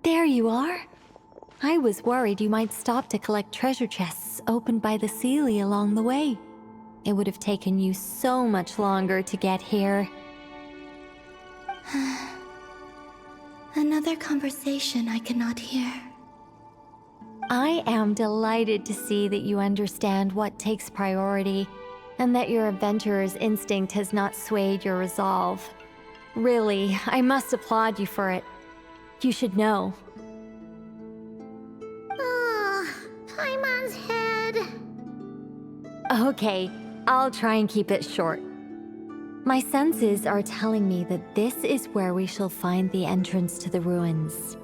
There you are. I was worried you might stop to collect treasure chests opened by the Seelie along the way. It would have taken you so much longer to get here. Another conversation I cannot hear. I am delighted to see that you understand what takes priority, and that your adventurer's instinct has not swayed your resolve. Really, I must applaud you for it. You should know. Paimon's head. Okay, I'll try and keep it short. My senses are telling me that this is where we shall find the entrance to the ruins.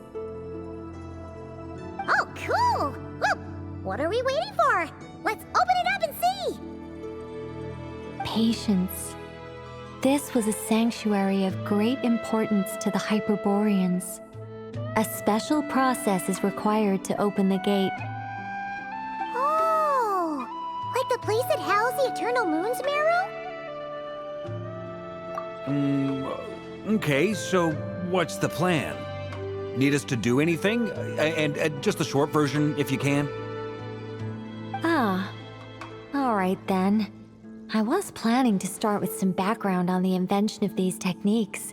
Oh, cool! Well, what are we waiting for? Let's open it up and see! Patience. This was a sanctuary of great importance to the Hyperboreans. A special process is required to open the gate. Oh! Like the place that housed the Eternal Moon's Marrow? Okay, so what's the plan? Need us to do anything? And just the short version, if you can. Ah, all right then. I was planning to start with some background on the invention of these techniques.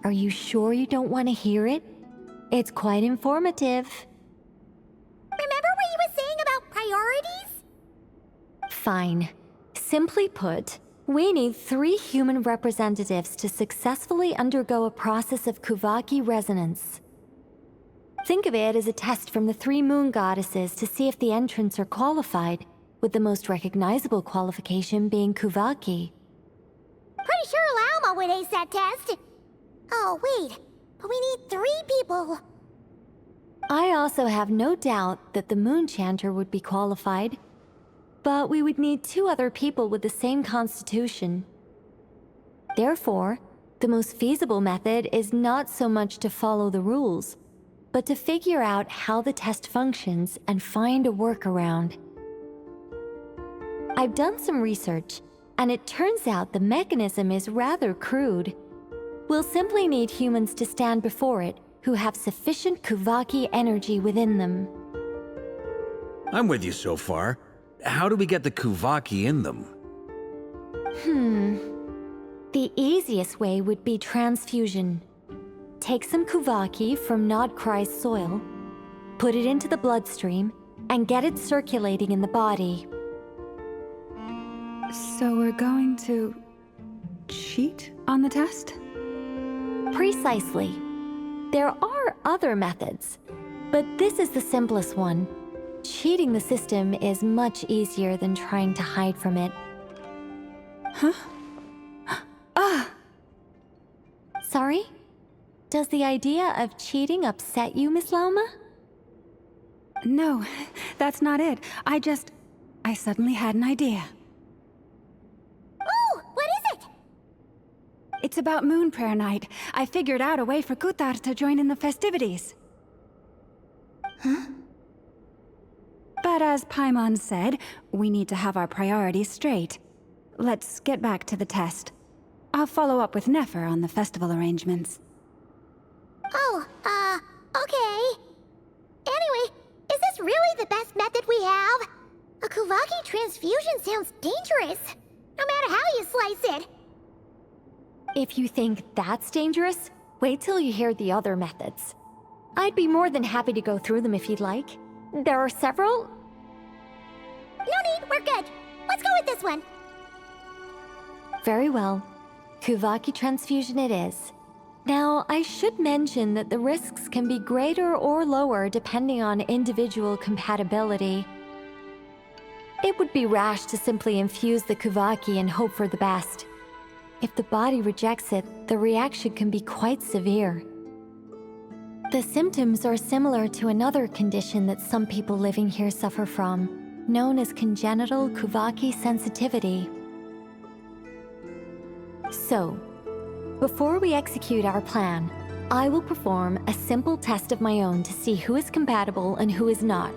Are you sure you don't want to hear it? It's quite informative. Remember what you were saying about priorities? Fine. Simply put, we need 3 human representatives to successfully undergo a process of Kuvaki resonance. Think of it as a test from the 3 moon goddesses to see if the entrants are qualified, with the most recognizable qualification being Kuvaki. Pretty sure Lauma would ace that test. Oh, wait. But we need 3 people. I also have no doubt that the Moon Chanter would be qualified, but we would need 2 other people with the same constitution. Therefore, the most feasible method is not so much to follow the rules, but to figure out how the test functions and find a workaround. I've done some research, and it turns out the mechanism is rather crude. We'll simply need humans to stand before it who have sufficient Kuvaki energy within them. I'm with you so far. How do we get the Kuvaki in them? The easiest way would be transfusion. Take some Kuvaki from Nod-Krai's soil, put it into the bloodstream, and get it circulating in the body. So we're going to cheat on the test? Precisely. There are other methods, but this is the simplest one. Cheating the system is much easier than trying to hide from it. Huh? Ah! Sorry? Does the idea of cheating upset you, Miss Lauma? No, that's not it. I suddenly had an idea. Oh, what is it? It's about Moon Prayer Night. I figured out a way for Kutar to join in the festivities. Huh? But as Paimon said, we need to have our priorities straight. Let's get back to the test. I'll follow up with Nefer on the festival arrangements. Oh, okay. Anyway, is this really the best method we have? A Kuvaki transfusion sounds dangerous, no matter how you slice it. If you think that's dangerous, wait till you hear the other methods. I'd be more than happy to go through them if you'd like. There are several. No need, we're good. Let's go with this one. Very well. Kuvaki transfusion it is. Now, I should mention that the risks can be greater or lower depending on individual compatibility. It would be rash to simply infuse the Kuvaki and hope for the best. If the body rejects it, the reaction can be quite severe. The symptoms are similar to another condition that some people living here suffer from, known as congenital Kuvaki sensitivity. So, before we execute our plan, I will perform a simple test of my own to see who is compatible and who is not.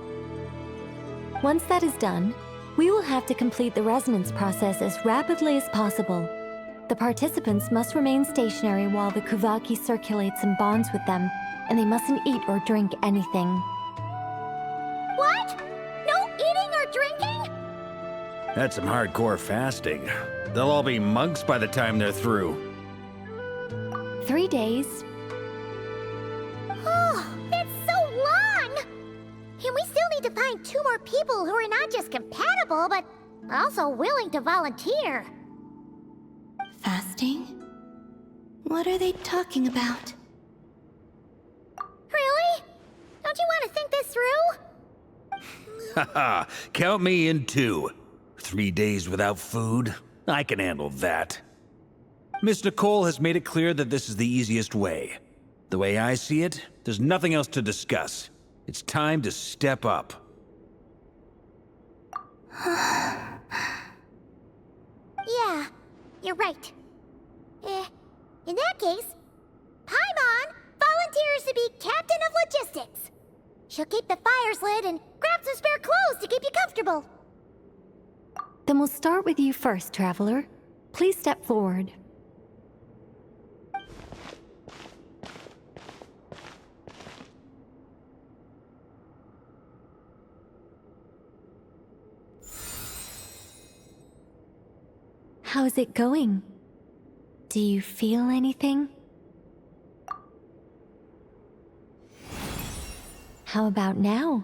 Once that is done, we will have to complete the resonance process as rapidly as possible. The participants must remain stationary while the Kuvaki circulates and bonds with them, and they mustn't eat or drink anything. What? No eating or drinking? That's some hardcore fasting. They'll all be monks by the time they're through. 3 days. Oh, that's so long! And we still need to find 2 more people who are not just compatible, but also willing to volunteer. Fasting? What are they talking about? Really? Don't you want to think this through? Haha, count me in too. 3 days without food? I can handle that. Miss Nicole has made it clear that this is the easiest way. The way I see it, there's nothing else to discuss. It's time to step up. Yeah, you're right. In that case, Paimon volunteers to be captain of logistics. She'll keep the fires lit and grab some spare clothes to keep you comfortable. Then we'll start with you first, Traveler. Please step forward. How's it going? Do you feel anything? How about now?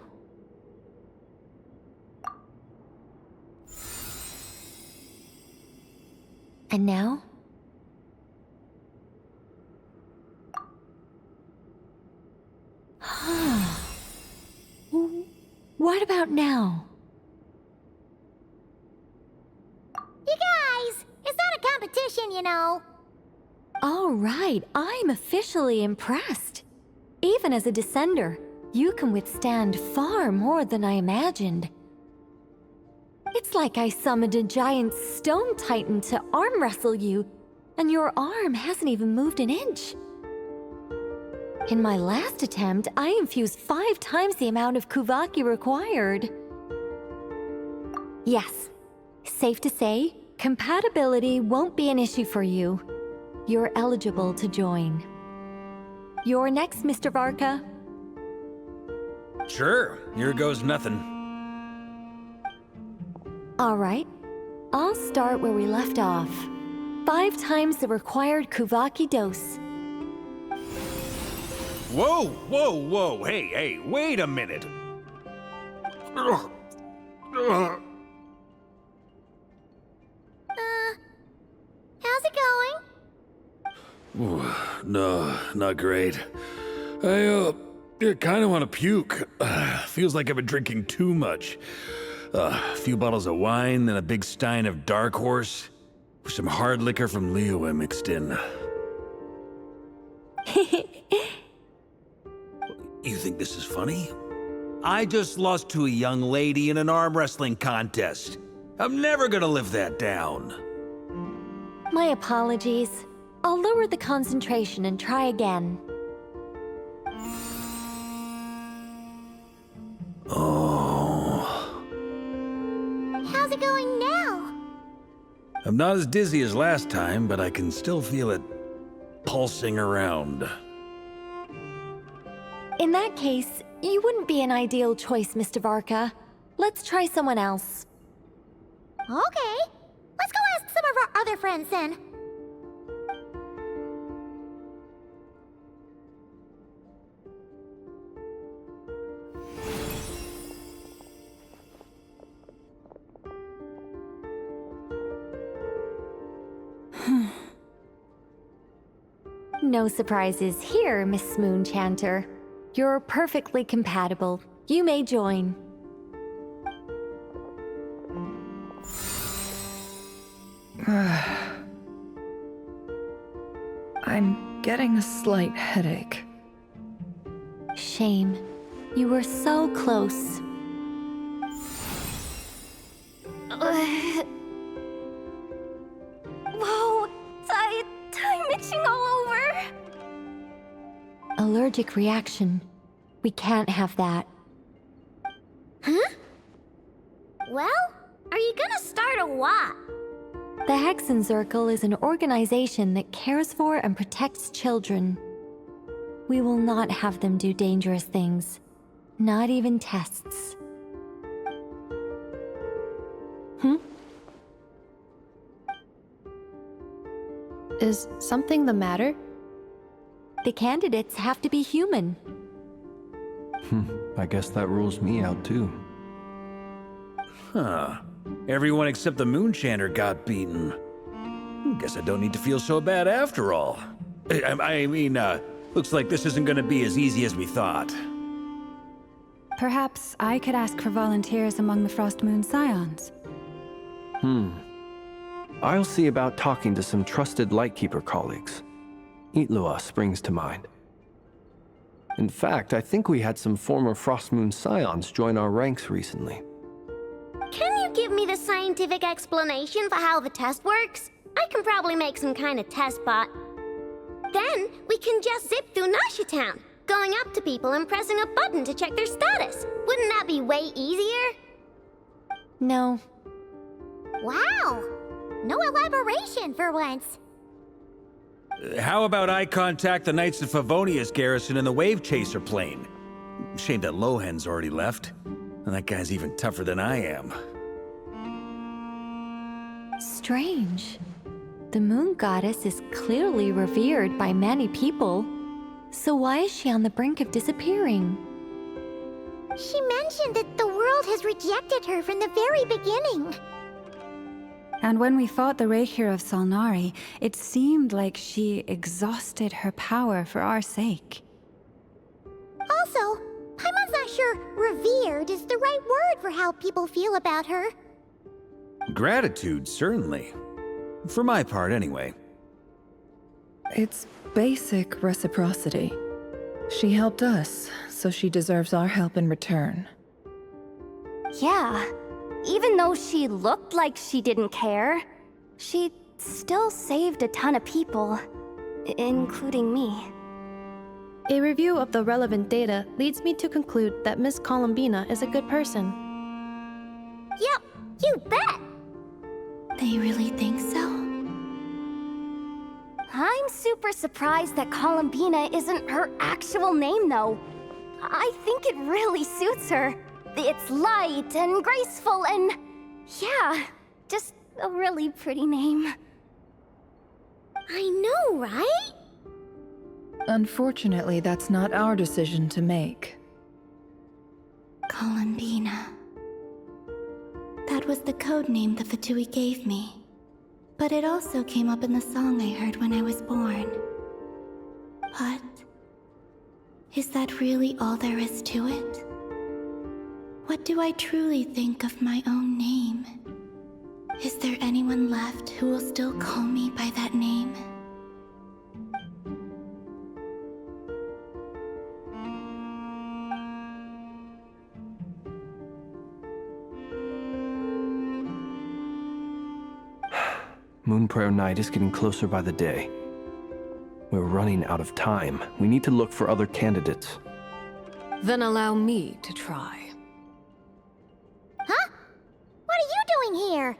And now? What about now? You guys, it's not a competition, you know. All right, I'm officially impressed. Even as a descender, you can withstand far more than I imagined. It's like I summoned a giant stone titan to arm wrestle you, and your arm hasn't even moved an inch. In my last attempt, I infused 5 times the amount of Kuvaki required. Yes, safe to say, compatibility won't be an issue for you. You're eligible to join. You're next, Mr. Varka. Sure, here goes nothing. All right, I'll start where we left off. 5 times the required Kuvaki dose. Whoa, whoa, whoa, hey, wait a minute. How's it going? Ooh, no, not great. I kind of want to puke. Feels like I've been drinking too much. A few bottles of wine, then a big stein of Dark Horse. With some hard liquor from Leo I mixed in. You think this is funny? I just lost to a young lady in an arm wrestling contest. I'm never gonna live that down. My apologies. I'll lower the concentration and try again. Oh. How's it going now? I'm not as dizzy as last time, but I can still feel it pulsing around. In that case, you wouldn't be an ideal choice, Mr. Varka. Let's try someone else. Okay, let's go ask some of our other friends then. No surprises here, Miss Moonchanter. You're perfectly compatible. You may join. I'm getting a slight headache. Shame. You were so close. Whoa, I'm itching all over. Allergic reaction. We can't have that. Huh? Well, are you gonna start a what? The Hexen Circle is an organization that cares for and protects children. We will not have them do dangerous things. Not even tests. Is something the matter? The candidates have to be human. I guess that rules me out too. Huh. Everyone except the Moonshander got beaten. Guess I don't need to feel so bad after all. I mean, looks like this isn't gonna be as easy as we thought. Perhaps I could ask for volunteers among the Frost Moon Scions. I'll see about talking to some trusted Lightkeeper colleagues. Itlua springs to mind. In fact, I think we had some former Frost Moon Scions join our ranks recently. Can you give me the scientific explanation for how the test works? I can probably make some kind of test bot. Then we can just zip through Nasha Town, going up to people and pressing a button to check their status. Wouldn't that be way easier? No. Wow! No elaboration for once. How about I contact the Knights of Favonia's garrison in the Wave Chaser plane? Shame that Lohan's already left. And that guy's even tougher than I am. Strange. The moon goddess is clearly revered by many people. So why is she on the brink of disappearing? She mentioned that the world has rejected her from the very beginning. And when we fought the Reikir of Solnari, it seemed like she exhausted her power for our sake. Also, Paimon's not sure revered is the right word for how people feel about her. Gratitude, certainly. For my part, anyway. It's basic reciprocity. She helped us, so she deserves our help in return. Yeah. Even though she looked like she didn't care, she still saved a ton of people, including me. A review of the relevant data leads me to conclude that Miss Colombina is a good person. Yep, you bet! They really think so? I'm super surprised that Colombina isn't her actual name, though. I think it really suits her. It's light and graceful and... yeah, just a really pretty name. I know, right? Unfortunately, that's not our decision to make. Colombina. That was the code name the Fatui gave me. But it also came up in the song I heard when I was born. But... is that really all there is to it? What do I truly think of my own name? Is there anyone left who will still call me by that name? Moon Prayer Night is getting closer by the day. We're running out of time. We need to look for other candidates. Then allow me to try. Huh? What are you doing here?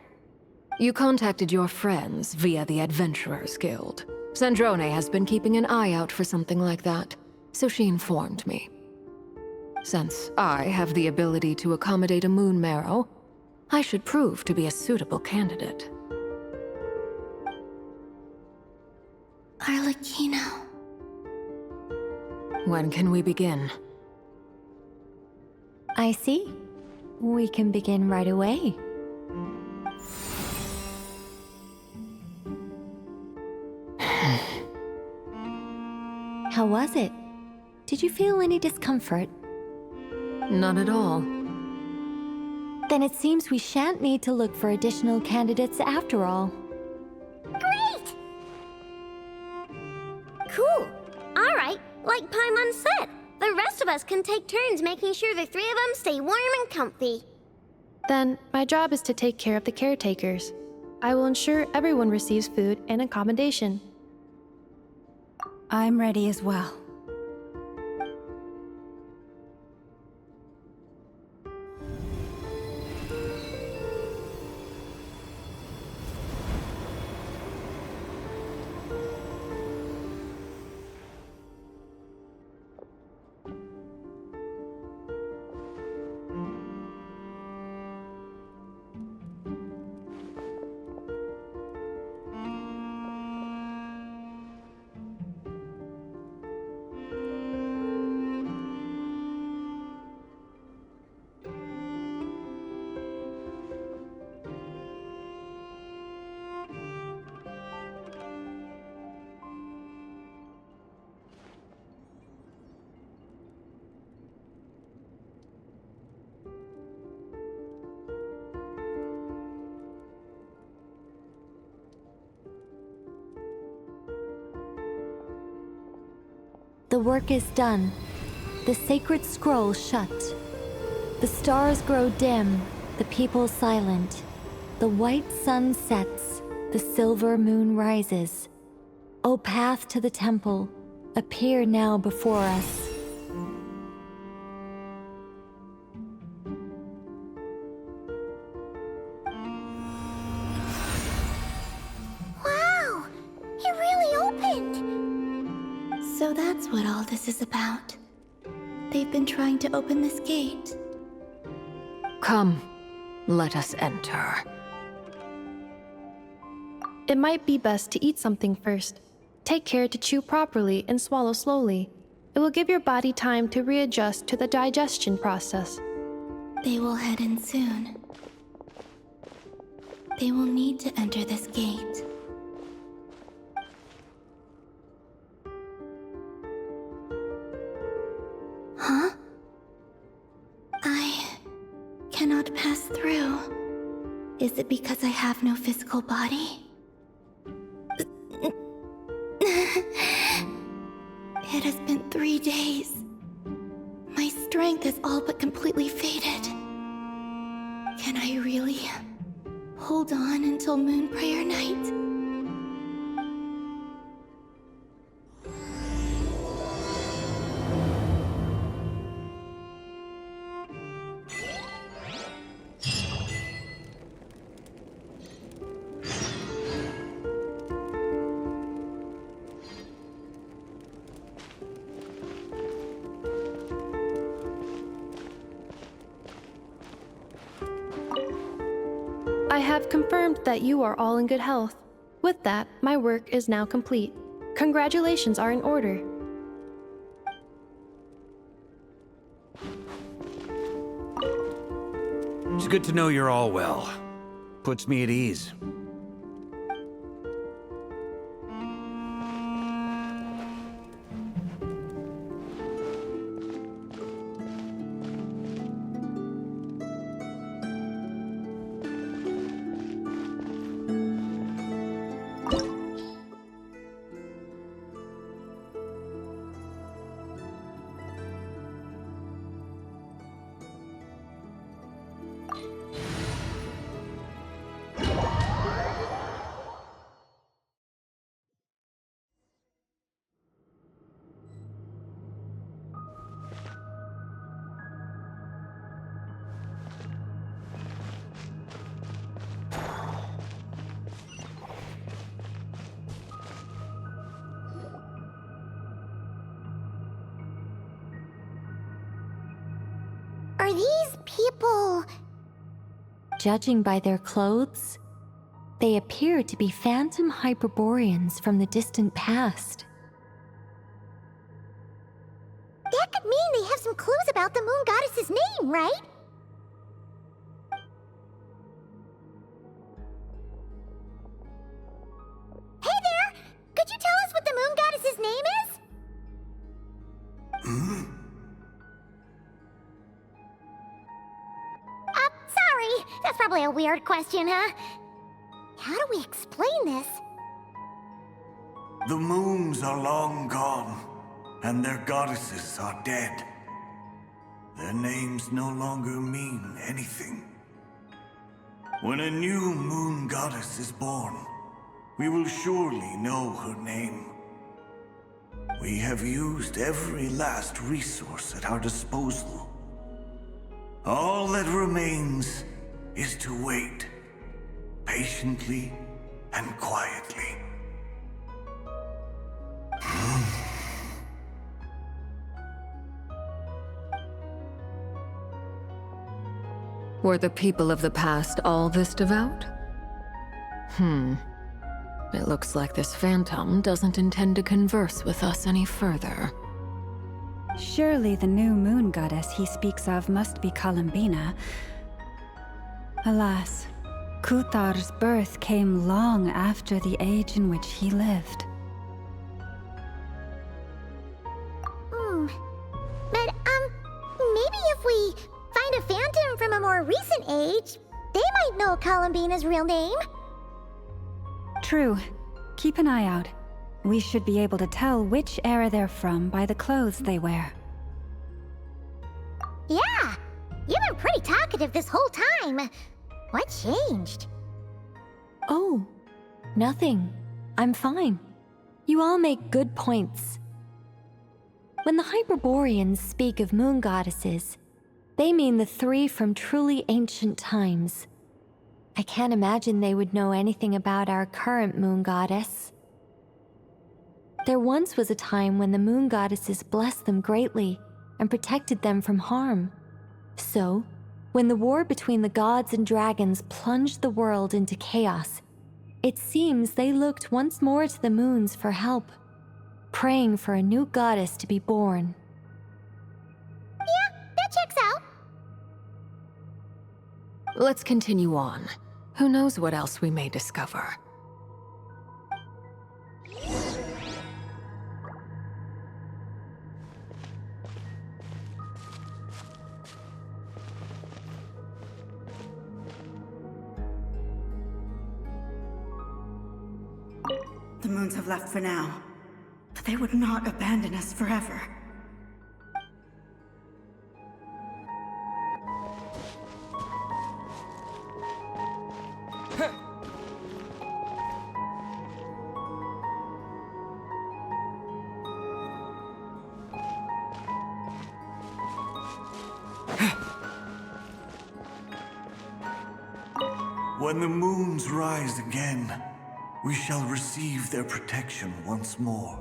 You contacted your friends via the Adventurers Guild. Sandrone has been keeping an eye out for something like that, so she informed me. Since I have the ability to accommodate a moon marrow, I should prove to be a suitable candidate. Arlecchino. When can we begin? I see. We can begin right away. How was it? Did you feel any discomfort? Not at all. Then it seems we shan't need to look for additional candidates after all. Great! Cool. Alright, like Paimon said, the rest of us can take turns making sure the three of them stay warm and comfy. Then, my job is to take care of the caretakers. I will ensure everyone receives food and accommodation. I'm ready as well. The work is done. The sacred scroll shut. The stars grow dim, the people silent. The white sun sets, the silver moon rises. O path to the temple, appear now before us. Wow! It really opened! So that's what all this is about. They've been trying to open this gate. Come, let us enter. It might be best to eat something first. Take care to chew properly and swallow slowly. It will give your body time to readjust to the digestion process. They will head in soon. They will need to enter this gate. Huh? I cannot pass through. Is it because I have no physical body? It has been 3 days. My strength has all but completely faded. Can I really hold on until moon prayer night? I have confirmed that you are all in good health. With that, my work is now complete. Congratulations are in order. It's good to know you're all well. Puts me at ease. Are these people... Judging by their clothes, they appear to be phantom Hyperboreans from the distant past. That could mean they have some clues about the moon goddess's name, right? Hey there! Could you tell us what the moon goddess's name is? Sorry. That's probably a weird question, huh? How do we explain this? The moons are long gone, and their goddesses are dead. Their names no longer mean anything. When a new moon goddess is born, we will surely know her name. We have used every last resource at our disposal. All that remains is to wait, patiently and quietly. Were the people of the past all this devout? It looks like this phantom doesn't intend to converse with us any further. Surely the new moon goddess he speaks of must be Colombina. Alas, Kuthar's birth came long after the age in which he lived. But, maybe if we find a phantom from a more recent age, they might know Colombina's real name. True. Keep an eye out. We should be able to tell which era they're from by the clothes they wear. Yeah, you've been pretty talkative this whole time. What changed? Oh, nothing. I'm fine. You all make good points. When the Hyperboreans speak of moon goddesses, they mean the three from truly ancient times. I can't imagine they would know anything about our current moon goddess. There once was a time when the moon goddesses blessed them greatly and protected them from harm. So, when the war between the gods and dragons plunged the world into chaos, it seems they looked once more to the moons for help, praying for a new goddess to be born. Yeah, that checks out. Let's continue on. Who knows what else we may discover? The moons have left for now, but they would not abandon us forever. When the moons rise again, we shall receive their protection once more.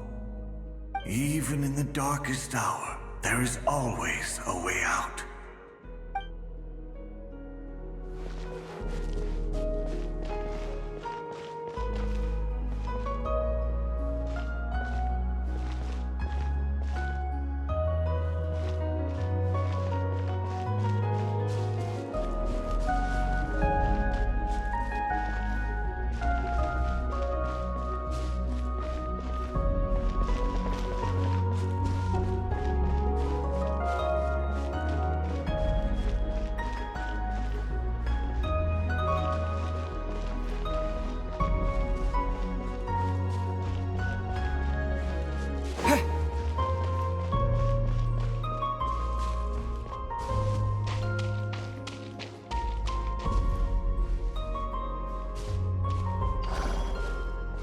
Even in the darkest hour, there is always a way out.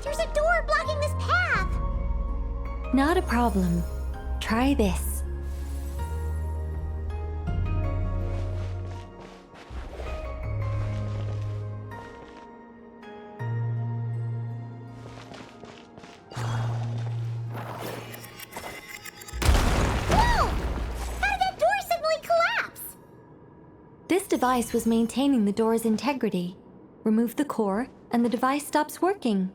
There's a door blocking this path! Not a problem. Try this. Whoa! How did that door suddenly collapse? This device was maintaining the door's integrity. Remove the core, and the device stops working.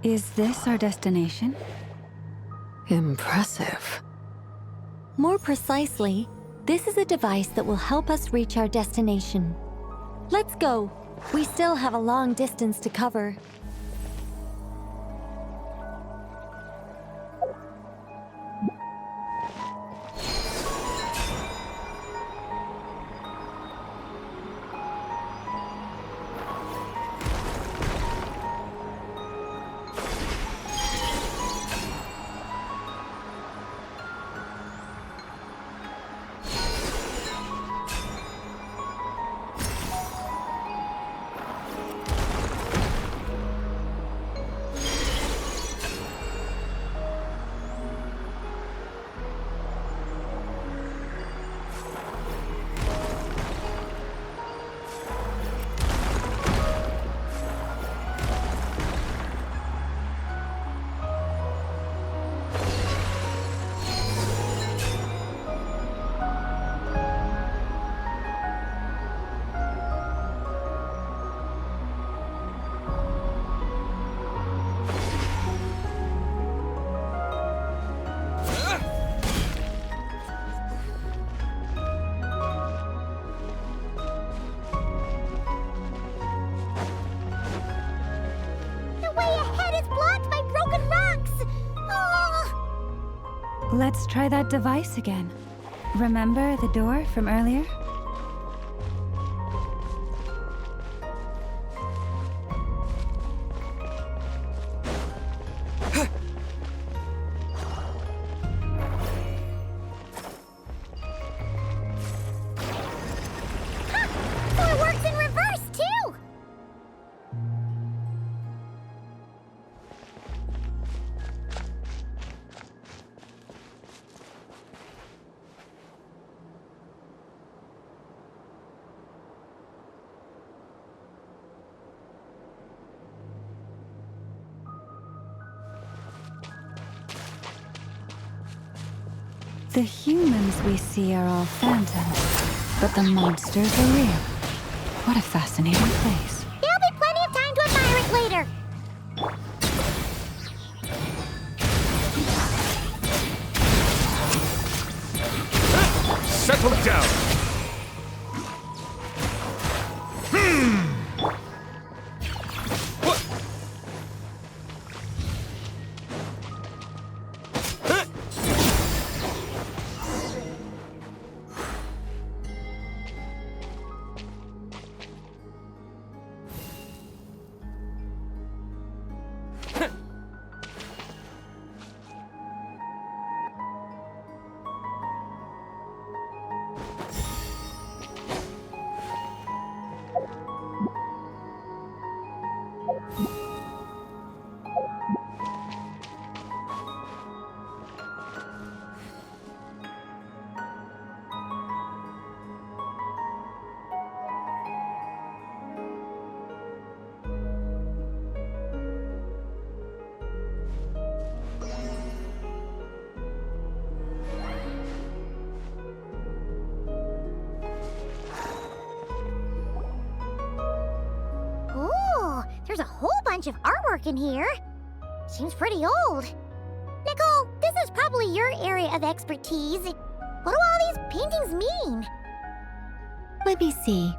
Is this our destination? Impressive. More precisely, this is a device that will help us reach our destination. Let's go. We still have a long distance to cover. Let's try that device again. Remember the door from earlier? The humans we see are all phantoms, but the monsters are real. What a fascinating place. There'll be plenty of time to admire it later. Settle down! There's a whole bunch of artwork in here. Seems pretty old. Nicole, this is probably your area of expertise. What do all these paintings mean? Let me see.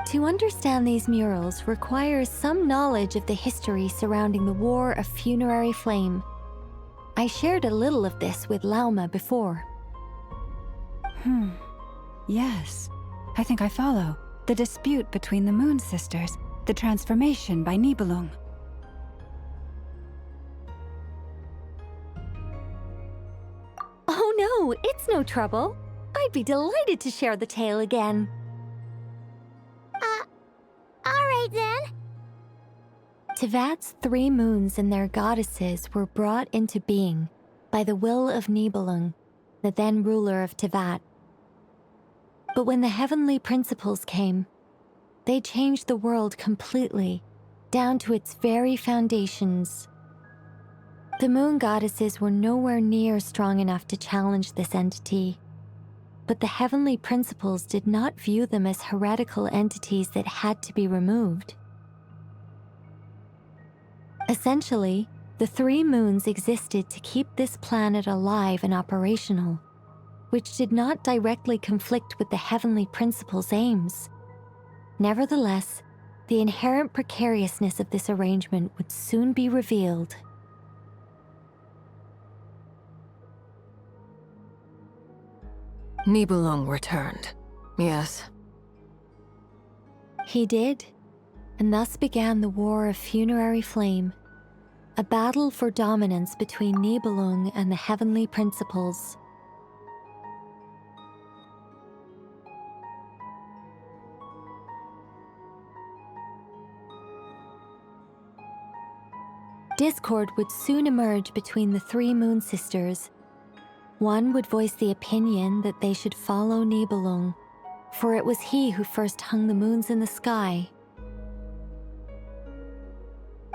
To understand these murals requires some knowledge of the history surrounding the War of Funerary Flame. I shared a little of this with Lauma before. Yes, I think I follow. The dispute between the Moon Sisters, the transformation by Nibelung. Oh no, it's no trouble. I'd be delighted to share the tale again. Alright then. Tevat's 3 moons and their goddesses were brought into being by the will of Nibelung, the then ruler of Tevat. But when the heavenly principles came, they changed the world completely, down to its very foundations. The moon goddesses were nowhere near strong enough to challenge this entity, but the heavenly principles did not view them as heretical entities that had to be removed. Essentially, the 3 moons existed to keep this planet alive and operational, which did not directly conflict with the heavenly principles' aims. Nevertheless, the inherent precariousness of this arrangement would soon be revealed. Nibelung returned, yes. He did, and thus began the War of Funerary Flame, a battle for dominance between Nibelung and the heavenly principles. Discord would soon emerge between the 3 moon sisters. One would voice the opinion that they should follow Nibelung, for it was he who first hung the moons in the sky.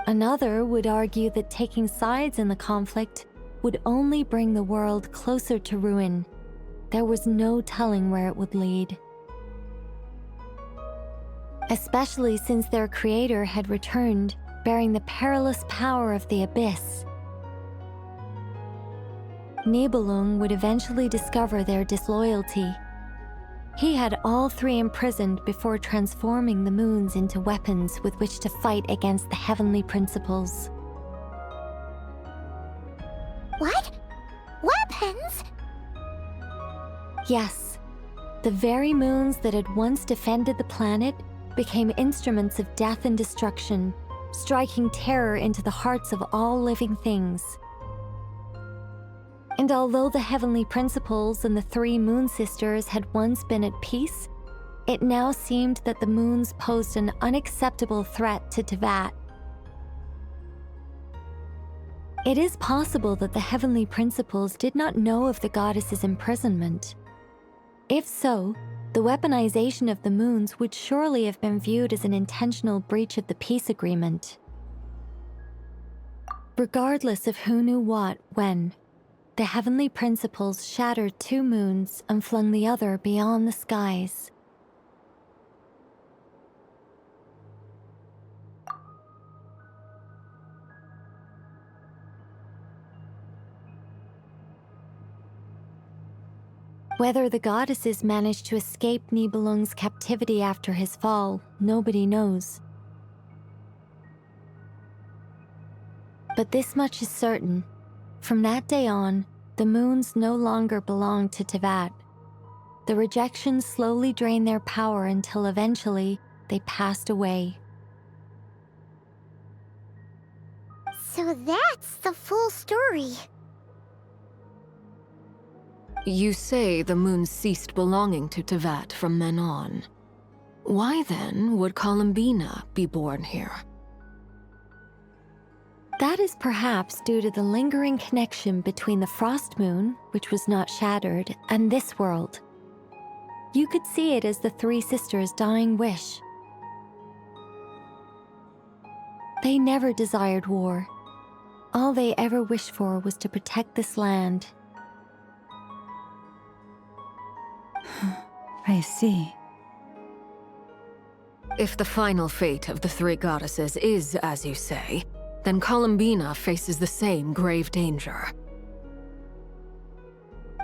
Another would argue that taking sides in the conflict would only bring the world closer to ruin. There was no telling where it would lead. Especially since their creator had returned, bearing the perilous power of the abyss. Nibelung would eventually discover their disloyalty. He had all three imprisoned before transforming the moons into weapons with which to fight against the heavenly principles. What? Weapons? Yes, the very moons that had once defended the planet became instruments of death and destruction, striking terror into the hearts of all living things. And although the heavenly principles and the three moon sisters had once been at peace, it now seemed that the moons posed an unacceptable threat to Teyvat. It is possible that the heavenly principles did not know of the goddess's imprisonment. If so, the weaponization of the moons would surely have been viewed as an intentional breach of the peace agreement. Regardless of who knew what, when, the heavenly principles shattered two moons and flung the other beyond the skies. Whether the goddesses managed to escape Nibelung's captivity after his fall, nobody knows. But this much is certain. From that day on, the moons no longer belonged to Teyvat. The rejection slowly drained their power until eventually they passed away. So that's the full story. You say the moon ceased belonging to Teyvat from then on. Why then would Colombina be born here? That is perhaps due to the lingering connection between the frost moon, which was not shattered, and this world. You could see it as the three sisters' dying wish. They never desired war. All they ever wished for was to protect this land. I see. If the final fate of the three goddesses is as you say, then Colombina faces the same grave danger.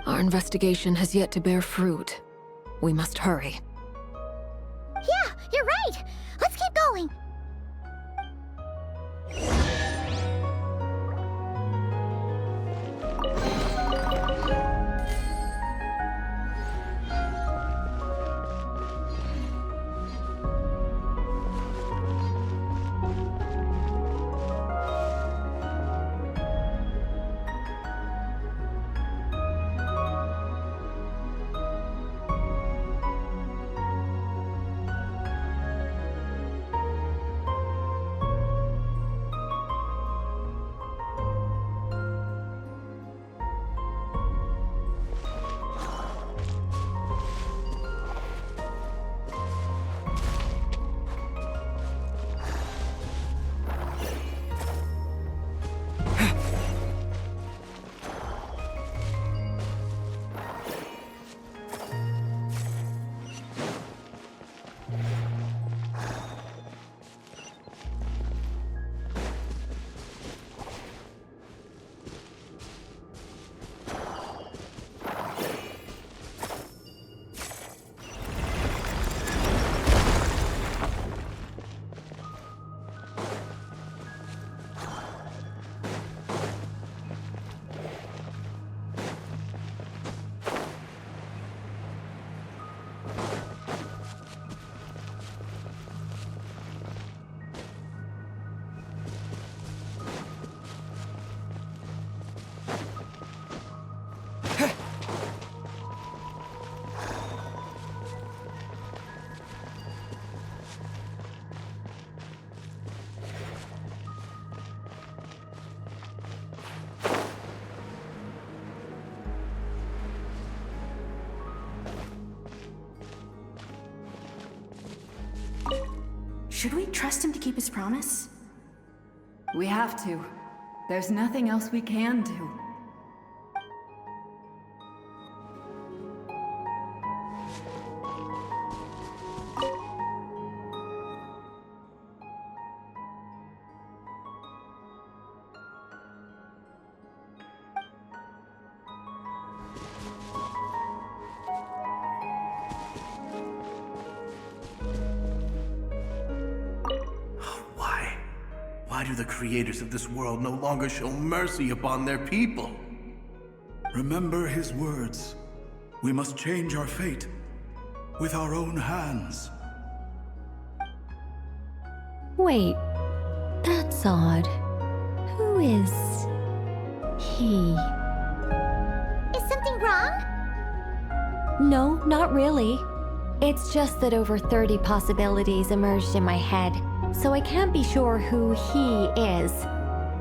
Our investigation has yet to bear fruit. We must hurry. Yeah, you're right! Let's keep going! Should we trust him to keep his promise? We have to. There's nothing else we can do. Why do the creators of this world no longer show mercy upon their people? Remember his words. We must change our fate with our own hands. Wait, that's odd. Who is he? Is something wrong? No, not really. It's just that over 30 possibilities emerged in my head, so I can't be sure who he is.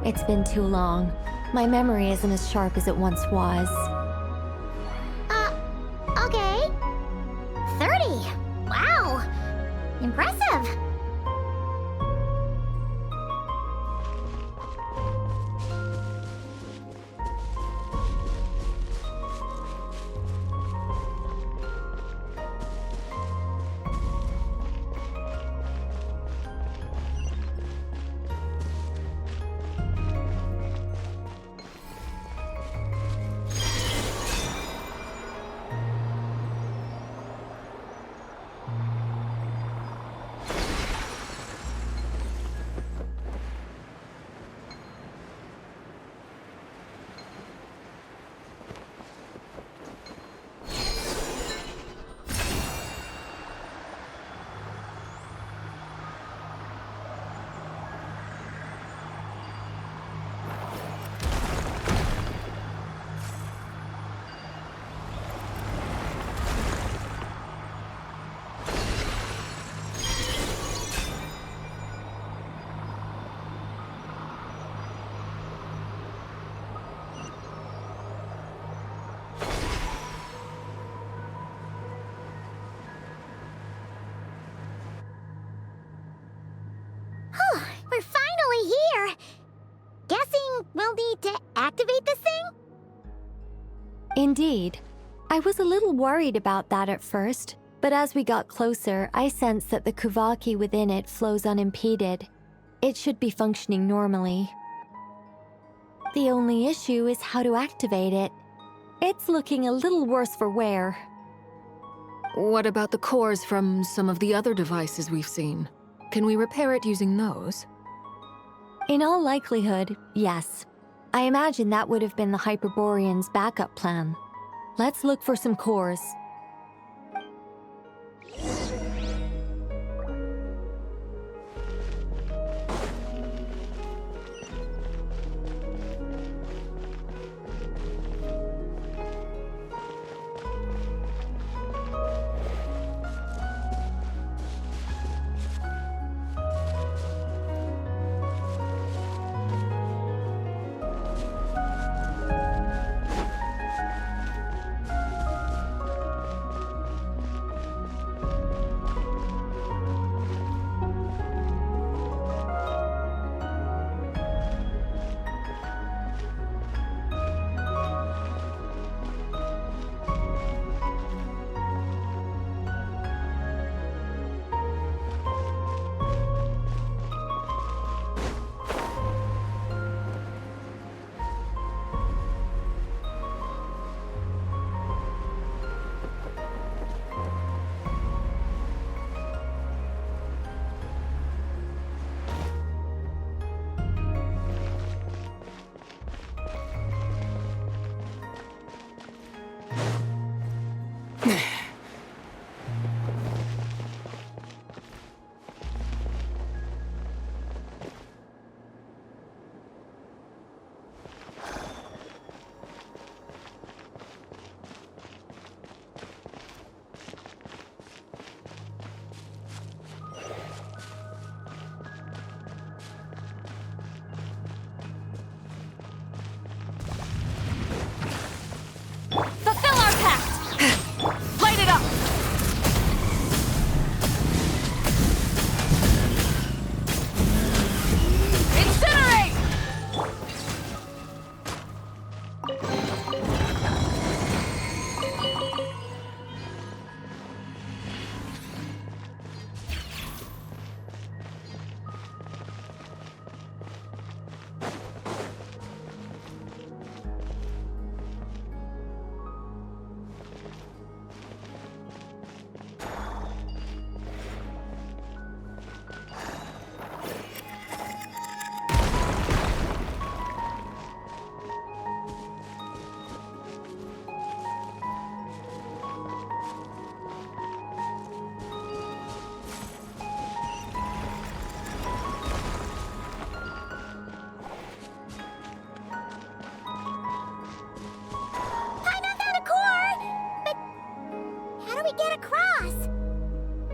It's been too long. My memory isn't as sharp as it once was. Okay. 30. Wow. Impressive. We're finally here! Guessing we'll need to activate this thing? Indeed. I was a little worried about that at first, but as we got closer, I sensed that the Kuvaki within it flows unimpeded. It should be functioning normally. The only issue is how to activate it. It's looking a little worse for wear. What about the cores from some of the other devices we've seen? Can we repair it using those? In all likelihood, yes. I imagine that would have been the Hyperborean's backup plan. Let's look for some cores.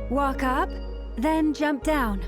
Walk up, then jump down.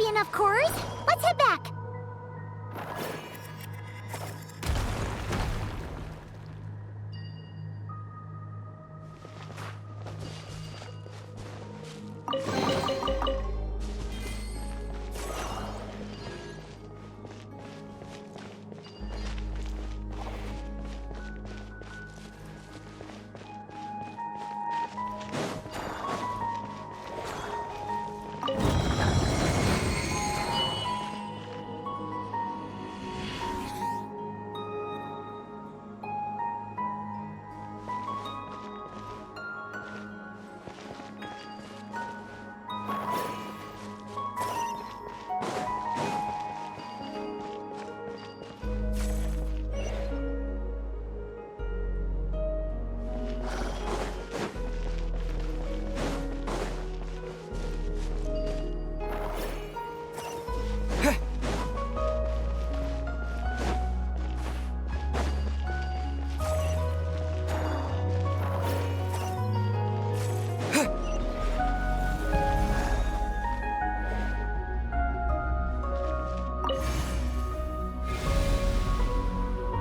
Enough cores. Let's head back.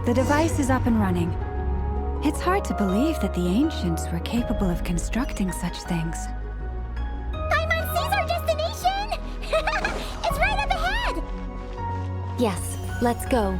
The device is up and running. It's hard to believe that the ancients were capable of constructing such things. Paimon sees our destination! It's right up ahead! Yes, let's go.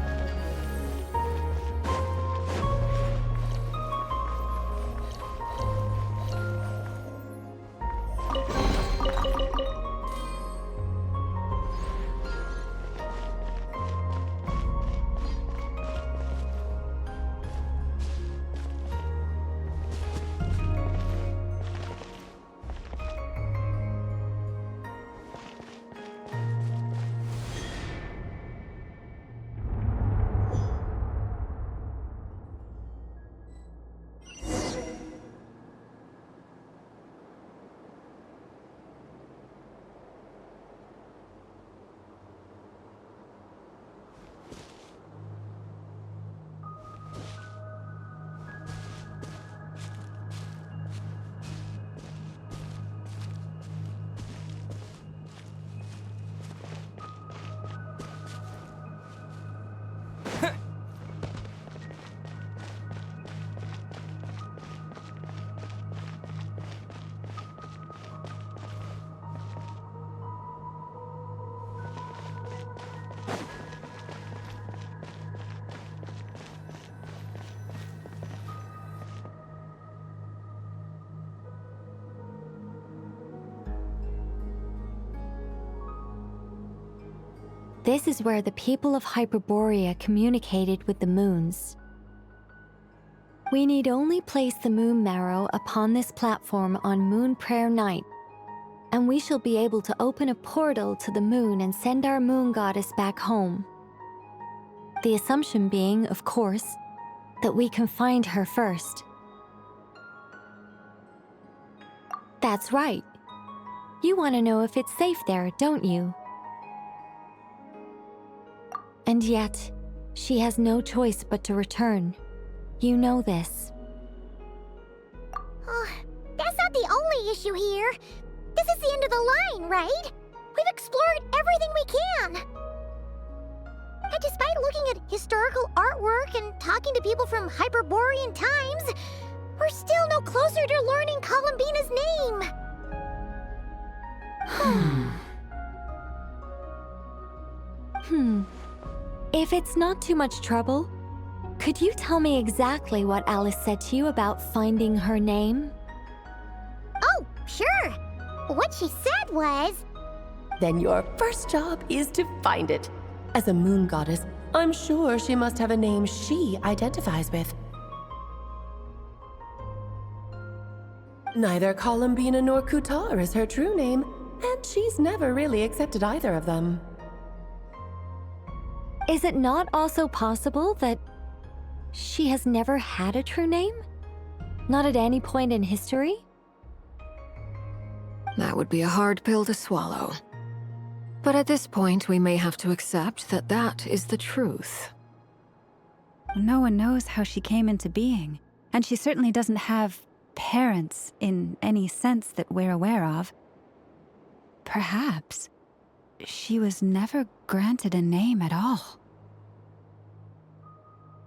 This is where the people of Hyperborea communicated with the moons. We need only place the moon marrow upon this platform on moon prayer night, and we shall be able to open a portal to the moon and send our moon goddess back home. The assumption being, of course, that we can find her first. That's right. You want to know if it's safe there, don't you? And yet, she has no choice but to return. You know this. Oh, that's not the only issue here. This is the end of the line, right? We've explored everything we can. And despite looking at historical artwork and talking to people from Hyperborean times, we're still no closer to learning Colombina's name. If it's not too much trouble, could you tell me exactly what Alice said to you about finding her name? Oh, sure. What she said was... Then your first job is to find it. As a moon goddess, I'm sure she must have a name she identifies with. Neither Colombina nor Kutar is her true name, and she's never really accepted either of them. Is it not also possible that she has never had a true name? Not at any point in history? That would be a hard pill to swallow. But at this point, we may have to accept that that is the truth. No one knows how she came into being, and she certainly doesn't have parents in any sense that we're aware of. Perhaps she was never granted a name at all.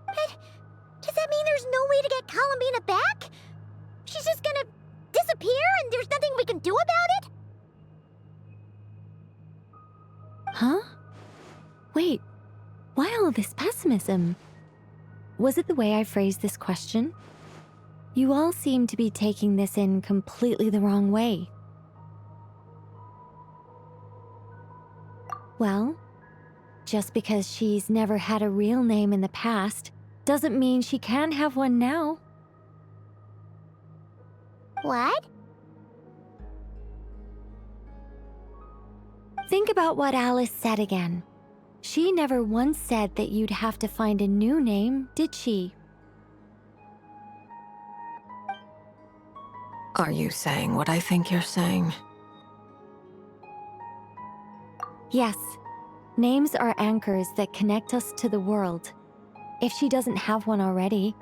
But does that mean there's no way to get Colombina back? She's just gonna disappear and there's nothing we can do about it? Huh? Wait, why all this pessimism? Was it the way I phrased this question? You all seem to be taking this in completely the wrong way. Well, just because she's never had a real name in the past doesn't mean she can't have one now. What? Think about what Alice said again. She never once said that you'd have to find a new name, did she? Are you saying what I think you're saying? Yes. Names are anchors that connect us to the world. If she doesn't have one already,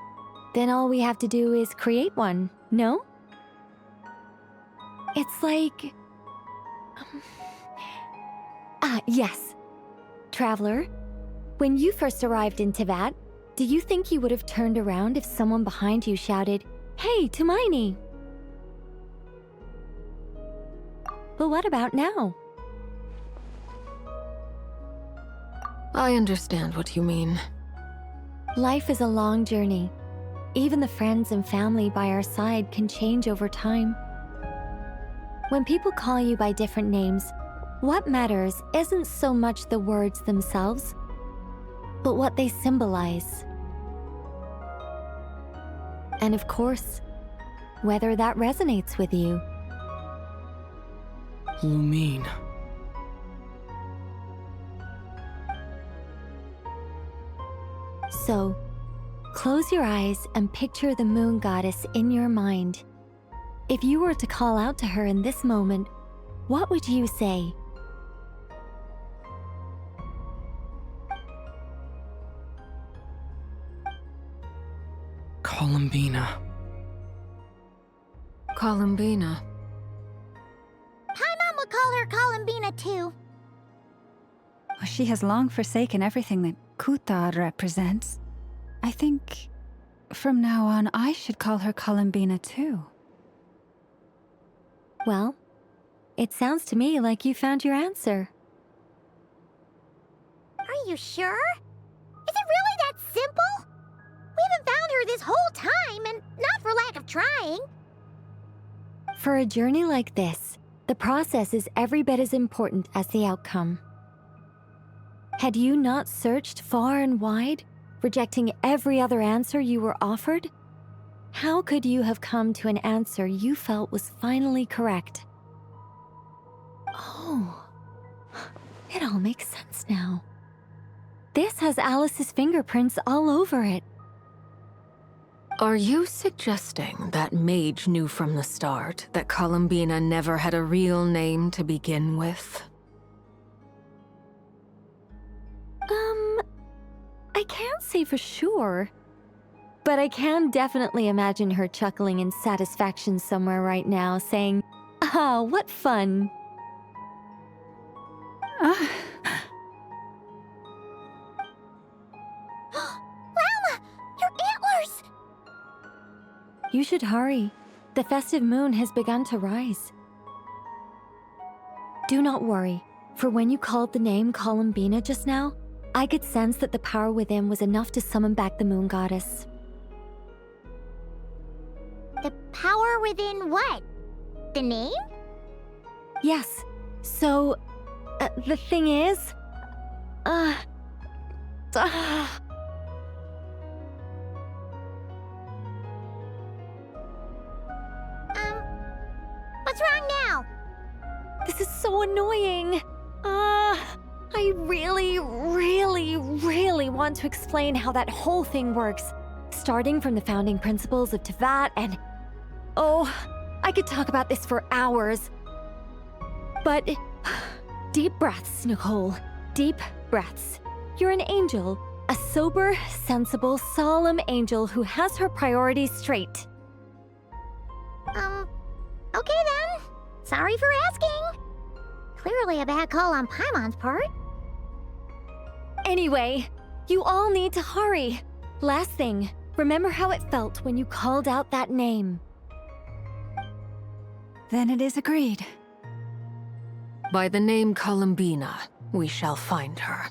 then all we have to do is create one, no? It's like... yes. Traveler, when you first arrived in Teyvat, do you think you would have turned around if someone behind you shouted, "Hey, Tumaini"? But what about now? I understand what you mean. Life is a long journey. Even the friends and family by our side can change over time. When people call you by different names, what matters isn't so much the words themselves, but what they symbolize. And of course, whether that resonates with you. Lumine. So, close your eyes and picture the moon goddess in your mind. If you were to call out to her in this moment, what would you say? Colombina. Colombina. Paimon would call her Colombina too. She has long forsaken everything that Kutar represents. I think from now on I should call her Colombina too. Well, it sounds to me like you found your answer. Are you sure? Is it really that simple? We haven't found her this whole time, and not for lack of trying. For a journey like this, the process is every bit as important as the outcome. Had you not searched far and wide, rejecting every other answer you were offered, how could you have come to an answer you felt was finally correct? Oh, it all makes sense now. This has Alice's fingerprints all over it. Are you suggesting that mage knew from the start that Colombina never had a real name to begin with? I can't say for sure, but I can definitely imagine her chuckling in satisfaction somewhere right now, saying, "Ah, what fun." Llama! Your antlers! You should hurry. The festive moon has begun to rise. Do not worry, for when you called the name Colombina just now, I could sense that the power within was enough to summon back the moon goddess. The power within what? The name? Yes, so, the thing is, What's wrong now? This is so annoying. I really want to explain how that whole thing works, starting from the founding principles of Tevat and... Oh, I could talk about this for hours. But deep breaths, Nicole. Deep breaths. You're an angel. A sober, sensible, solemn angel who has her priorities straight. Okay then. Sorry for asking. Clearly a bad call on Paimon's part. Anyway, you all need to hurry. Last thing, remember how it felt when you called out that name. Then it is agreed. By the name Colombina, we shall find her.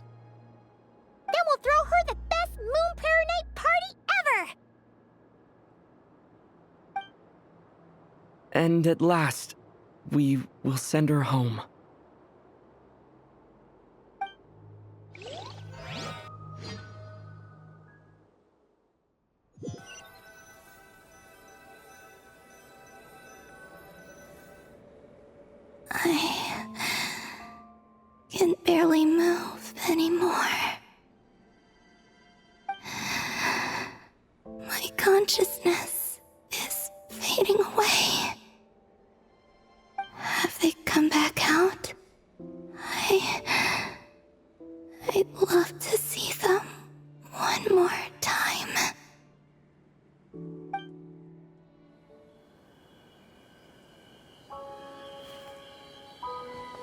Then we'll throw her the best Moon Pair Night party ever! And at last, we will send her home. I can barely move anymore. My consciousness is fading away. Have they come back out? I'd love to see them one more time.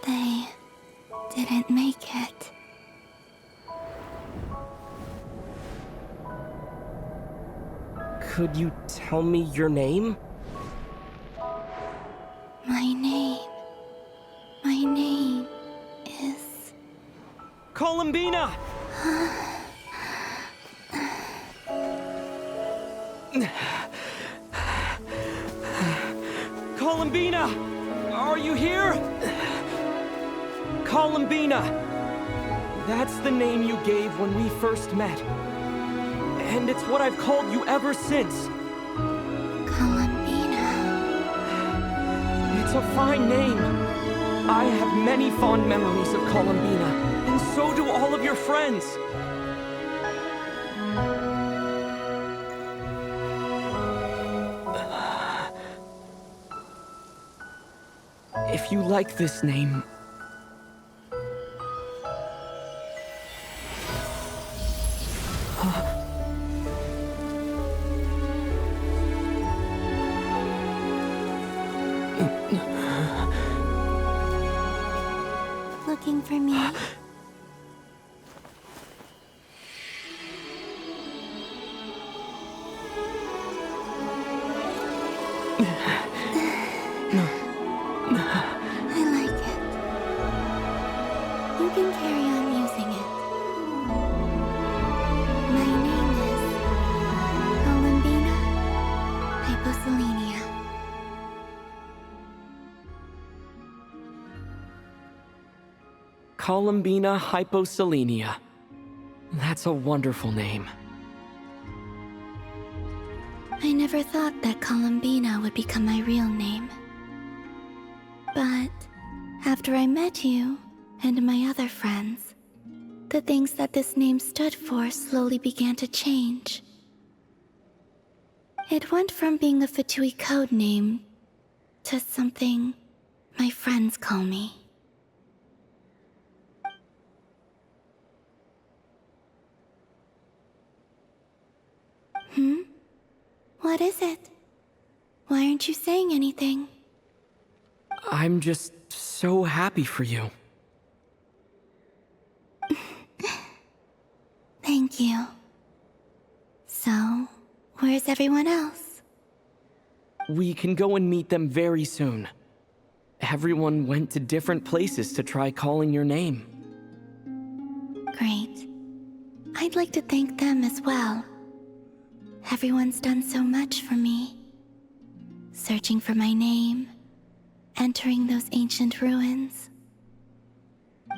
They didn't make it. Could you tell me your name? My name is... Colombina! Colombina! Are you here? Colombina! That's the name you gave when we first met. And it's what I've called you ever since. Colombina. It's a fine name. I have many fond memories of Colombina, and so do all of your friends. If you like this name... Looking for me? I like it. You can carry on using it. My name is Colombina Hyposelenia. Colombina Hyposelenia. That's a wonderful name. I never thought that Colombina would become my real name. But after I met you and my other friends, the things that this name stood for slowly began to change. It went from being a Fatui code name to something my friends call me. What is it? Why aren't you saying anything? I'm just so happy for you. Thank you. So, where's everyone else? We can go and meet them very soon. Everyone went to different places to try calling your name. Great. I'd like to thank them as well. Everyone's done so much for me. Searching for my name, entering those ancient ruins.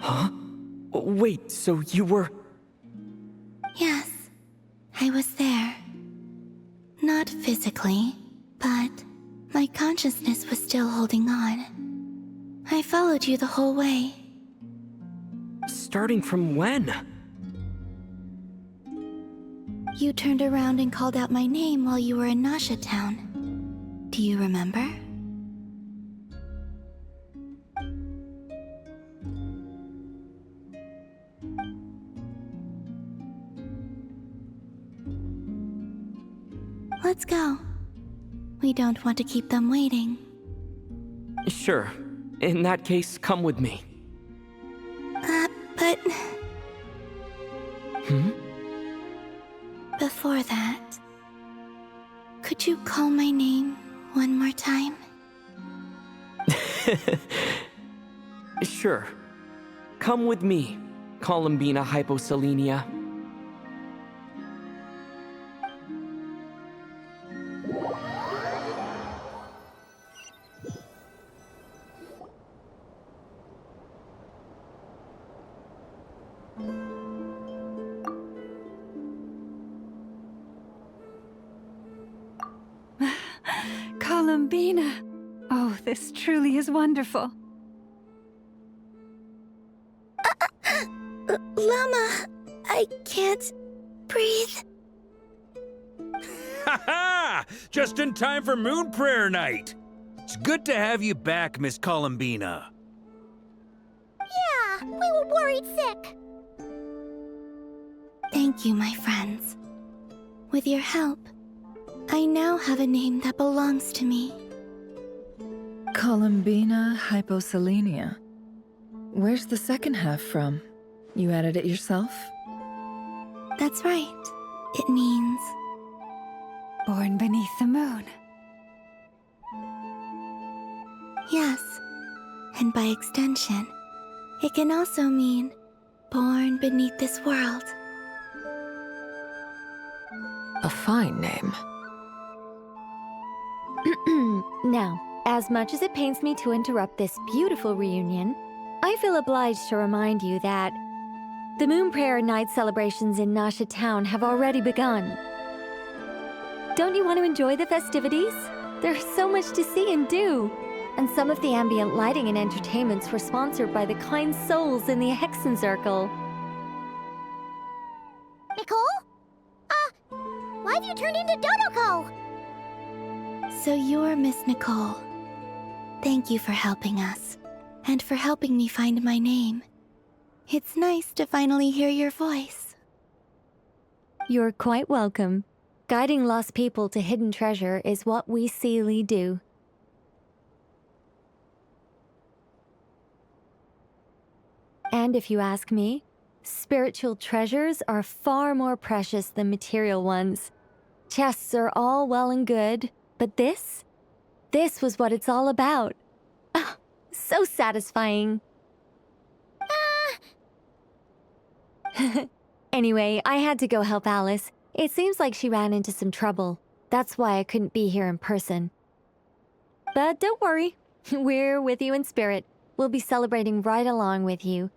Huh? Wait, so you were... Yes, I was there. Not physically, but my consciousness was still holding on. I followed you the whole way. Starting from when? You turned around and called out my name while you were in Nasha Town. Do you remember? Let's go. We don't want to keep them waiting. Sure. In that case, come with me. But... Hmm? Before that, could you call my name one more time? Sure. Come with me, Colombina hyposelenia. Colombina! Oh, this truly is wonderful. Llama, I can't breathe. Ha ha! Just in time for Moon Prayer Night! It's good to have you back, Miss Colombina. Yeah, we were worried sick. Thank you, my friends. With your help, I now have a name that belongs to me. Colombina hyposelenia. Where's the second half from? You added it yourself? That's right. It means... Born beneath the moon. Yes. And by extension, it can also mean born beneath this world. A fine name. Now, as much as it pains me to interrupt this beautiful reunion, I feel obliged to remind you that the Moon Prayer Night celebrations in Nasha Town have already begun. Don't you want to enjoy the festivities? There's so much to see and do. And some of the ambient lighting and entertainments were sponsored by the kind souls in the Hexen Circle. Nicole? Why have you turned into Dodoko? So you're Miss Nicole. Thank you for helping us, and for helping me find my name. It's nice to finally hear your voice. You're quite welcome. Guiding lost people to hidden treasure is what we Seelie do. And if you ask me, spiritual treasures are far more precious than material ones. Chests are all well and good, but this was what it's all about. Ah, so satisfying. Anyway, I had to go help Alice. It seems like she ran into some trouble. That's why I couldn't be here in person. But don't worry, we're with you in spirit. We'll be celebrating right along with you.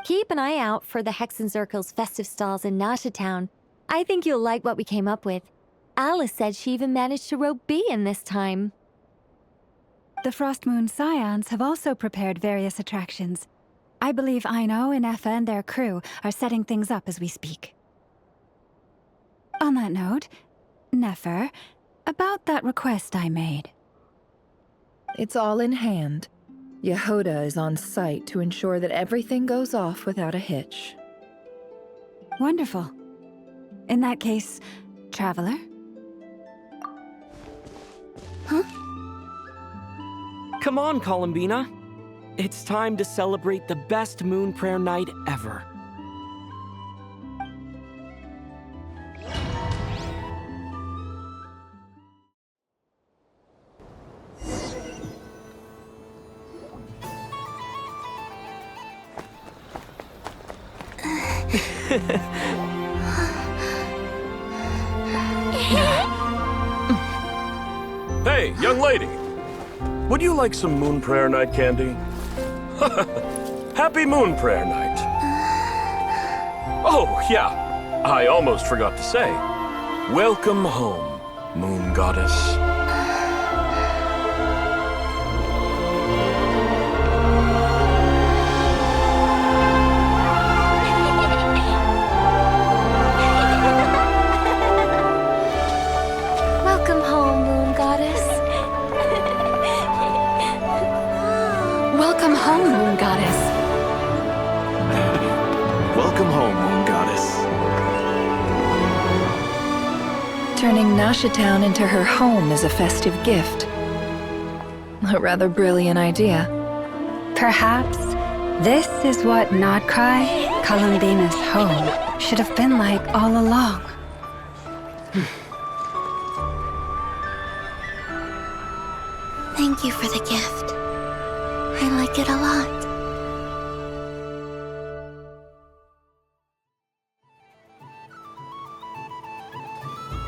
Keep an eye out for the Hexen Circle's festive stalls in Nasha Town. I think you'll like what we came up with. Alice said she even managed to rope B in this time. The Frost Moon Scions have also prepared various attractions. I believe Aino, Ineffa, and their crew are setting things up as we speak. On that note, Nefer, about that request I made. It's all in hand. Yehuda is on site to ensure that everything goes off without a hitch. Wonderful. In that case, Traveler? Huh? Come on, Colombina. It's time to celebrate the best moon prayer night ever. Hey, young lady. Would you like some moon prayer night candy? Happy moon prayer night. Oh, yeah. I almost forgot to say. Welcome home, moon goddess. Welcome home, Moon Goddess. Welcome home, Moon Goddess. Welcome home, moon goddess. Turning Nashatown into her home is a festive gift. A rather brilliant idea. Perhaps this is what NodKrai, Colombina's home, should have been like all along. Thank you for the gift. I like it a lot.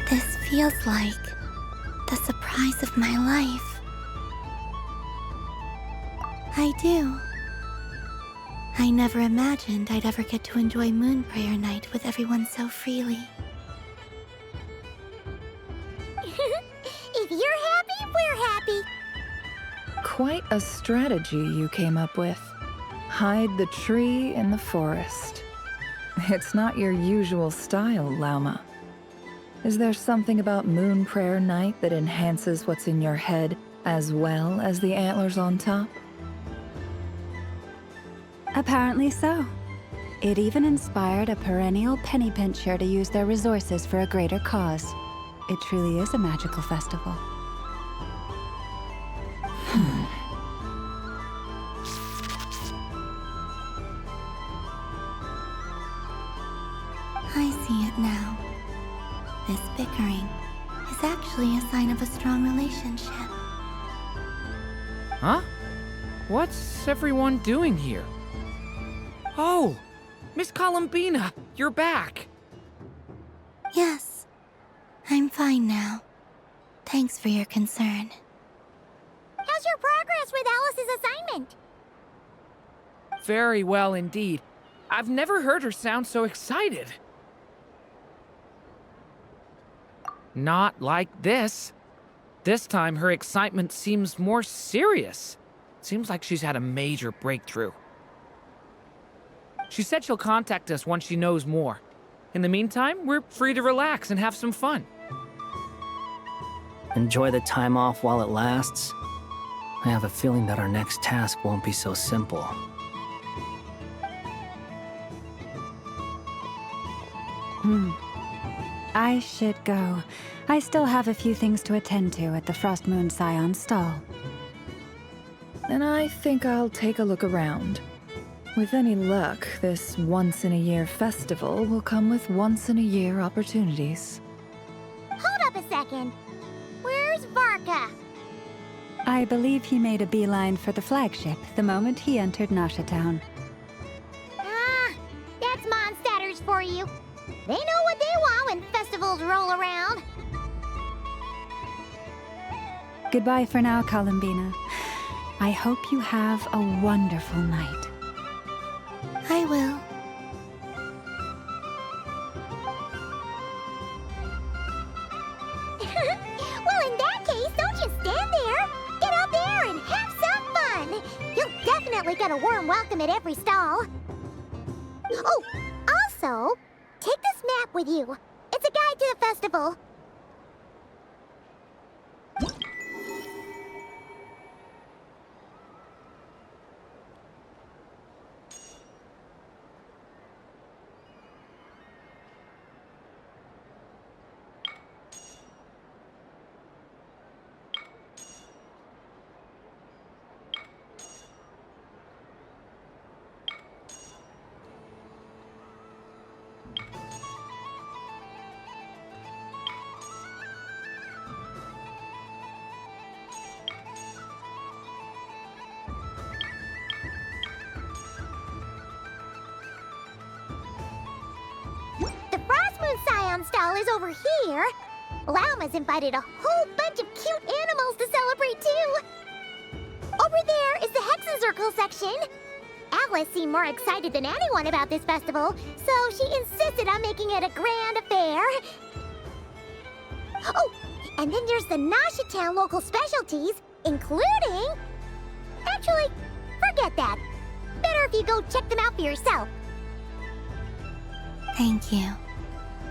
This feels like the surprise of my life. I do. I never imagined I'd ever get to enjoy Moon Prayer Night with everyone so freely. If you're happy, we're happy. Quite a strategy you came up with. Hide the tree in the forest. It's not your usual style, Lauma. Is there something about Moon Prayer Night that enhances what's in your head as well as the antlers on top? Apparently so. It even inspired a perennial penny pincher to use their resources for a greater cause. It truly is a magical festival. I see it now. This bickering is actually a sign of a strong relationship. Huh? What's everyone doing here? Oh! Miss Colombina, you're back! Yes, I'm fine now. Thanks for your concern. How's your progress with Alice's assignment? Very well indeed. I've never heard her sound so excited. Not like this. This time her excitement seems more serious. Seems like she's had a major breakthrough. She said she'll contact us once she knows more. In the meantime, we're free to relax and have some fun. Enjoy the time off while it lasts. I have a feeling that our next task won't be so simple. I should go. I still have a few things to attend to at the Frost Moon Scion stall. And I think I'll take a look around. With any luck, this once-in-a-year festival will come with once-in-a-year opportunities. Hold up a second. Where's Varka? I believe he made a beeline for the flagship the moment he entered Nashatown. Ah, that's Mondstadters for you. They know what they want when festivals roll around. Goodbye for now, Colombina. I hope you have a wonderful night. I will. stand there, get out there, and have some fun. You'll definitely get a warm welcome at every stall. Oh, also, take this map with you. It's a guide to the festival. Stall is over here. Lauma's invited a whole bunch of cute animals to celebrate too. Over there is the Hexencircle section. Alice seemed more excited than anyone about this festival, so she insisted on making it a grand affair. Oh, and then there's the Nashitown local specialties, including... Actually, forget that. Better if you go check them out for yourself. Thank you.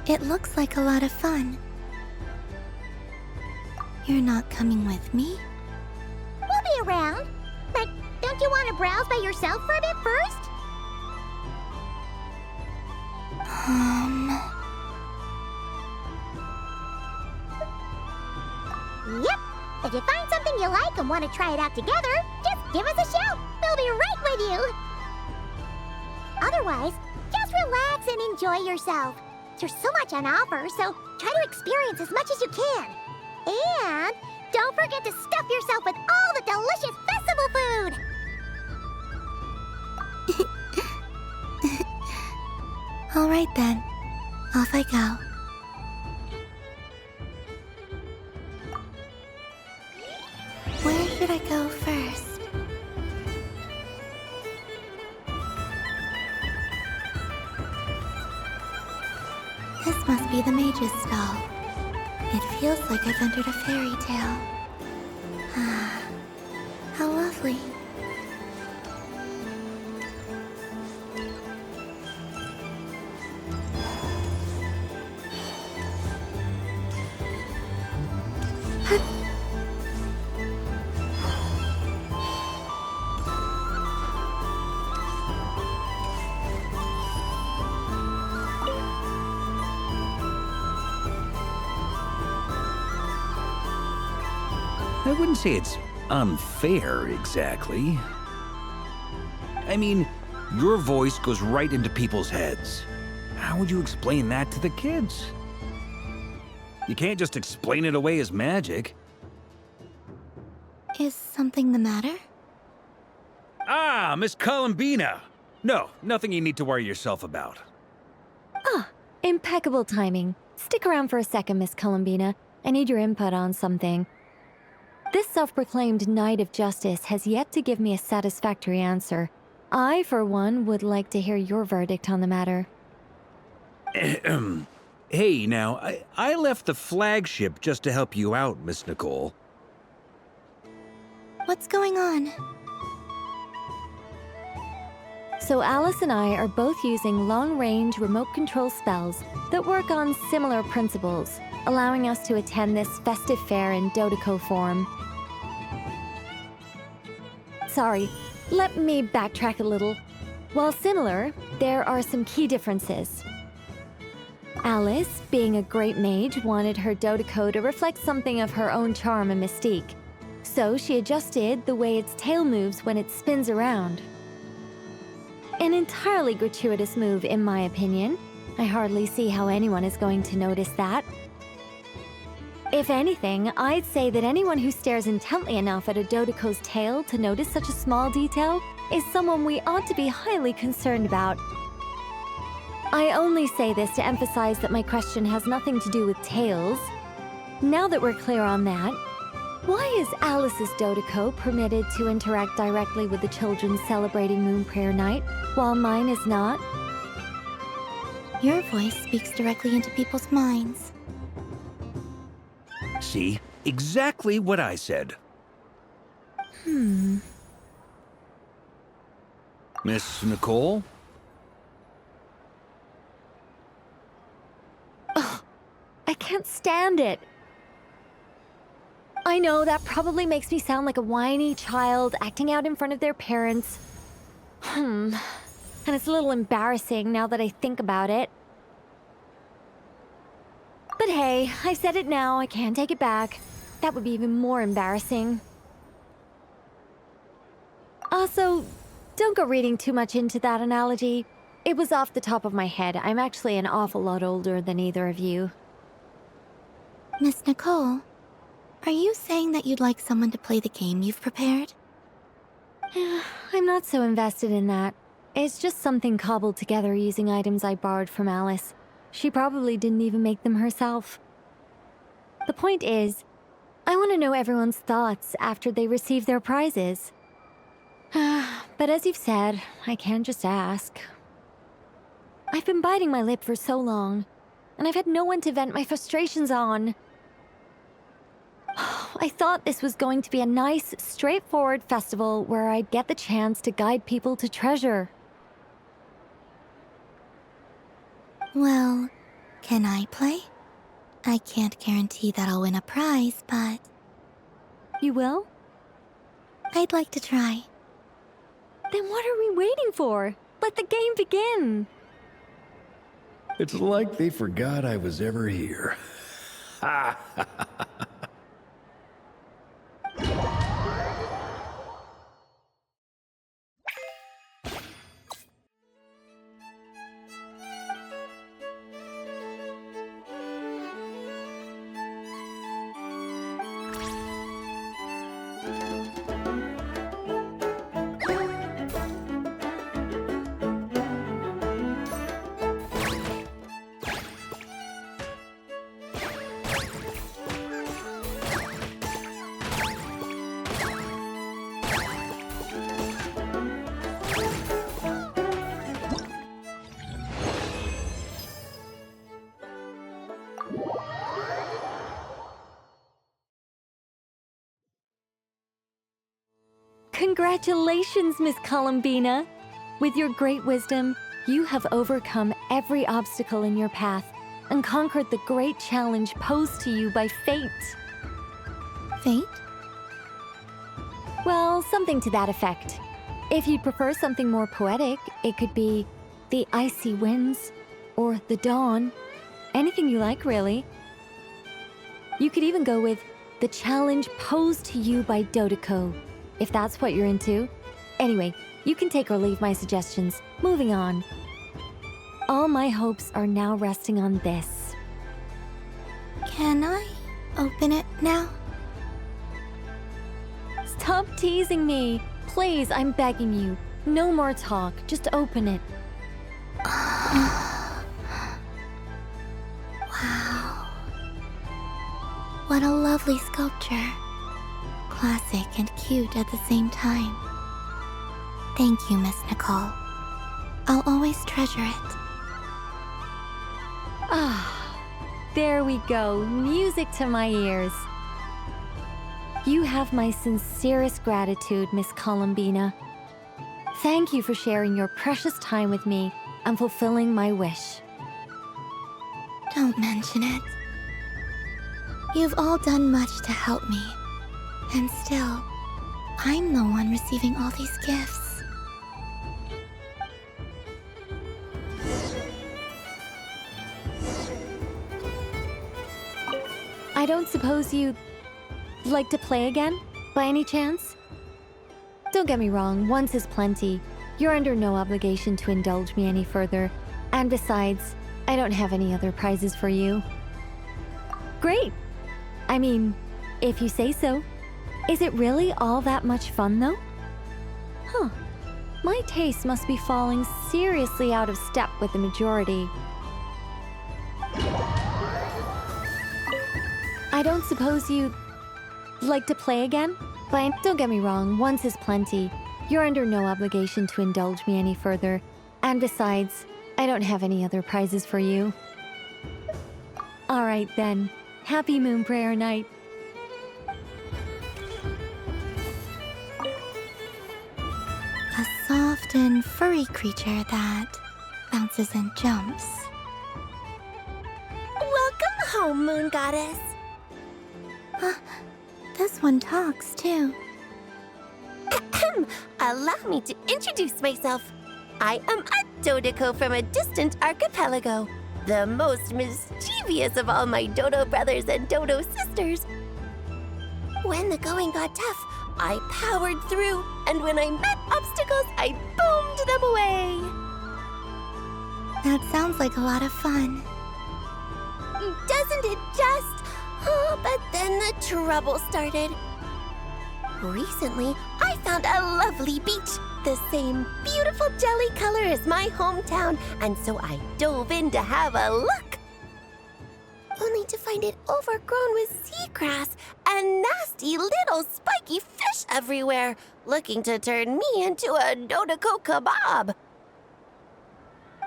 It looks like a lot of fun. You're not coming with me? We'll be around. But don't you want to browse by yourself for a bit first? Yep. If you find something you like and want to try it out together, just give us a shout. We'll be right with you. Otherwise, just relax and enjoy yourself. There's so much on offer, so try to experience as much as you can. And don't forget to stuff yourself with all the delicious festival food! All right then. Off I go. Where should I go first? This must be the mage's stall. It feels like I've entered a fairy tale. Ah, how lovely. I wouldn't say it's unfair, exactly. I mean, your voice goes right into people's heads. How would you explain that to the kids? You can't just explain it away as magic. Is something the matter? Ah, Miss Colombina! No, nothing you need to worry yourself about. Ah, impeccable timing. Stick around for a second, Miss Colombina. I need your input on something. This self-proclaimed Knight of Justice has yet to give me a satisfactory answer. I, for one, would like to hear your verdict on the matter. Hey, now, I left the flagship just to help you out, Miss Nicole. What's going on? So Alice and I are both using long-range remote control spells that work on similar principles, allowing us to attend this festive fair in Dodeco form. Sorry, let me backtrack a little. While similar, there are some key differences. Alice, being a great mage, wanted her Dodeco to reflect something of her own charm and mystique. So she adjusted the way its tail moves when it spins around. An entirely gratuitous move, in my opinion. I hardly see how anyone is going to notice that. If anything, I'd say that anyone who stares intently enough at a Dodeco's tail to notice such a small detail is someone we ought to be highly concerned about. I only say this to emphasize that my question has nothing to do with tails. Now that we're clear on that, why is Alice's Dodeco permitted to interact directly with the children celebrating Moon Prayer Night, while mine is not? Your voice speaks directly into people's minds. See? Exactly what I said. Miss Nicole? Ugh, I can't stand it. I know that probably makes me sound like a whiny child acting out in front of their parents. And it's a little embarrassing now that I think about it. But hey, I said it now, I can't take it back. That would be even more embarrassing. Also, don't go reading too much into that analogy. It was off the top of my head. I'm actually an awful lot older than either of you. Miss Nicole, are you saying that you'd like someone to play the game you've prepared? I'm not so invested in that. It's just something cobbled together using items I borrowed from Alice. She probably didn't even make them herself. The point is, I want to know everyone's thoughts after they receive their prizes. But as you've said, I can't just ask. I've been biting my lip for so long, and I've had no one to vent my frustrations on. I thought this was going to be a nice, straightforward festival where I'd get the chance to guide people to treasure. Well, can I play? I can't guarantee that I'll win a prize, but... You will? I'd like to try. Then what are we waiting for? Let the game begin! It's like they forgot I was ever here. Ha ha ha ha. Congratulations, Miss Colombina! With your great wisdom, you have overcome every obstacle in your path and conquered the great challenge posed to you by fate. Fate? Well, something to that effect. If you'd prefer something more poetic, it could be the icy winds or the dawn. Anything you like, really. You could even go with the challenge posed to you by Dodeco, if that's what you're into. Anyway, you can take or leave my suggestions. Moving on. All my hopes are now resting on this. Can I open it now? Stop teasing me! Please, I'm begging you. No more talk. Just open it. Wow. What a lovely sculpture. Classic and cute at the same time. Thank you, Miss Nicole. I'll always treasure it. Ah, there we go. Music to my ears. You have my sincerest gratitude, Miss Colombina. Thank you for sharing your precious time with me and fulfilling my wish. Don't mention it. You've all done much to help me. And still, I'm the one receiving all these gifts. I don't suppose you'd like to play again, by any chance? Don't get me wrong, once is plenty. You're under no obligation to indulge me any further. And besides, I don't have any other prizes for you. Great! I mean, if you say so. Is it really all that much fun, though? Huh. My taste must be falling seriously out of step with the majority. I don't suppose you'd like to play again? But don't get me wrong, once is plenty. You're under no obligation to indulge me any further. And besides, I don't have any other prizes for you. All right, then. Happy Moon Prayer Night. soft and furry creature that bounces and jumps. Welcome home, Moon Goddess. This one talks, too. Allow me to introduce myself. I am a Dodoco from a distant archipelago, the most mischievous of all my Dodo brothers and Dodo sisters. When the going got tough, I powered through, and when I met obstacles, I boomed them away. That sounds like a lot of fun. Doesn't it just? Oh, but then the trouble started. Recently, I found a lovely beach, the same beautiful jelly color as my hometown, and so I dove in to have a look. Only to find it overgrown with seagrass and nasty little spiky fish everywhere, looking to turn me into a Dodoco kebab.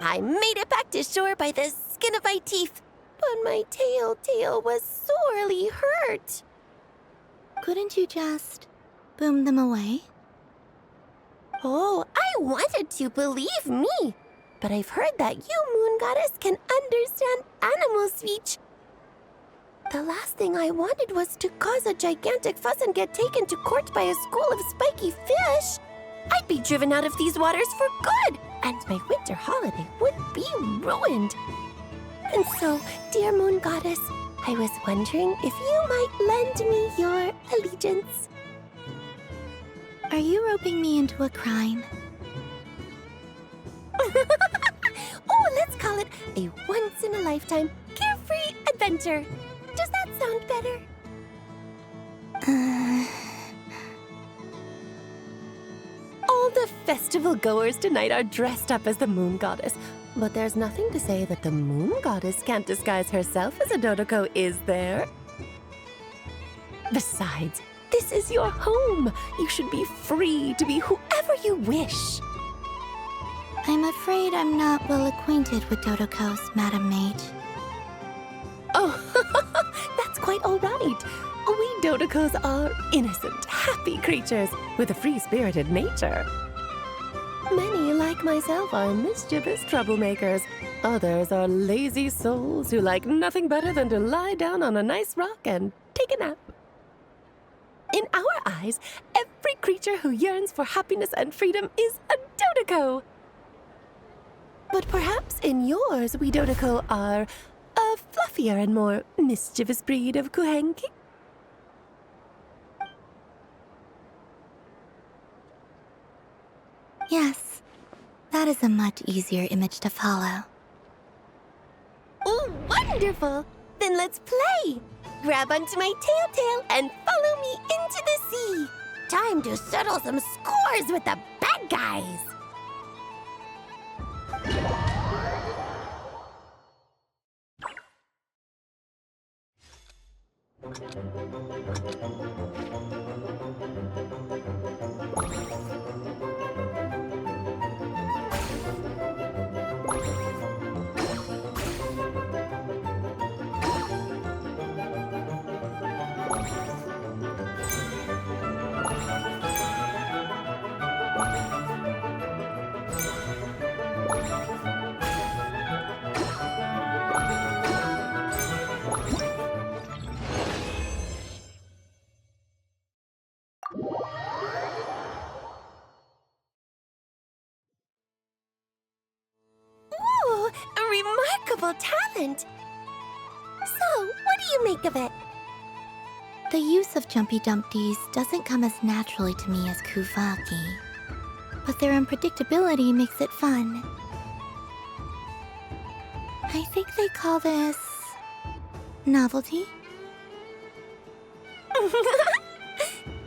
I made it back to shore by the skin of my teeth, but my tail was sorely hurt. Couldn't you just boom them away? Oh, I wanted to, believe me. But I've heard that you, Moon Goddess, can understand animal speech. The last thing I wanted was to cause a gigantic fuss and get taken to court by a school of spiky fish. I'd be driven out of these waters for good, and my winter holiday would be ruined. And so, dear Moon Goddess, I was wondering if you might lend me your allegiance. Are you roping me into a crime? Oh, let's call it a once-in-a-lifetime carefree adventure. Does that sound better? All the festival goers tonight are dressed up as the Moon Goddess, but there's nothing to say that the Moon Goddess can't disguise herself as a Dodoco, is there? Besides, this is your home. You should be free to be whoever you wish. I'm afraid I'm not well acquainted with Dodocos, Madam Mage. Oh, that's quite all right. We Dodocos are innocent, happy creatures with a free-spirited nature. Many, like myself, are mischievous troublemakers. Others are lazy souls who like nothing better than to lie down on a nice rock and take a nap. In our eyes, every creature who yearns for happiness and freedom is a Dodoco. But perhaps in yours, we Dodoco are a fluffier and more mischievous breed of Kuhenki. Yes, that is a much easier image to follow. Oh, wonderful! Then let's play! Grab onto my tail and follow me into the sea! Time to settle some scores with the bad guys! Ooh, a remarkable talent! So, what do you make of it? The use of Jumpy Dumpties doesn't come as naturally to me as Kuvaki, but their unpredictability makes it fun. I think they call this novelty.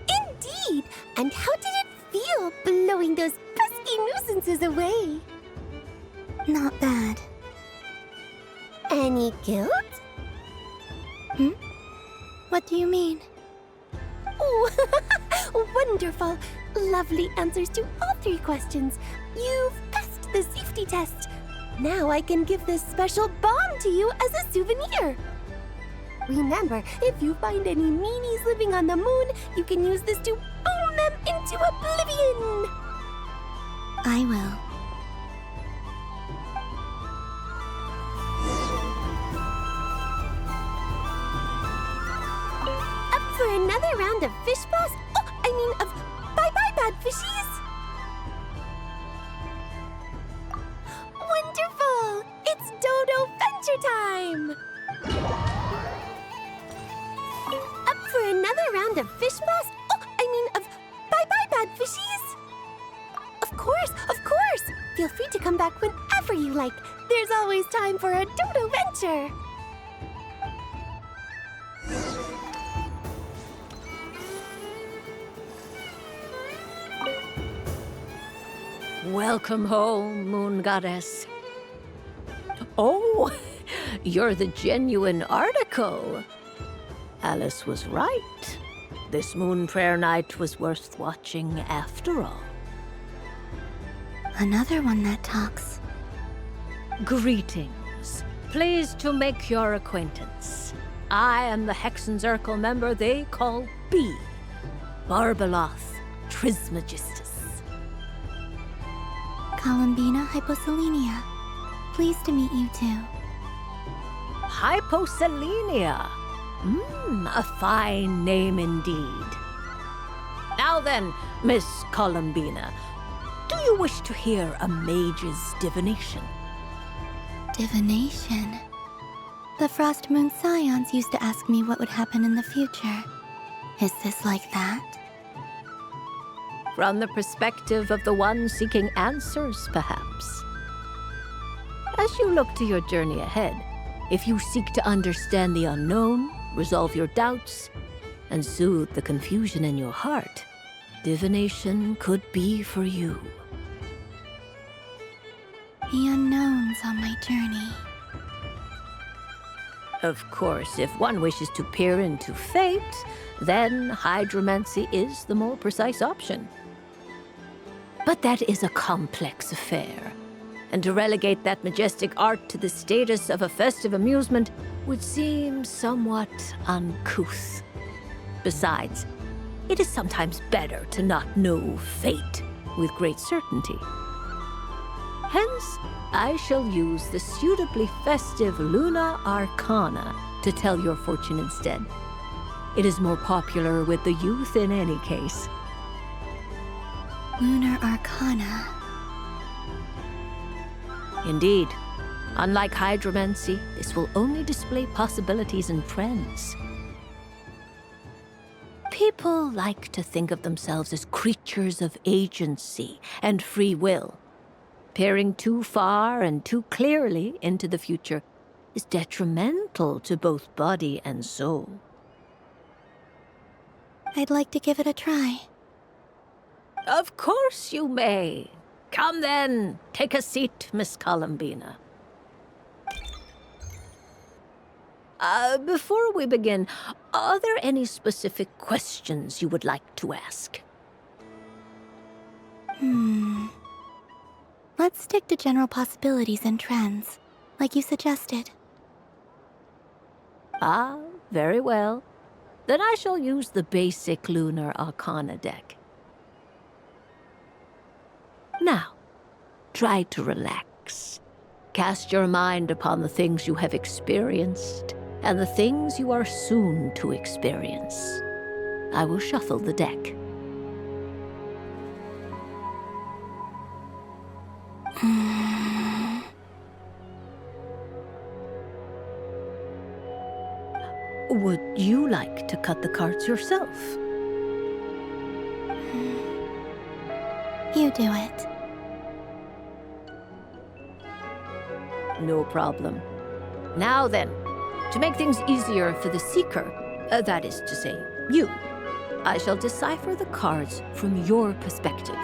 Indeed! And how did it feel blowing those pesky nuisances away? Not bad. Any guilt? What do you mean? Oh, wonderful! Lovely answers to all 3 questions. You've passed the safety test. Now I can give this special bomb to you as a souvenir. Remember, if you find any meanies living on the moon, you can use this to boom them into oblivion. I will. Up for another round of fish boss? Oh, I mean of bye-bye bad fishies! Wonderful! It's Dodo Venture time! Up for another round of fish boss? Oh, I mean of bye-bye bad fishies! Of course, of course! Feel free to come back whenever you like. There's always time for a Dodo Venture! Welcome home, Moon Goddess. Oh, you're the genuine article. Alice was right. This moon prayer night was worth watching after all. Another one that talks. Greetings. Pleased to make your acquaintance. I am the Hexenzirkel member they call B. Barbeloth Trismegistus. Colombina Hyposelenia. Pleased to meet you too. Hyposelenia. A fine name indeed. Now then, Miss Colombina, do you wish to hear a mage's divination? Divination? The Frost Moon Scions used to ask me what would happen in the future. Is this like that? From the perspective of the one seeking answers, perhaps. As you look to your journey ahead, if you seek to understand the unknown, resolve your doubts, and soothe the confusion in your heart, divination could be for you. The unknowns on my journey. Of course, if one wishes to peer into fate, then hydromancy is the more precise option. But that is a complex affair, and to relegate that majestic art to the status of a festive amusement would seem somewhat uncouth. Besides, it is sometimes better to not know fate with great certainty. Hence, I shall use the suitably festive Luna Arcana to tell your fortune instead. It is more popular with the youth in any case. Lunar Arcana. Indeed. Unlike hydromancy, this will only display possibilities and trends. People like to think of themselves as creatures of agency and free will. Peering too far and too clearly into the future is detrimental to both body and soul. I'd like to give it a try. Of course you may. Come then, take a seat, Miss Colombina. Before we begin, are there any specific questions you would like to ask? Let's stick to general possibilities and trends, like you suggested. Ah, very well. Then I shall use the basic Lunar Arcana deck. Now, try to relax. Cast your mind upon the things you have experienced and the things you are soon to experience. I will shuffle the deck. Would you like to cut the cards yourself? You do it. No problem. Now then, to make things easier for the seeker, that is to say, you, I shall decipher the cards from your perspective.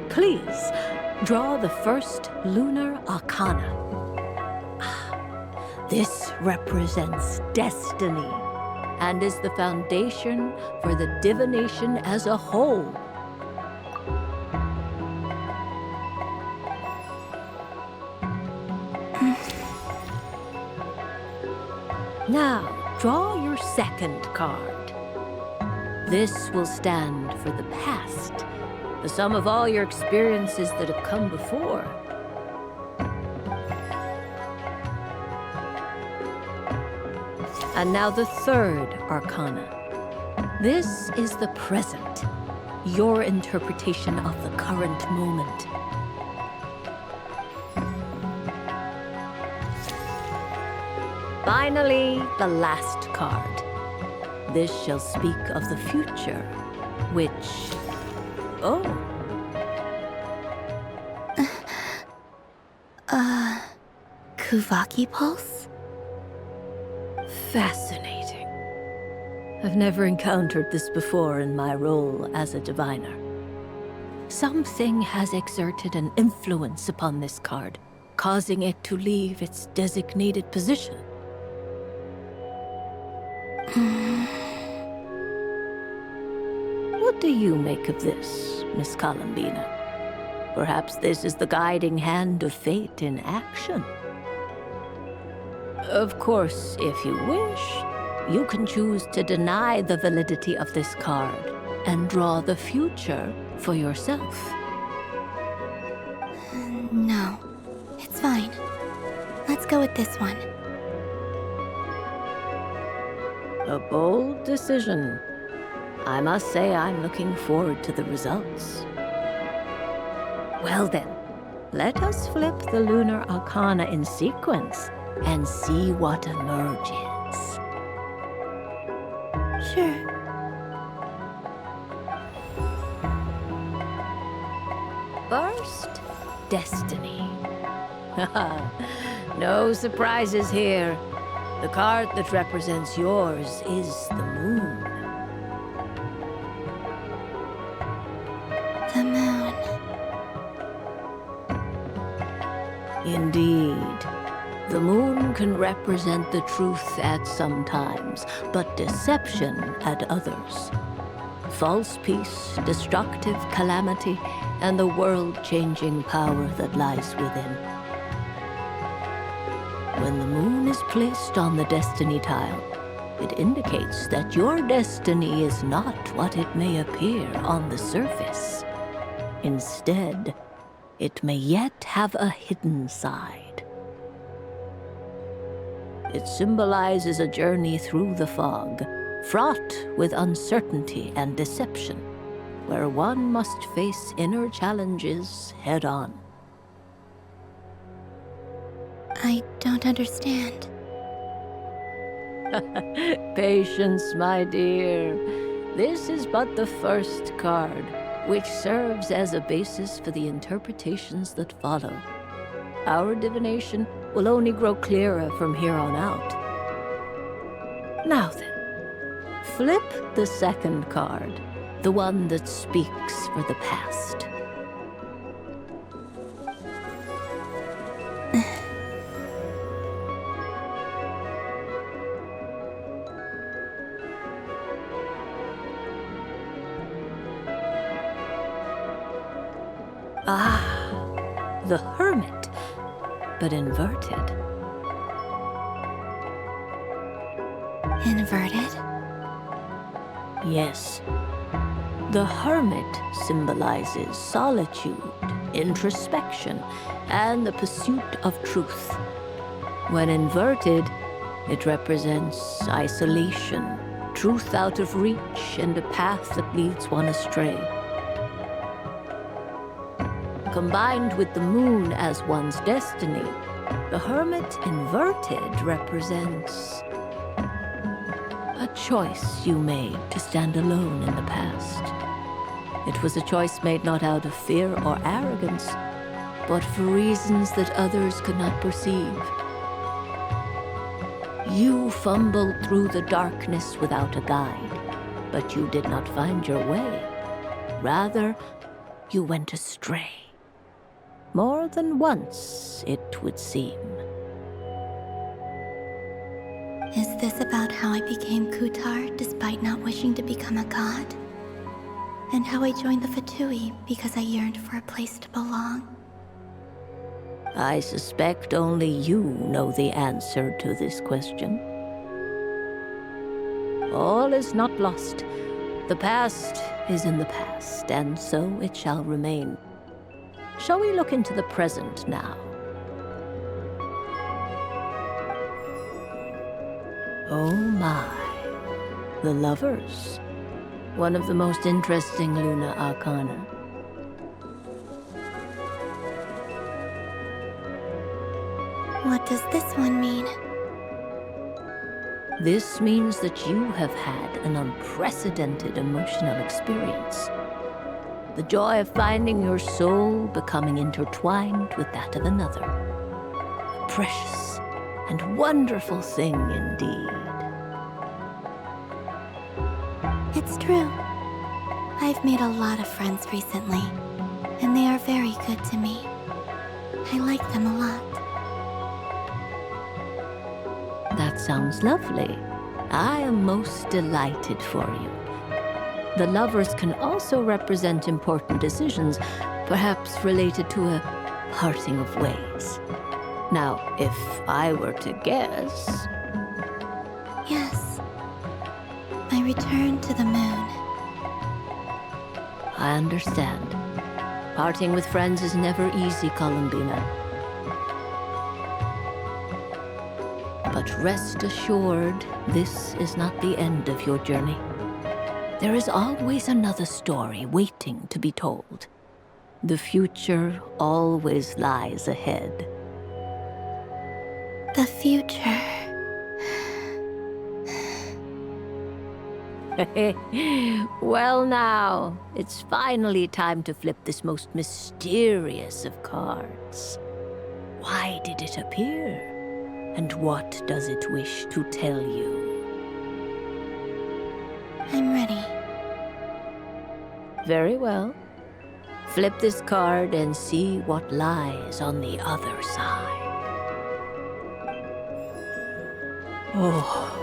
Please, draw the first Lunar Arcana. This represents destiny and is the foundation for the divination as a whole. Now, draw your second card. This will stand for the past, the sum of all your experiences that have come before. And now the third arcana. This is the present, your interpretation of the current moment. Finally, the last card. This shall speak of the future, which... Oh. Kuvaki Pulse? Fascinating. I've never encountered this before in my role as a diviner. Something has exerted an influence upon this card, causing it to leave its designated position. What do you make of this, Miss Colombina? Perhaps this is the guiding hand of fate in action. Of course, if you wish, you can choose to deny the validity of this card and draw the future for yourself. No, it's fine. Let's go with this one. A bold decision. I must say I'm looking forward to the results. Well then, let us flip the lunar arcana in sequence and see what emerges. Sure. First, destiny. No surprises here. The card that represents yours is the moon. The moon. Indeed. The moon can represent the truth at some times, but deception at others. False peace, destructive calamity, and the world-changing power that lies within. When the moon is placed on the destiny tile, it indicates that your destiny is not what it may appear on the surface. Instead, it may yet have a hidden side. It symbolizes a journey through the fog, fraught with uncertainty and deception, where one must face inner challenges head-on. I don't understand. Patience, my dear. This is but the first card, which serves as a basis for the interpretations that follow. Our divination will only grow clearer from here on out. Now then, flip the second card, the one that speaks for the past. Ah, the Hermit, but inverted. Inverted? Yes. The Hermit symbolizes solitude, introspection, and the pursuit of truth. When inverted, it represents isolation, truth out of reach, and a path that leads one astray. Combined with the moon as one's destiny, the Hermit inverted represents a choice you made to stand alone in the past. It was a choice made not out of fear or arrogance, but for reasons that others could not perceive. You fumbled through the darkness without a guide, but you did not find your way. Rather, you went astray. More than once, it would seem. Is this about how I became Kutar despite not wishing to become a god? And how I joined the Fatui because I yearned for a place to belong? I suspect only you know the answer to this question. All is not lost. The past is in the past, and so it shall remain. Shall we look into the present now? Oh my. The lovers. One of the most interesting Luna Arcana. What does this one mean? This means that you have had an unprecedented emotional experience. The joy of finding your soul becoming intertwined with that of another. A precious and wonderful thing indeed. It's true. I've made a lot of friends recently, and they are very good to me. I like them a lot. That sounds lovely. I am most delighted for you. The lovers can also represent important decisions, perhaps related to a parting of ways. Now, if I were to guess... Yes. My return to the moon. I understand. Parting with friends is never easy, Colombina. But rest assured, this is not the end of your journey. There is always another story waiting to be told. The future always lies ahead. The future. Well now, it's finally time to flip this most mysterious of cards. Why did it appear? And what does it wish to tell you? I'm ready. Very well. Flip this card and see what lies on the other side. Oh.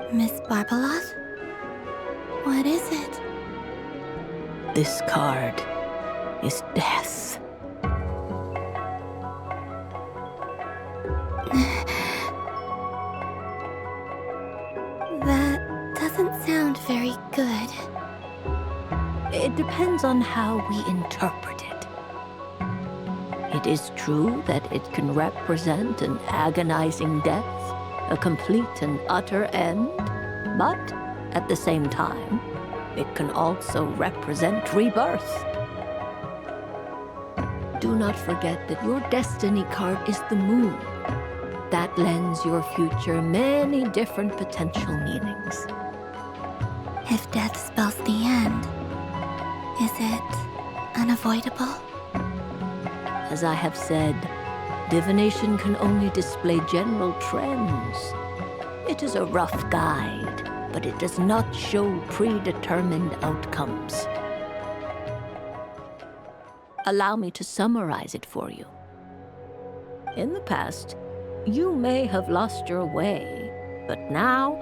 Miss Barbeloth? What is it? This card is death. That doesn't sound very good. It depends on how we interpret it. It is true that it can represent an agonizing death, a complete and utter end, but at the same time, it can also represent rebirth. Do not forget that your destiny card is the moon. That lends your future many different potential meanings. If death spells the end, is it unavoidable? As I have said, divination can only display general trends. It is a rough guide, but it does not show predetermined outcomes. Allow me to summarize it for you. In the past, you may have lost your way, but now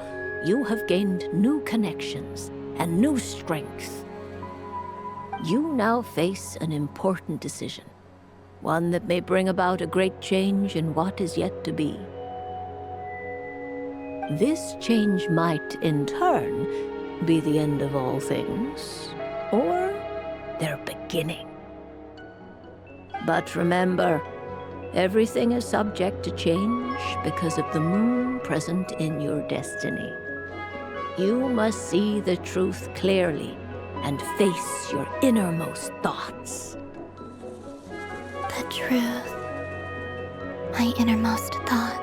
you have gained new connections and new strength. You now face an important decision, one that may bring about a great change in what is yet to be. This change might, in turn, be the end of all things, or their beginning. But remember, everything is subject to change because of the moon present in your destiny. You must see the truth clearly and face your innermost thoughts. The truth. My innermost thoughts.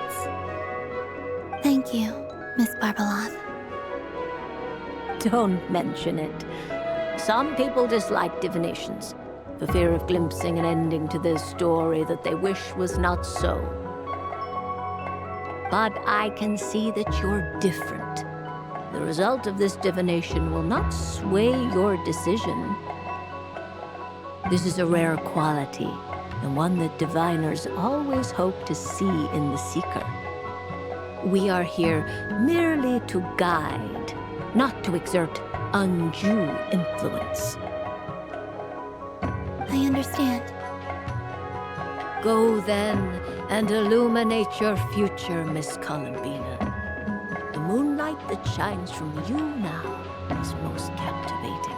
Thank you, Miss Barbeloth. Don't mention it. Some people dislike divinations, for fear of glimpsing an ending to their story that they wish was not so. But I can see that you're different. The result of this divination will not sway your decision. This is a rare quality, and one that diviners always hope to see in the seeker. We are here merely to guide, not to exert undue influence. I understand. Go then and illuminate your future, Miss Colombina. The moonlight that shines from you now is most captivating.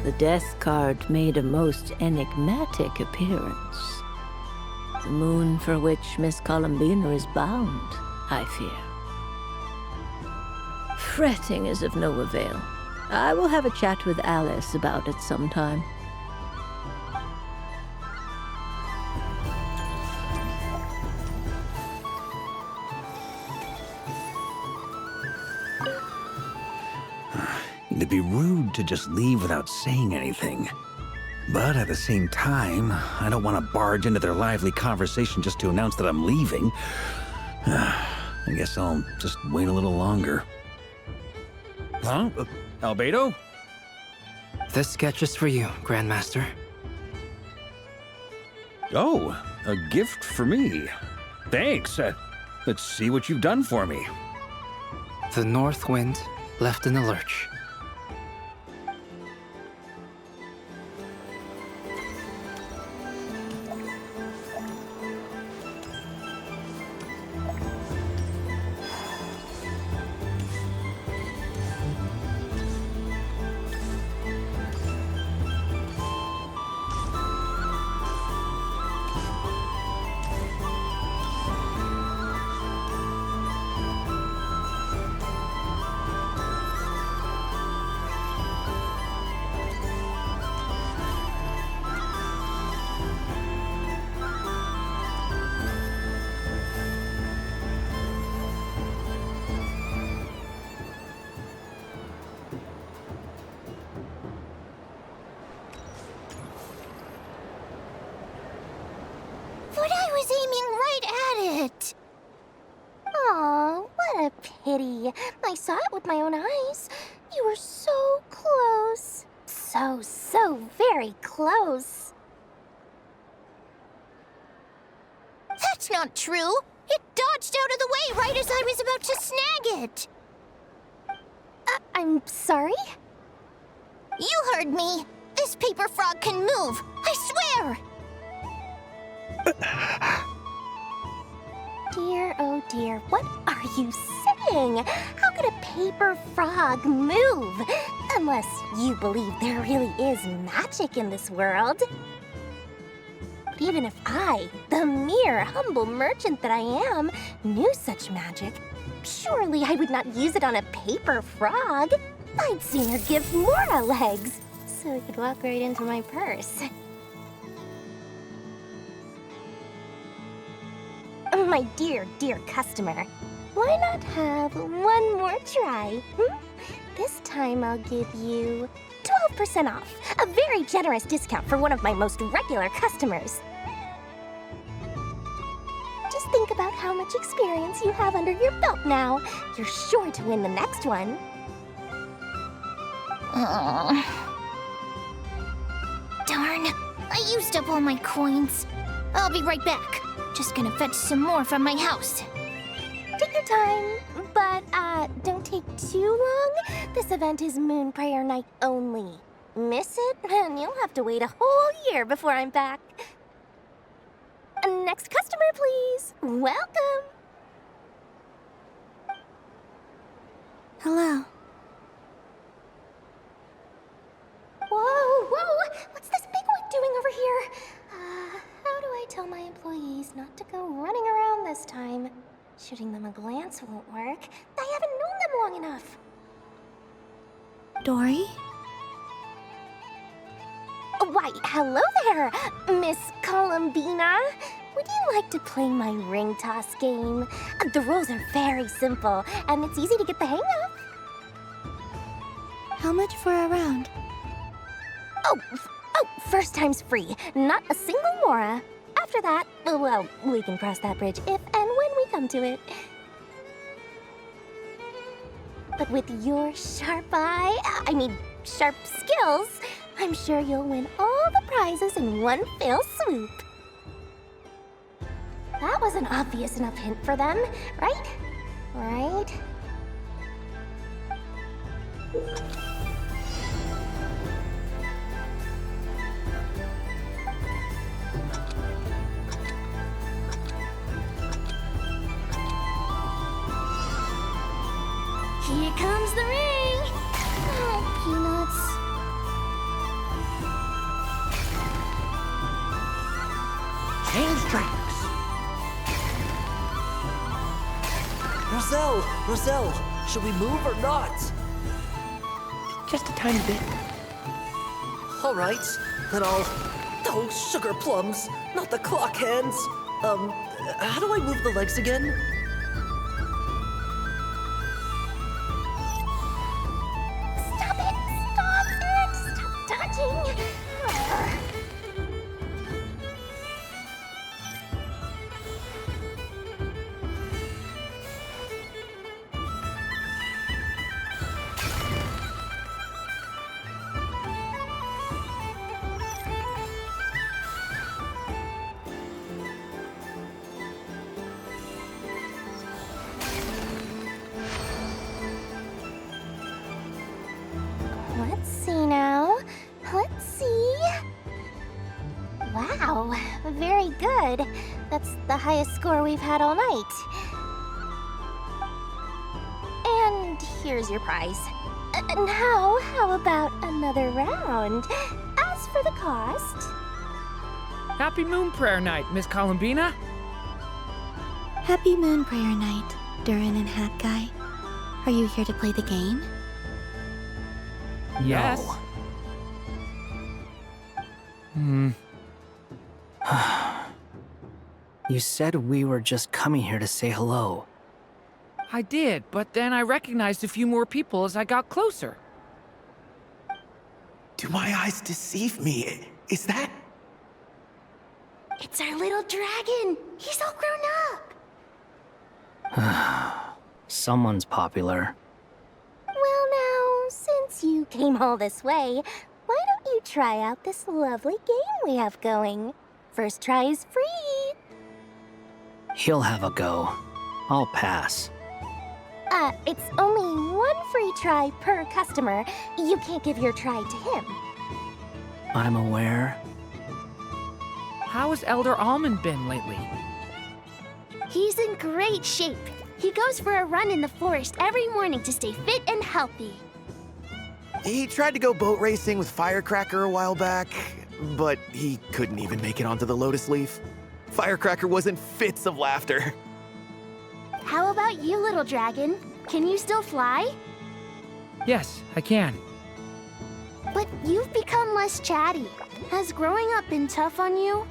The death card made a most enigmatic appearance. The moon for which Miss Colombina is bound, I fear. Fretting is of no avail. I will have a chat with Alice about it sometime. It'd be rude to just leave without saying anything. But at the same time, I don't want to barge into their lively conversation just to announce that I'm leaving. I guess I'll just wait a little longer. Huh? Albedo? This sketch is for you, Grandmaster. Oh, a gift for me. Thanks. Let's see what you've done for me. The north wind left in a lurch. But I was aiming right at it! Aw, what a pity. I saw it with my own eyes. You were so close. So very close. That's not true! It dodged out of the way right as I was about to snag it! I'm sorry? You heard me! This paper frog can move! I swear! Dear, oh dear, what are you saying? How could a paper frog move? Unless you believe there really is magic in this world. But even if I, the mere humble merchant that I am, knew such magic, surely I would not use it on a paper frog. I'd sooner give Mora legs, so it could walk right into my purse. My dear, dear customer, why not have one more try? This time I'll give you 12% off, a very generous discount for one of my most regular customers. Just think about how much experience you have under your belt now. You're sure to win the next one. Darn, I used up all my coins. I'll be right back. Just gonna fetch some more from my house. Take your time, but don't take too long. This event is Moon Prayer Night only. Miss it, and you'll have to wait a whole year before I'm back. Next customer, please. Welcome. Hello. Whoa! What's this bigwig doing over here? How do I tell my employees not to go running around this time? Shooting them a glance won't work. I haven't known them long enough. Dory? Why, hello there, Miss Colombina. Would you like to play my ring toss game? The rules are very simple, and it's easy to get the hang of. How much for a round? Oh, first time's free. Not a single Mora. After for that. Well, we can cross that bridge if and when we come to it. But with your sharp sharp skills, I'm sure you'll win all the prizes in one fell swoop. That was an obvious enough hint for them, right? Right? Here comes the ring! Oh, Peanuts. Change tracks! Roselle, should we move or not? Just a tiny bit. All right, then I'll... Oh, sugar plums, not the clock hands. How do I move the legs again? Stop it! Stop dodging! Let's see now. Let's see. Wow, very good. That's the highest score we've had all night. And here's your prize. Now, how about another round? As for the cost... Happy Moon Prayer Night, Miss Colombina. Happy Moon Prayer Night, Durin and Hat Guy. Are you here to play the game? Yes. You said we were just coming here to say hello. I did, but then I recognized a few more people as I got closer. Do my eyes deceive me? Is that... It's our little dragon! He's all grown up! Someone's popular. Well now, since you came all this way, why don't you try out this lovely game we have going? First try is free! He'll have a go. I'll pass. It's only one free try per customer. You can't give your try to him. I'm aware. How has Elder Almond been lately? He's in great shape. He goes for a run in the forest every morning to stay fit and healthy. He tried to go boat racing with Firecracker a while back, but he couldn't even make it onto the Lotus Leaf. Firecracker was in fits of laughter. How about you, little dragon? Can you still fly? Yes, I can. But you've become less chatty. Has growing up been tough on you?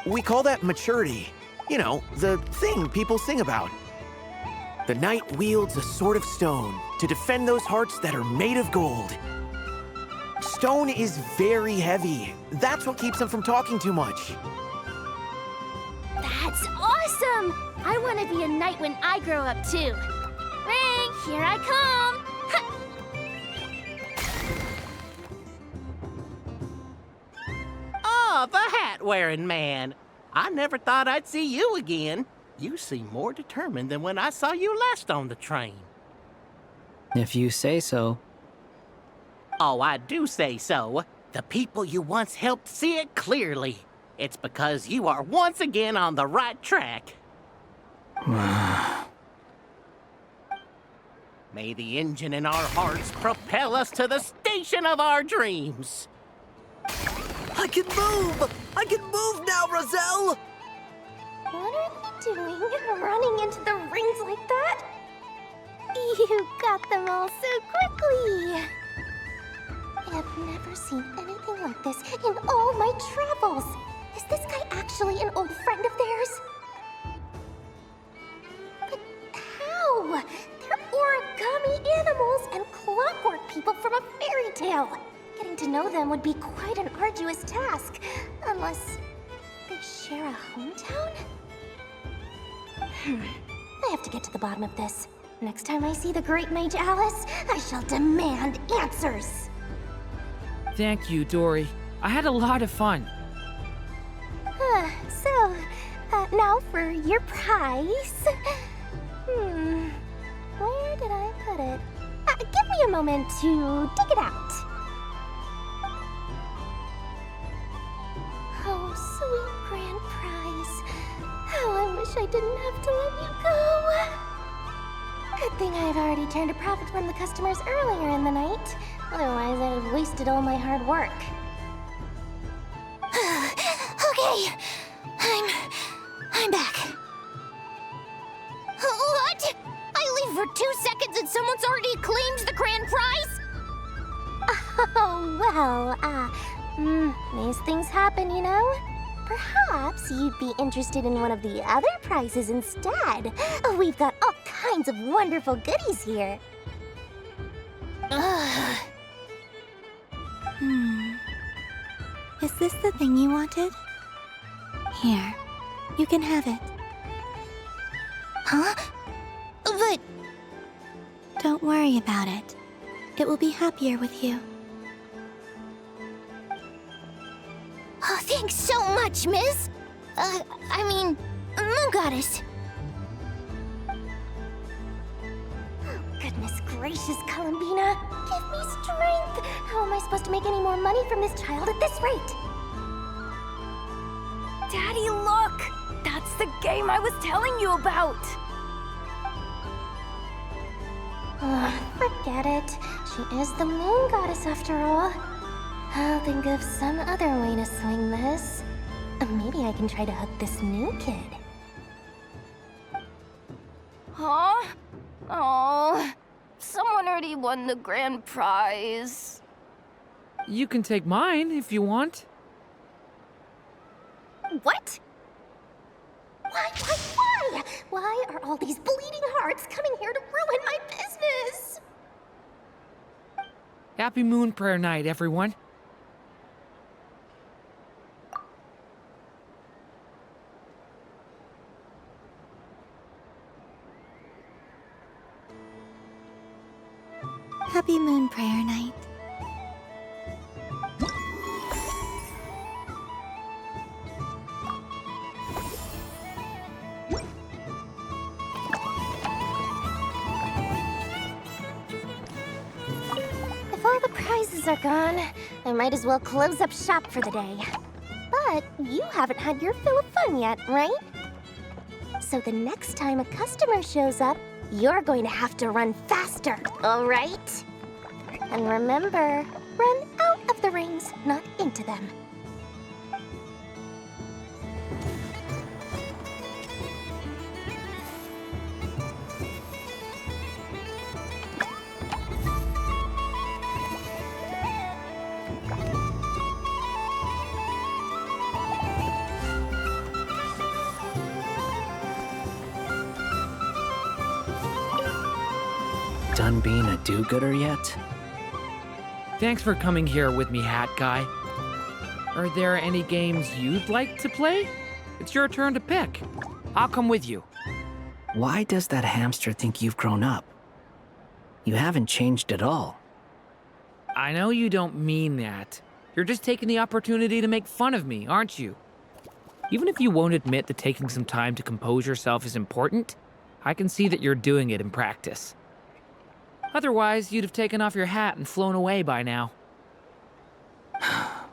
We call that maturity. You know, the thing people sing about. The knight wields a sword of stone to defend those hearts that are made of gold. Stone is very heavy. That's what keeps him from talking too much. That's awesome! I want to be a knight when I grow up too. Ring, here I come! Oh, the hat-wearing man. I never thought I'd see you again. You seem more determined than when I saw you last on the train. If you say so. Oh, I do say so. The people you once helped see it clearly. It's because you are once again on the right track. May the engine in our hearts propel us to the station of our dreams. I can move! I can move now, Roselle! What are they doing? Running into the rings like that? You got them all so quickly! I have never seen anything like this in all my travels. Is this guy actually an old friend of theirs? But how? They're origami animals and clockwork people from a fairy tale. Getting to know them would be quite an arduous task, unless they share a hometown? I have to get to the bottom of this. Next time I see the Great Mage Alice, I shall demand answers. Thank you, Dory. I had a lot of fun. So, now for your prize. Where did I put it? Give me a moment to dig it out. Oh, sweet grand prize. How I wish I didn't have to let you go. Good thing I've already turned a profit from the customers earlier in the night. Otherwise, I'd have wasted all my hard work. Okay, I'm back. What? I leave for 2 seconds and someone's already claimed the grand prize? Oh, well, these things happen, you know? Perhaps you'd be interested in one of the other prizes instead. We've got all kinds of wonderful goodies here. Is this the thing you wanted? Here, you can have it. Huh? But... Don't worry about it. It will be happier with you. Oh, thanks so much, miss. Moon Goddess. Oh, goodness gracious, Colombina. Give me strength. How am I supposed to make any more money from this child at this rate? Daddy, look! That's the game I was telling you about! Forget it. She is the Moon Goddess after all. I'll think of some other way to swing this. Maybe I can try to hook this new kid. Huh? Oh, someone already won the grand prize. You can take mine if you want. What? Why? Why are all these bleeding hearts coming here to ruin my business? Happy Moon Prayer Night, everyone. Happy Moon Prayer Night. If all the prizes are gone, I might as well close up shop for the day. But you haven't had your fill of fun yet, right? So the next time a customer shows up, you're going to have to run faster, all right? And remember, run out of the rings, not into them. Done being a do-gooder yet? Thanks for coming here with me, Hat Guy. Are there any games you'd like to play? It's your turn to pick. I'll come with you. Why does that hamster think you've grown up? You haven't changed at all. I know you don't mean that. You're just taking the opportunity to make fun of me, aren't you? Even if you won't admit that taking some time to compose yourself is important, I can see that you're doing it in practice. Otherwise, you'd have taken off your hat and flown away by now.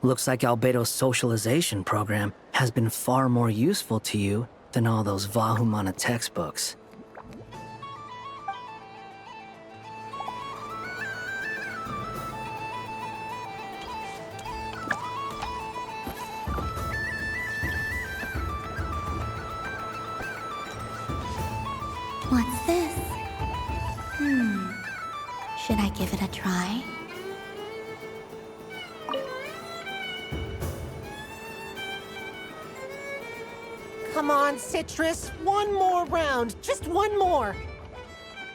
Looks like Albedo's socialization program has been far more useful to you than all those Vahumana textbooks. What's this? Should I give it a try? Come on, Citrus. One more round. Just one more.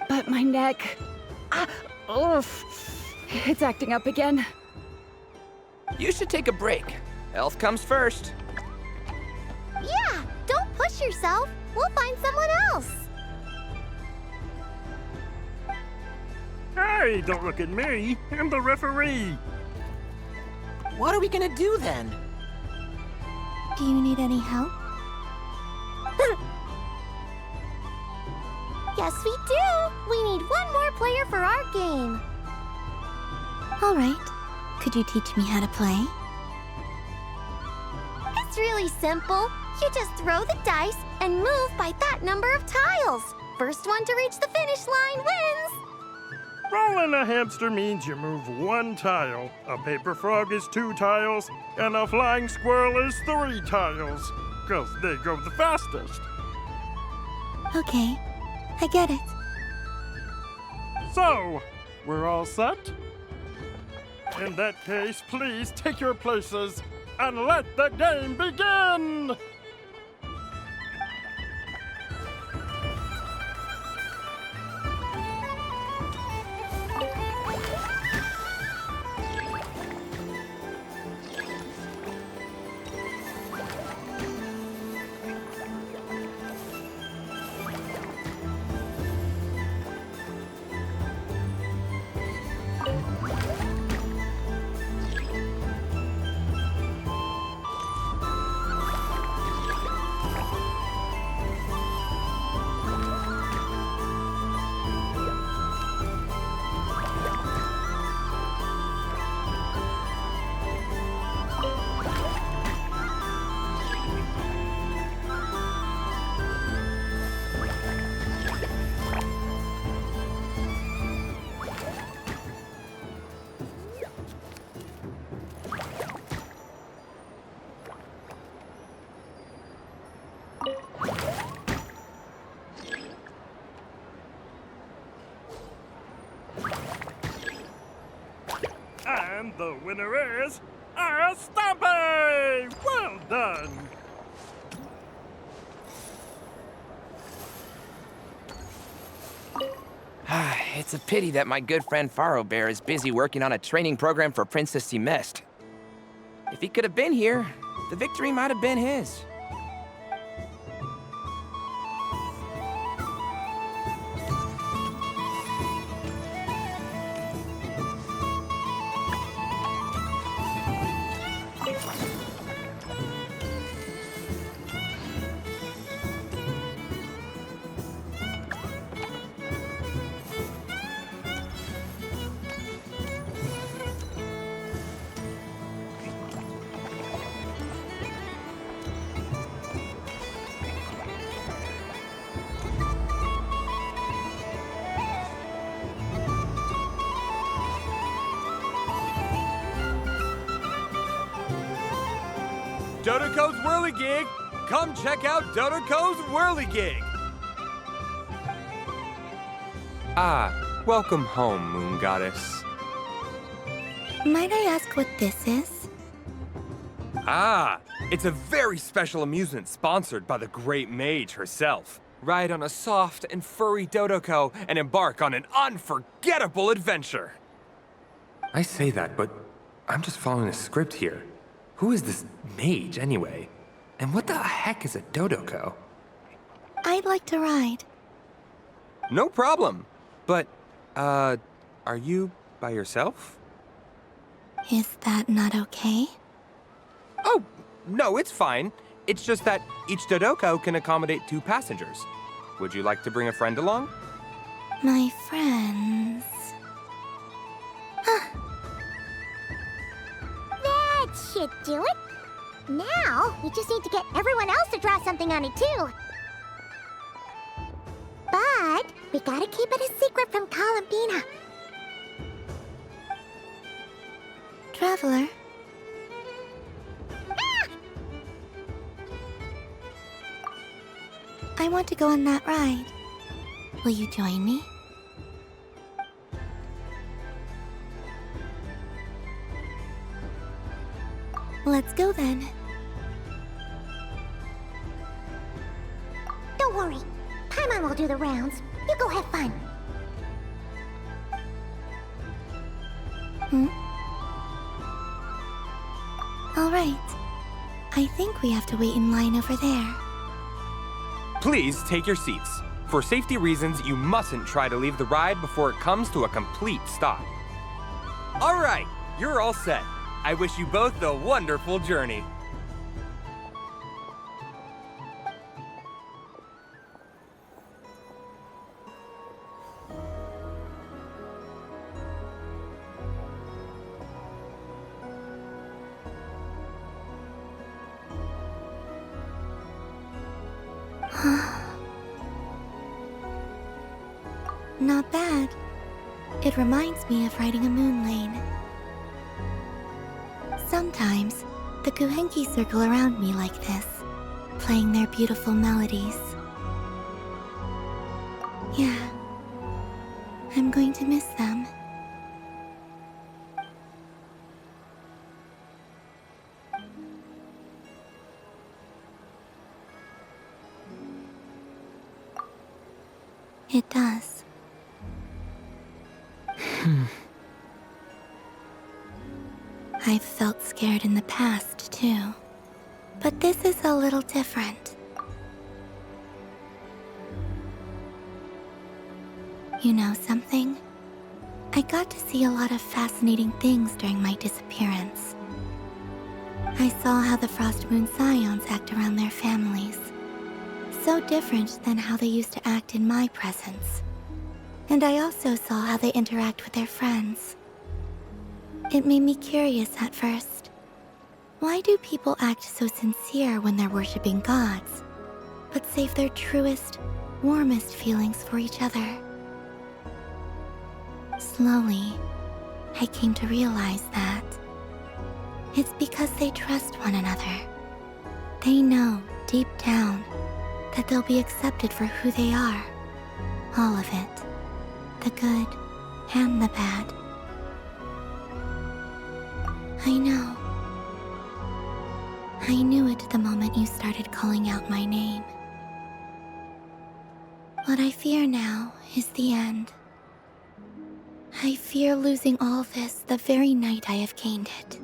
But my neck... oof. It's acting up again. You should take a break. Health comes first. Yeah, yourself, we'll find someone else. Hey, don't look at me. I'm the referee. What are we gonna do then? Do you need any help? Yes, we do. We need one more player for our game. All right. Could you teach me how to play? It's really simple. You just throw the dice and move by that number of tiles. First one to reach the finish line wins. Rolling a hamster means you move one tile. A paper frog is 2 tiles, and a flying squirrel is 3 tiles. 'Cause they go the fastest. Okay, I get it. So, we're all set? In that case, please take your places and let the game begin! And the winner is a Stampy! Well done! It's a pity that my good friend Faro Bear is busy working on a training program for Princess Semest. If he could have been here, the victory might have been his. Dodoco's Whirligig! Come check out Dodoco's Whirligig! Ah, welcome home, Moon Goddess. Might I ask what this is? Ah, it's a very special amusement sponsored by the great mage herself. Ride on a soft and furry Dodoco and embark on an unforgettable adventure. I say that, but I'm just following a script here. Who is this mage, anyway? And what the heck is a Dodoco? I'd like to ride. No problem. But, are you by yourself? Is that not okay? Oh, no, it's fine. It's just that each Dodoco can accommodate 2 passengers. Would you like to bring a friend along? My friends... That should do it. Now, we just need to get everyone else to draw something on it, too. But we gotta keep it a secret from Colombina. Traveler? Ah! I want to go on that ride. Will you join me? Let's go then. Don't worry. Paimon will do the rounds. You go have fun. All right. I think we have to wait in line over there. Please take your seats. For safety reasons, you mustn't try to leave the ride before it comes to a complete stop. All right, you're all set. I wish you both a wonderful journey. Not bad. It reminds me of riding a moon lane. Sometimes, the Kuhenki circle around me like this, playing their beautiful melodies. Yeah, I'm going to miss them. It does. I've felt scared in the past, too. But this is a little different. You know something? I got to see a lot of fascinating things during my disappearance. I saw how the Frost Moon Scions act around their families. So different than how they used to act in my presence. And I also saw how they interact with their friends. It made me curious at first. Why do people act so sincere when they're worshipping gods, but save their truest, warmest feelings for each other? Slowly, I came to realize that it's because they trust one another. They know, deep down, that they'll be accepted for who they are. All of it. The good and the bad. I know. I knew it the moment you started calling out my name. What I fear now is the end. I fear losing all this the very night I have gained it.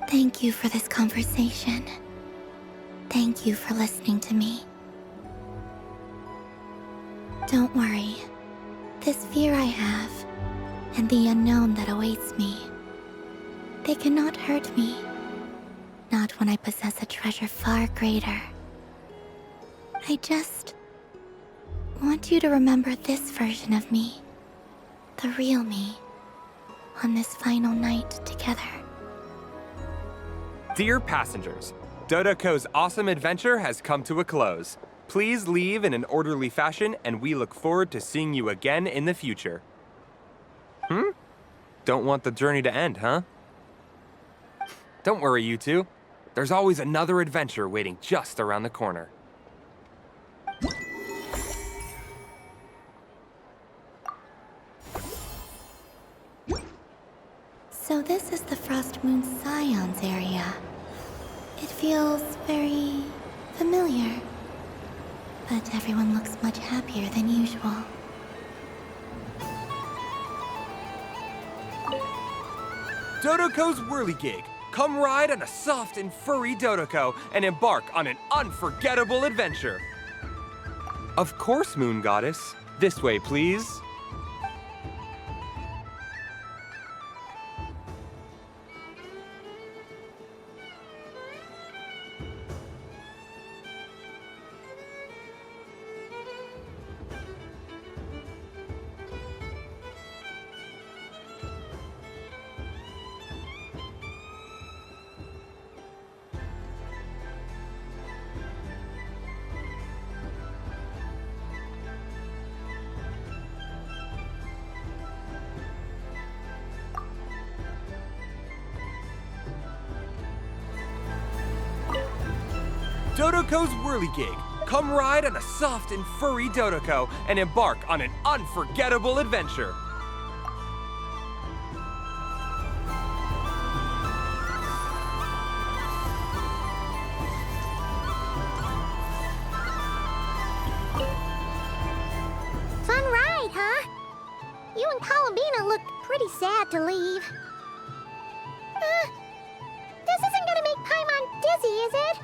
Thank you for this conversation. Thank you for listening to me. Don't worry. This fear I have, and the unknown that awaits me, they cannot hurt me. Not when I possess a treasure far greater. I just want you to remember this version of me. The real me. On this final night together. Dear passengers, Dodoko's awesome adventure has come to a close. Please leave in an orderly fashion, and we look forward to seeing you again in the future. Don't want the journey to end, huh? Don't worry, you two. There's always another adventure waiting just around the corner. So this is the Frost Moon Scions area. It feels very familiar. But everyone looks much happier than usual. Dodoko's Whirligig. Come ride on a soft and furry Dodoko and embark on an unforgettable adventure. Of course, Moon Goddess. This way, please. Dodoko's Whirligig. Come ride on a soft and furry Dodoko and embark on an unforgettable adventure. and Colombina looked pretty sad to leave. This isn't gonna make Paimon dizzy, is it?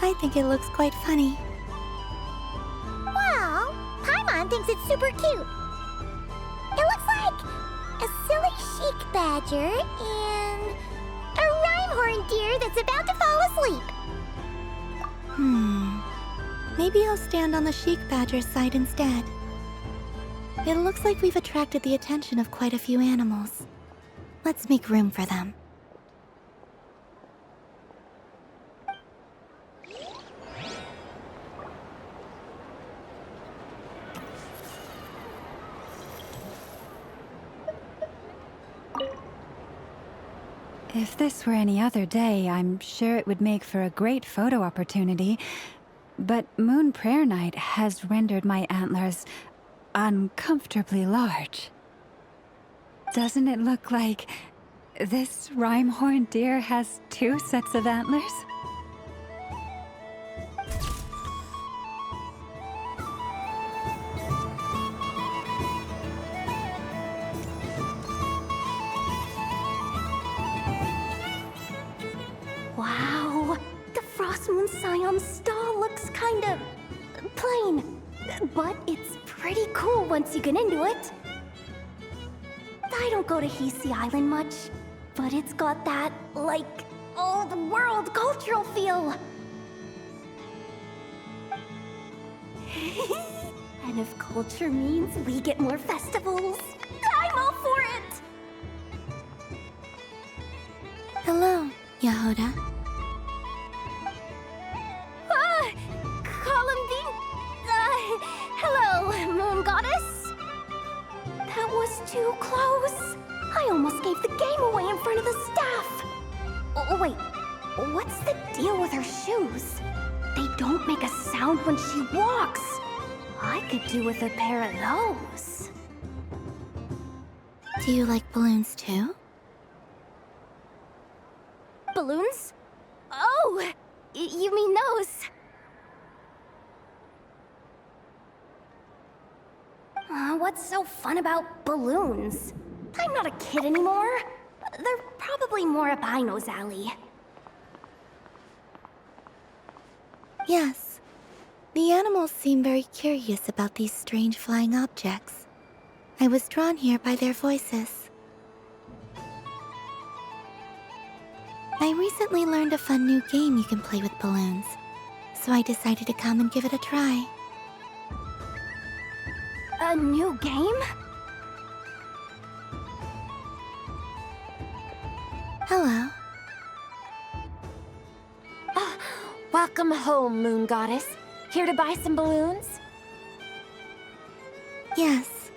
I think it looks quite funny. Well, Paimon thinks it's super cute. It looks like a silly chic badger and a rhyme-horned deer that's about to fall asleep. Maybe I'll stand on the chic badger's side instead. It looks like we've attracted the attention of quite a few animals. Let's make room for them. If this were any other day, I'm sure it would make for a great photo opportunity. But Moon Prayer Night has rendered my antlers uncomfortably large. Doesn't it look like this rhyme-horned deer has 2 sets of antlers? Wow, the Frost Moon Scion's stall looks kind of plain, but it's pretty cool once you get into it. I don't go to Hisi Island much, but it's got that, like, old world cultural feel. And if culture means we get more festivals, I'm all for it! Hello, Yahoda. Colombina! Hello, Moon Goddess! That was too close. I almost gave the game away in front of the staff. Oh, wait, what's the deal with her shoes? They don't make a sound when she walks. I could do with a pair of those. Do you like balloons too? Balloons? Oh, you mean those? What's so fun about balloons? I'm not a kid anymore. They're probably more up Aino's alley. Yes. The animals seem very curious about these strange flying objects. I was drawn here by their voices. I recently learned a fun new game you can play with balloons, so I decided to come and give it a try. A new game? Hello. Welcome home, Moon Goddess. Here to buy some balloons? Yes.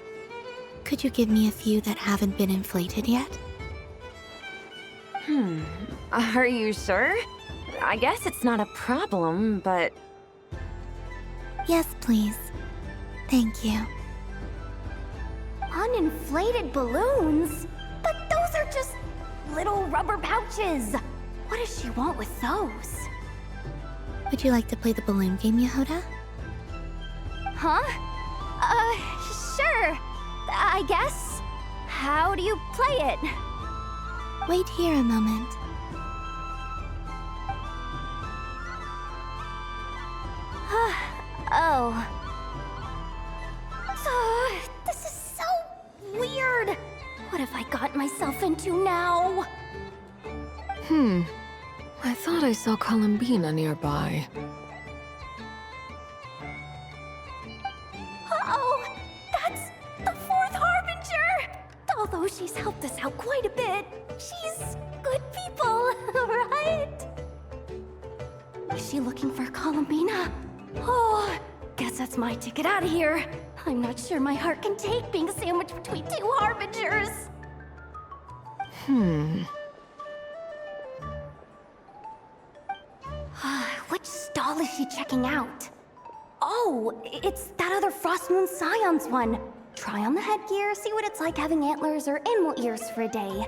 Could you give me a few that haven't been inflated yet? Are you sure? I guess it's not a problem, but... Yes, please. Thank you. Uninflated balloons? But those are just little rubber pouches. What does she want with those? Would you like to play the balloon game, Yahoda? Huh? Sure. I guess. How do you play it? Wait here a moment. Oh. This is so weird. What have I got myself into now? I thought I saw Colombina nearby. Uh-oh! She's helped us out quite a bit. She's good people, right? Is she looking for Colombina? Oh, guess that's my ticket out of here. I'm not sure my heart can take being sandwiched between two harbingers. Which stall is she checking out? Oh, it's that other Frost Moon Scion's one. Try on the headgear, see what it's like having antlers or animal ears for a day.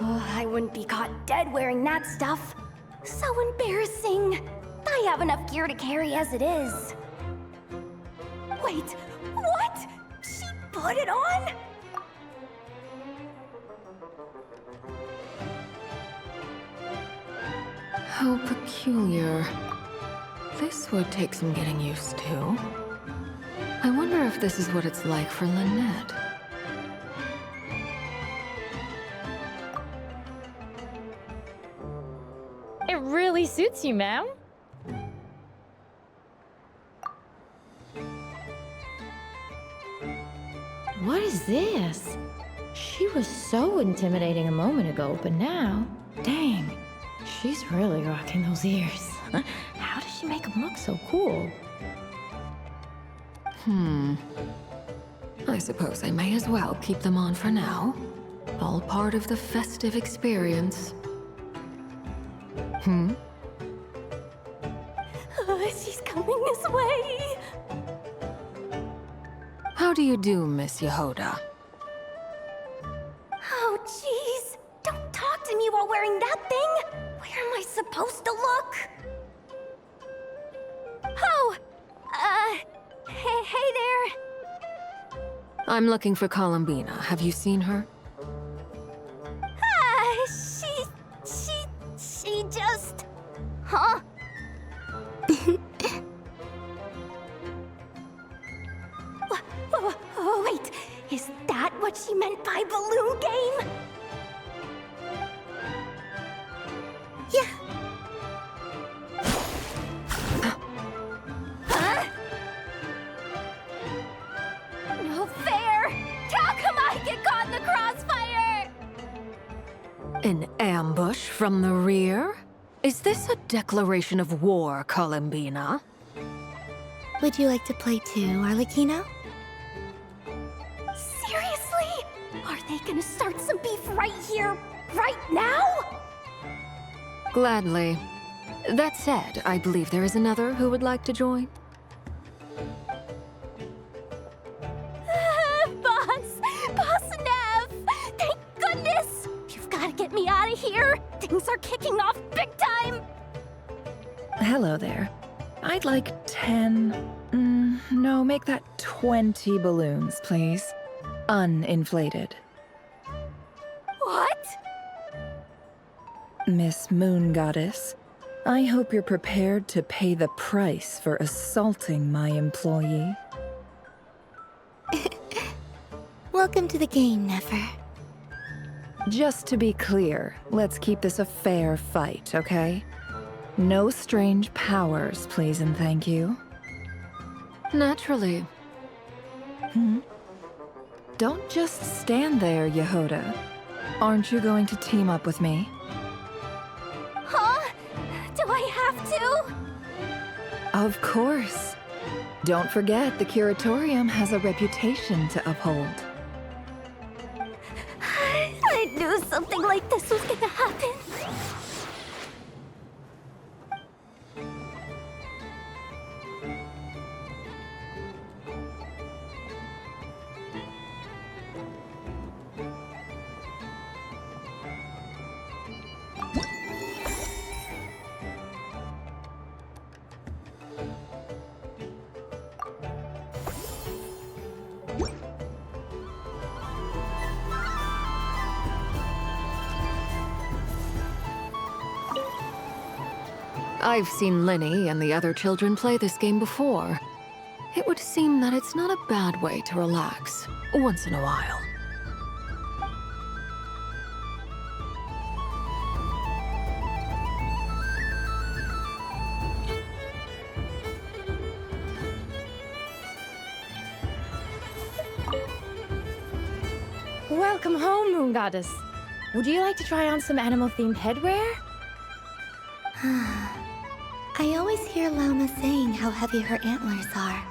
Oh, I wouldn't be caught dead wearing that stuff. So embarrassing. I have enough gear to carry as it is. Wait, what? She put it on? How peculiar. This would take some getting used to. I wonder if this is what it's like for Lynette. It really suits you, ma'am. What is this? She was so intimidating a moment ago, but now, dang, she's really rocking those ears. How does she make them look so cool? I suppose I may as well keep them on for now. All part of the festive experience. She's coming this way. How do you do, Miss Yehoda? Oh, jeez. Don't talk to me while wearing that thing. Where am I supposed to look? Oh, hey there. I'm looking for Colombina. Have you seen her? She just... Huh? Wait, is that what she meant by balloon game? Yeah. No fair! How come I get caught in the crossfire? An ambush from the rear? Is this a declaration of war, Colombina? Would you like to play too, Arlecchino? Seriously? Are they gonna start some beef right here, right now? Gladly. That said, I believe there is another who would like to join. Boss Nev! Thank goodness! You've gotta get me out of here! Things are kicking off big time! Hello there. I'd like 10... no, make that 20 balloons, please. Uninflated. What? Miss Moon Goddess, I hope you're prepared to pay the price for assaulting my employee. Welcome to the game, Nefer. Just to be clear, let's keep this a fair fight, okay? No strange powers, please and thank you. Naturally. Don't just stand there, Yehoda. Aren't you going to team up with me? Huh? Do I have to? Of course. Don't forget, the Curatorium has a reputation to uphold. I knew something like this was gonna happen. I've seen Lenny and the other children play this game before. It would seem that it's not a bad way to relax, once in a while. Welcome home, Moon Goddess. Would you like to try on some animal-themed headwear? I always hear Llama saying how heavy her antlers are.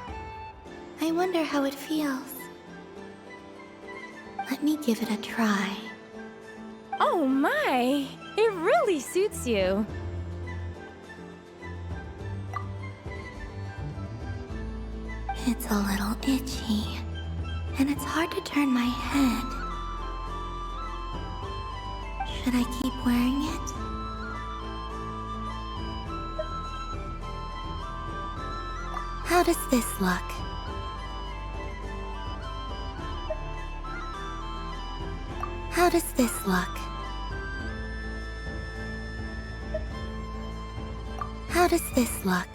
I wonder how it feels. Let me give it a try. Oh my! It really suits you. It's a little itchy, and it's hard to turn my head. Should I keep wearing it? How does this look? How does this look? How does this look?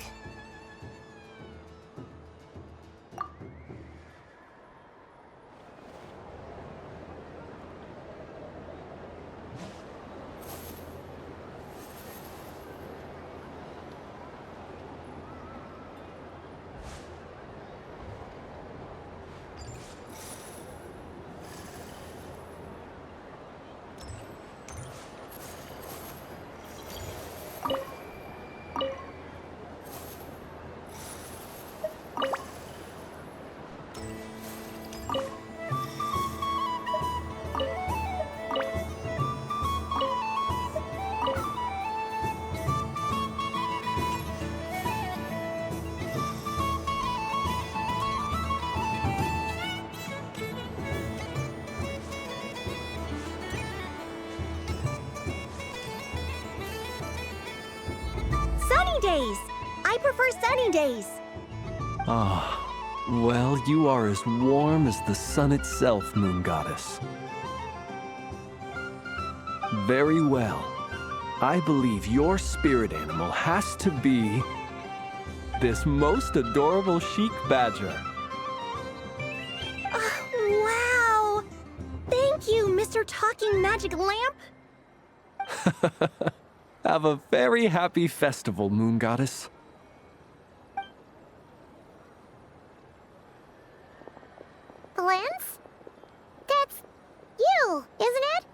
Days. I prefer sunny days. Ah, well, you are as warm as the sun itself, Moon Goddess. Very well. I believe your spirit animal has to be this most adorable chic badger. Wow! Thank you, Mr. Talking Magic Lamp. Have a very happy festival, Moon Goddess. Valence? That's you, isn't it?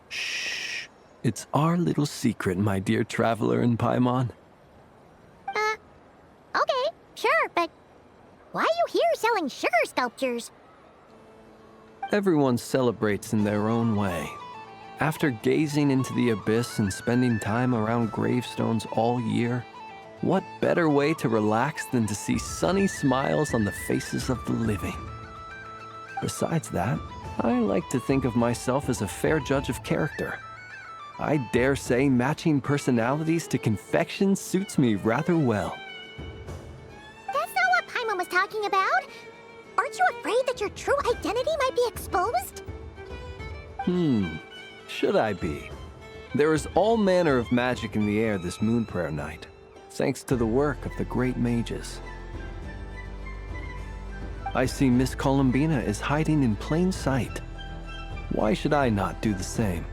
Shh. It's our little secret, my dear traveler in Paimon. Okay, sure, but why are you here selling sugar sculptures? Everyone celebrates in their own way. After gazing into the abyss and spending time around gravestones all year, what better way to relax than to see sunny smiles on the faces of the living? Besides that, I like to think of myself as a fair judge of character. I dare say matching personalities to confection suits me rather well. That's not what Paimon was talking about. Aren't you afraid that your true identity might be exposed? Should I be? There is all manner of magic in the air this moon prayer night, thanks to the work of the great mages. I see Miss Colombina is hiding in plain sight. Why should I not do the same?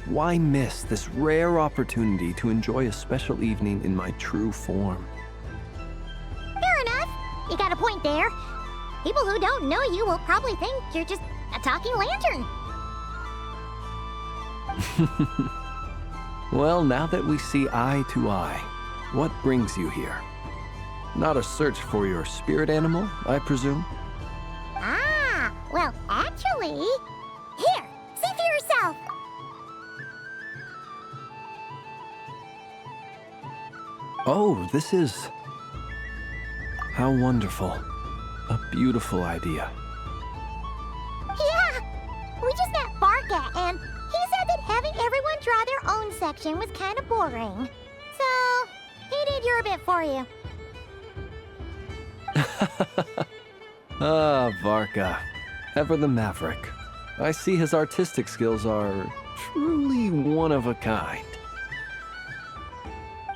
Why miss this rare opportunity to enjoy a special evening in my true form? Fair enough. You got a point there. People who don't know you will probably think you're just a talking lantern. Well, now that we see eye to eye, what brings you here? Not a search for your spirit animal, I presume? Ah, well, actually... Here, see for yourself! Oh, this is... How wonderful. A beautiful idea. Yeah! We just met Barca, and he said that having everyone draw their own section was kind of boring. So, he did your bit for you. Ah, Varka. Ever the maverick. I see his artistic skills are truly one of a kind.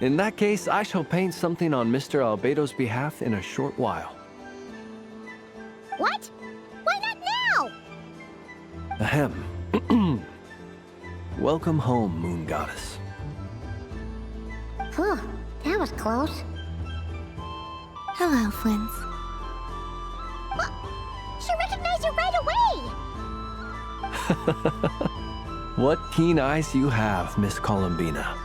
In that case, I shall paint something on Mr. Albedo's behalf in a short while. What? Why not now? Ahem. Welcome home, Moon Goddess. Phew, that was close. Hello, Flint. Well, she away! What keen eyes you have, Miss Colombina.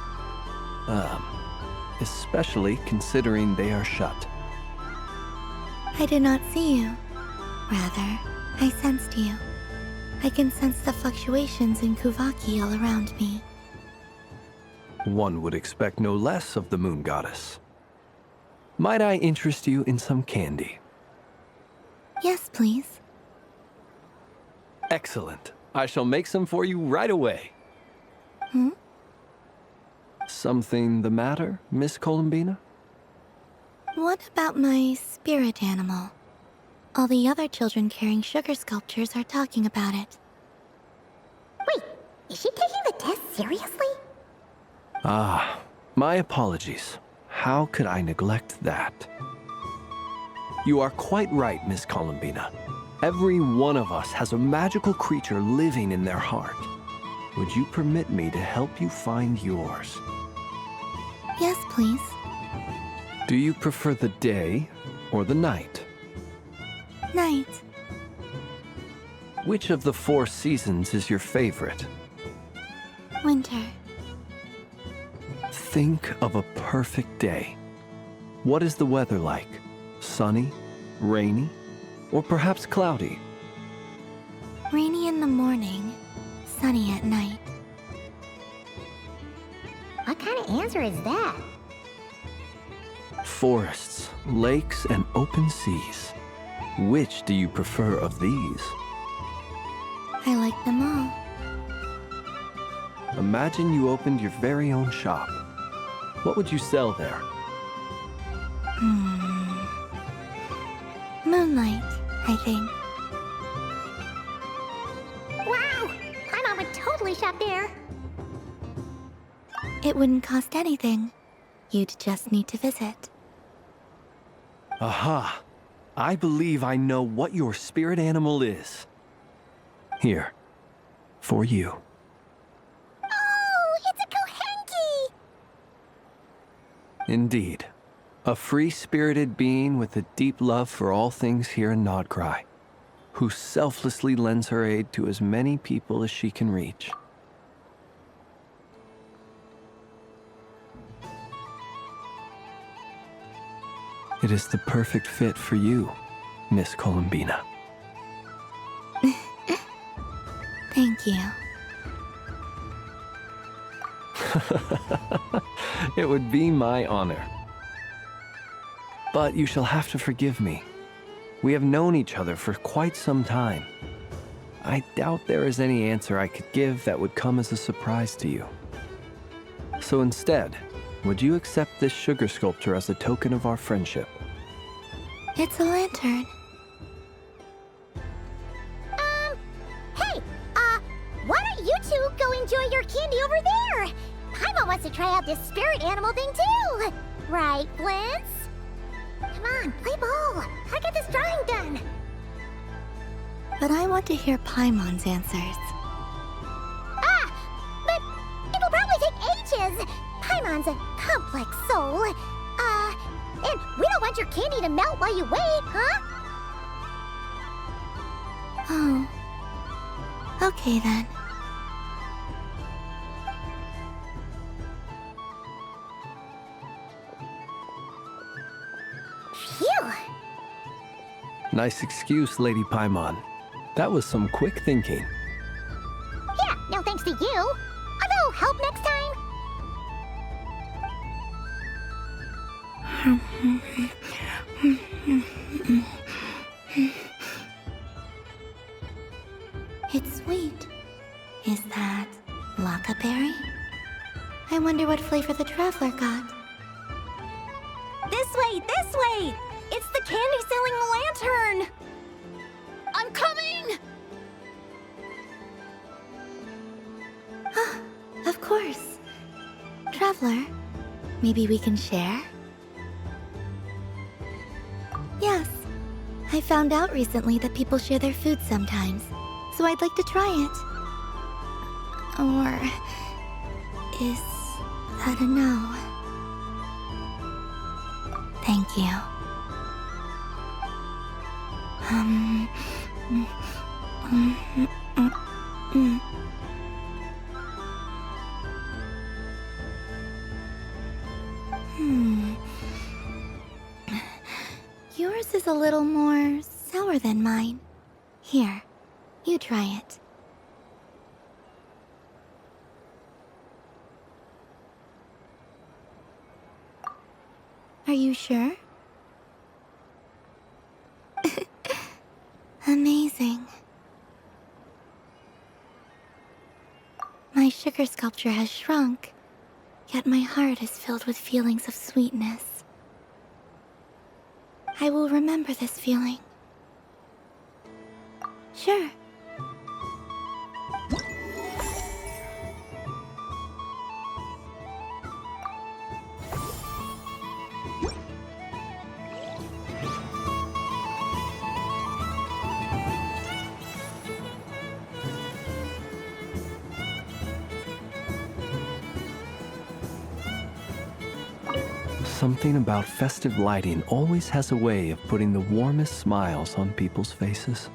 Especially considering they are shut. I did not see you. Rather, I sensed you. I can sense the fluctuations in Kuvaki all around me. One would expect no less of the moon goddess. Might I interest you in some candy? Yes, please. Excellent. I shall make some for you right away. Hmm? Something the matter, Miss Colombina? What about my spirit animal? All the other children carrying sugar sculptures are talking about it. Wait, is she taking the test seriously? Ah, my apologies. How could I neglect that? You are quite right, Miss Colombina. Every one of us has a magical creature living in their heart. Would you permit me to help you find yours? Yes, please. Do you prefer the day or the night? Night. Which of the 4 seasons is your favorite? Winter. Think of a perfect day. What is the weather like? Sunny, rainy, or perhaps cloudy? Rainy in the morning, sunny at night. What kind of answer is that? Forests, lakes, and open seas. Which do you prefer of these? I like them all. Imagine you opened your very own shop. What would you sell there? Moonlight, I think. Wow! My mom would totally shop there. It wouldn't cost anything. You'd just need to visit. Aha! I believe I know what your spirit animal is. Here, for you. Oh, it's a Kohenki! Indeed. A free-spirited being with a deep love for all things here in NodKrai, who selflessly lends her aid to as many people as she can reach. It is the perfect fit for you, Miss Colombina. Thank you. It would be my honor. But you shall have to forgive me. We have known each other for quite some time. I doubt there is any answer I could give that would come as a surprise to you. So instead, would you accept this sugar sculpture as a token of our friendship? It's a lantern. Hey, why don't you two go enjoy your candy over there? Paimon wants to try out this spirit animal thing too. Right, Blintz? Come on, play ball. Gotta get this drawing done. But I want to hear Paimon's answers. But it'll probably take ages. Paimon's a complex soul. And we don't want your candy to melt while you wait, huh? Oh. Okay then. Phew! Nice excuse, Lady Paimon. That was some quick thinking. Yeah, no thanks to you. Although, help next time. It's sweet. Is that Lakaberry? I wonder what flavor the traveler got. This way, this way! It's the candy-selling lantern! I'm coming! Ah, of course. Traveler, maybe we can share? Yes. I found out recently that people share their food sometimes, so I'd like to try it. Or... is that a no? Thank you. Yours is a little more sour than mine. Here, you try it. Are you sure? Amazing. My sugar sculpture has shrunk, yet my heart is filled with feelings of sweetness. I will remember this feeling. Sure. Something about festive lighting always has a way of putting the warmest smiles on people's faces.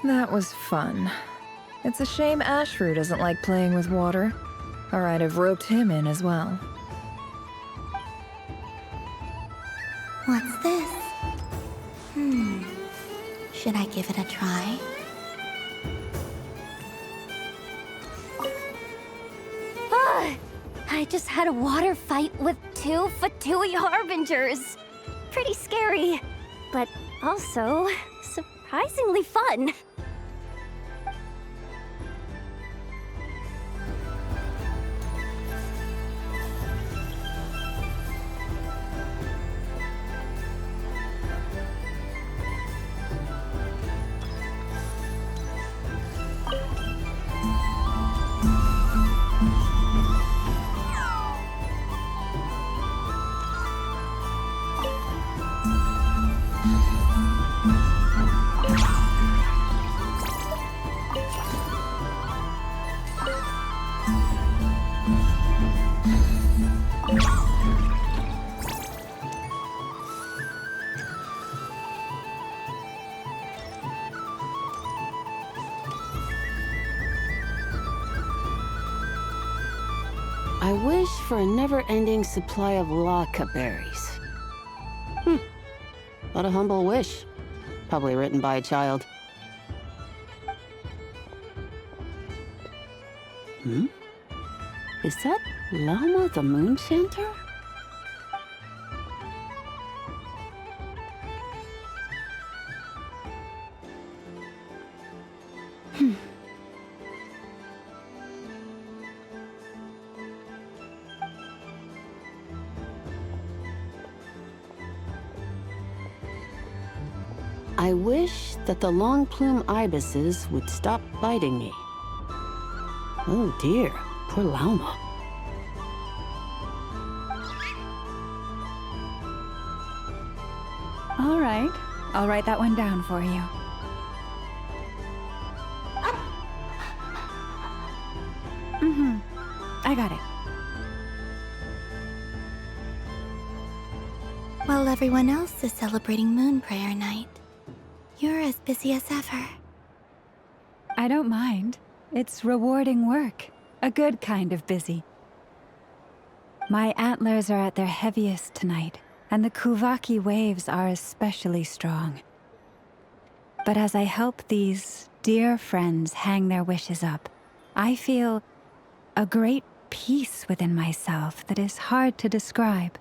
That was fun. It's a shame Ashfru doesn't like playing with water, or I'd have roped him in as well. What's this? Should I give it a try? I just had a water fight with 2 Fatui Harbingers. Pretty scary, but also surprisingly fun. I wish for a never-ending supply of laka berries. What a humble wish. Probably written by a child. Is that Llama the Moon Chanter? I wish that the long plume ibises would stop biting me. Oh dear, poor llama. All right, I'll write that one down for you. I got it. While everyone else is celebrating Moon Prayer Night, you're as busy as ever. I don't mind. It's rewarding work. A good kind of busy. My antlers are at their heaviest tonight, and the Kuvaki waves are especially strong. But as I help these dear friends hang their wishes up, I feel a great peace within myself that is hard to describe.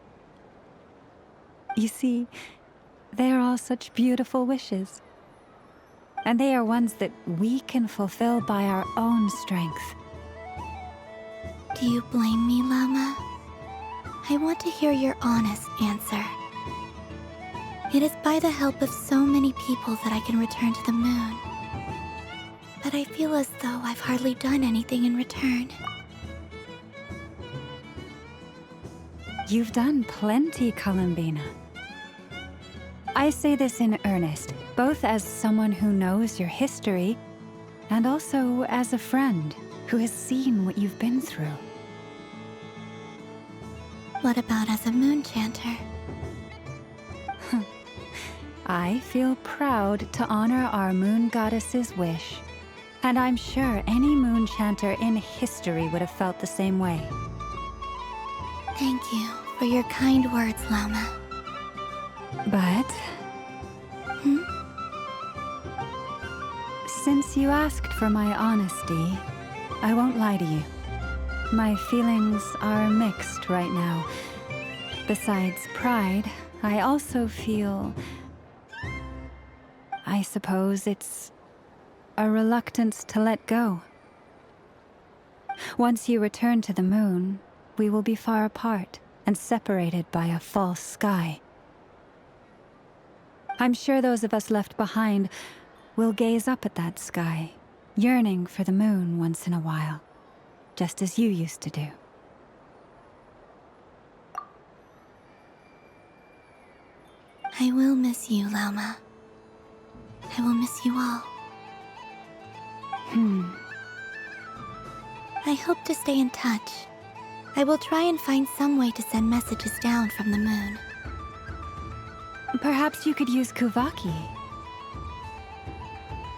You see, they are all such beautiful wishes. And they are ones that we can fulfill by our own strength. Do you blame me, Llama? I want to hear your honest answer. It is by the help of so many people that I can return to the moon. But I feel as though I've hardly done anything in return. You've done plenty, Colombina. I say this in earnest, both as someone who knows your history, and also as a friend who has seen what you've been through. What about as a moon chanter? I feel proud to honor our moon goddess's wish, and I'm sure any moon chanter in history would have felt the same way. Thank you for your kind words, Llama. But... Since you asked for my honesty, I won't lie to you. My feelings are mixed right now. Besides pride, I also feel... I suppose it's a reluctance to let go. Once you return to the moon, we will be far apart and separated by a false sky. I'm sure those of us left behind will gaze up at that sky, yearning for the moon once in a while, just as you used to do. I will miss you, Llama. I will miss you all. I hope to stay in touch. I will try and find some way to send messages down from the moon. Perhaps you could use Kuvaki.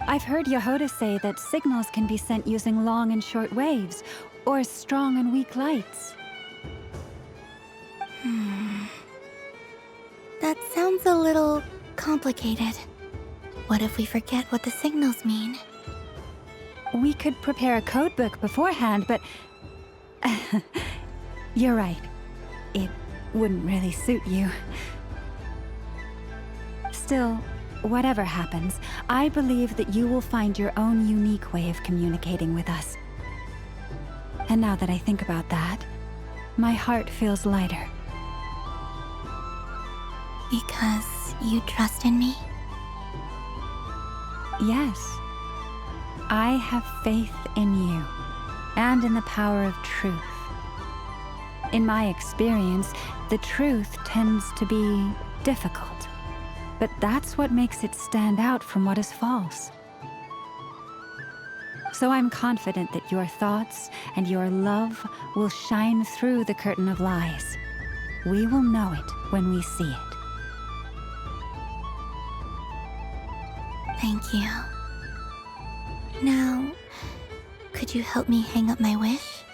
I've heard Yehoda say that signals can be sent using long and short waves, or strong and weak lights. That sounds a little complicated. What if we forget what the signals mean? We could prepare a codebook beforehand, but... You're right. It wouldn't really suit you. Still, whatever happens, I believe that you will find your own unique way of communicating with us. And now that I think about that, my heart feels lighter. Because you trust in me? Yes. I have faith in you, and in the power of truth. In my experience, the truth tends to be difficult, but that's what makes it stand out from what is false. So I'm confident that your thoughts and your love will shine through the curtain of lies. We will know it when we see it. Thank you. Now, could you help me hang up my wish?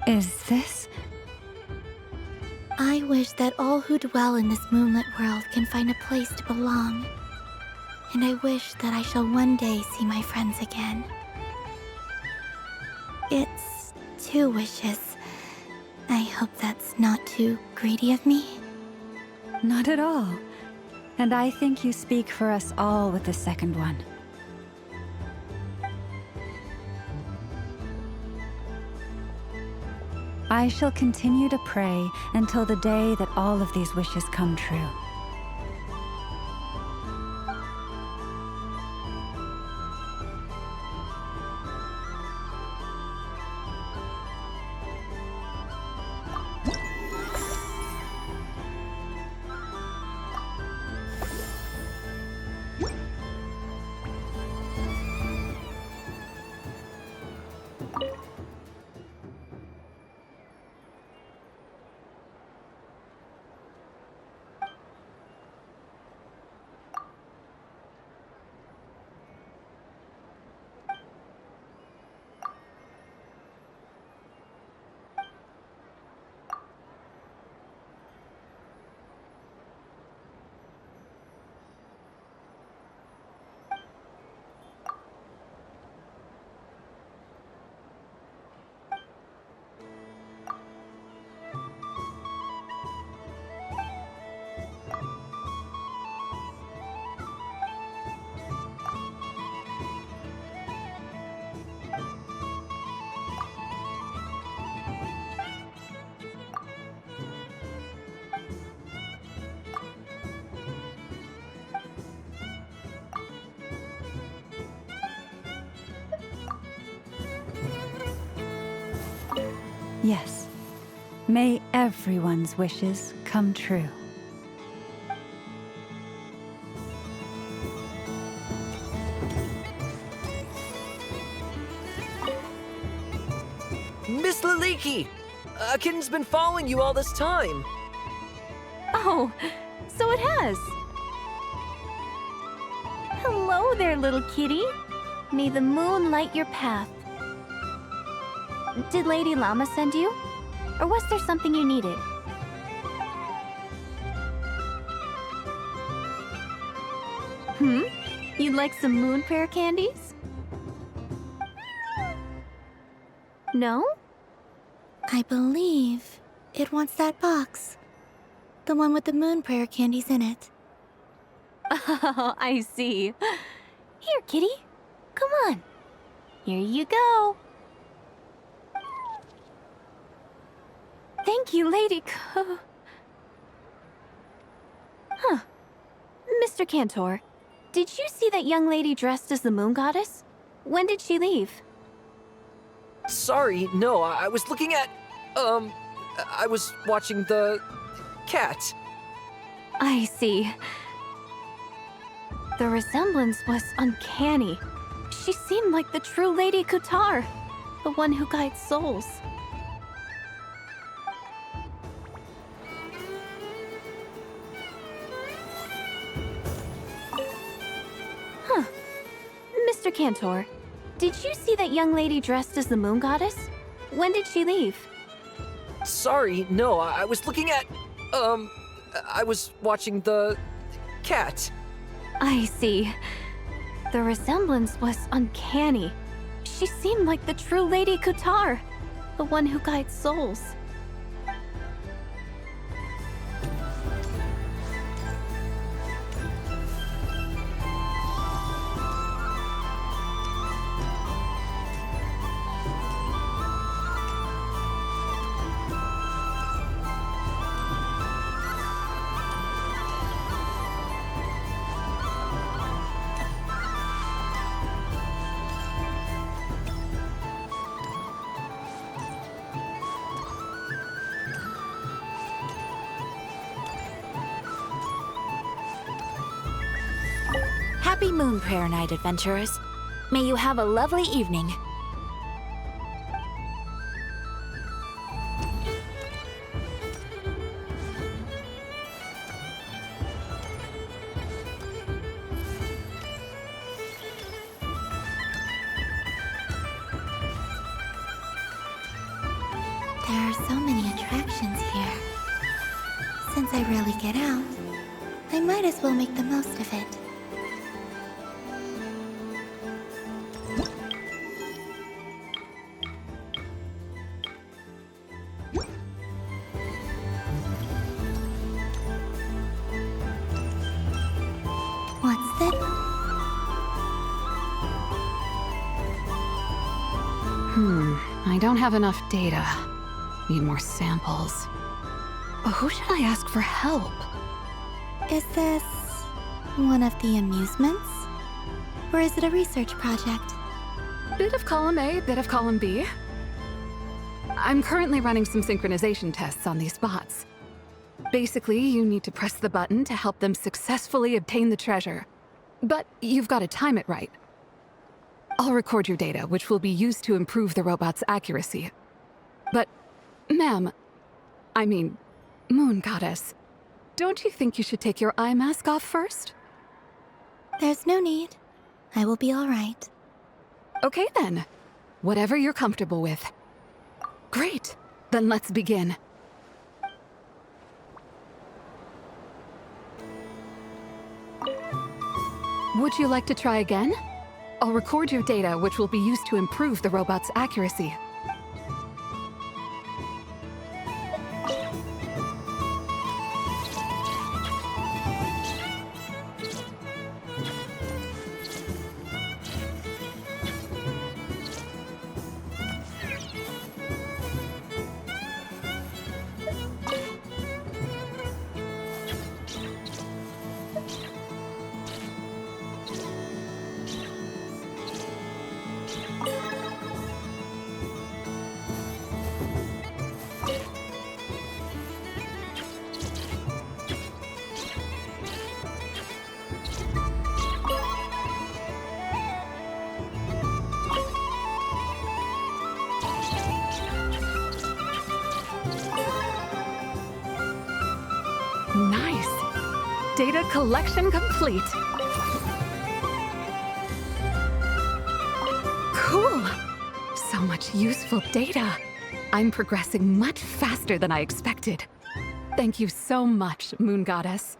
Is this? I wish that all who dwell in this moonlit world can find a place to belong. And I wish that I shall one day see my friends again. It's 2 wishes. I hope that's not too greedy of me. Not at all. And I think you speak for us all with the second one. I shall continue to pray until the day that all of these wishes come true. Yes. May everyone's wishes come true. Miss Laliki! Akin's been following you all this time! Oh, so it has. Hello there, little kitty. May the moon light your path. Did Lady Llama send you? Or was there something you needed? You'd like some moon prayer candies? No? I believe it wants that box. The one with the moon prayer candies in it. Oh, I see. Here, kitty. Come on. Here you go. Thank you, Lady Huh. Mr. Cantor, did you see that young lady dressed as the moon goddess? When did she leave? Sorry, no, I was looking at... I was watching the... cat. I see. The resemblance was uncanny. She seemed like the true Lady Kutar, the one who guides souls. Huh. Mr. Cantor, did you see that young lady dressed as the moon goddess? When did she leave? Sorry, no, I was looking at... I was watching the... cat. I see. The resemblance was uncanny. She seemed like the true Lady Kutar, the one who guides souls. Happy Moon Prayer Night, adventurers. May you have a lovely evening. There are so many attractions here. Since I rarely get out, I might as well make the most of it. What's this? I don't have enough data. Need more samples. Who should I ask for help? Is this one of the amusements? Or is it a research project? Bit of column A, bit of column B. I'm currently running some synchronization tests on these bots. Basically, you need to press the button to help them successfully obtain the treasure. But you've got to time it right. I'll record your data, which will be used to improve the robot's accuracy. But, ma'am, I mean, Moon Goddess, don't you think you should take your eye mask off first? There's no need. I will be all right. Okay then. Whatever you're comfortable with. Great. Then let's begin. Would you like to try again? I'll record your data, which will be used to improve the robot's accuracy. Data collection complete. Cool. So much useful data. I'm progressing much faster than I expected. Thank you so much, Moon Goddess.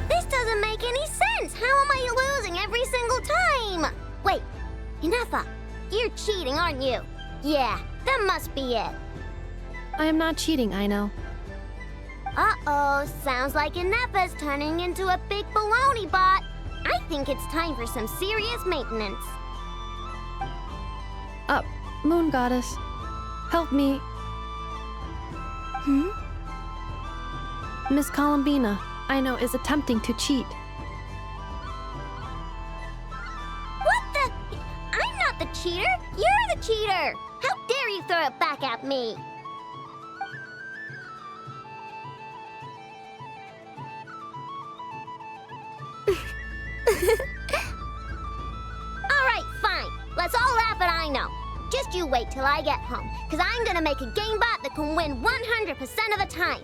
This doesn't make any sense! How am I losing every single time? Wait, Ineffa, you're cheating, aren't you? Yeah, that must be it. I am not cheating, I know. Uh-oh, sounds like Ineffa's turning into a big baloney bot. I think it's time for some serious maintenance. Moon Goddess, help me. Miss Colombina, I know, is attempting to cheat. What the? I'm not the cheater! You're the cheater! How dare you throw it back at me? Alright, fine. Let's all laugh at I know. Just you wait till I get home, because I'm gonna make a game bot that can win 100% of the time.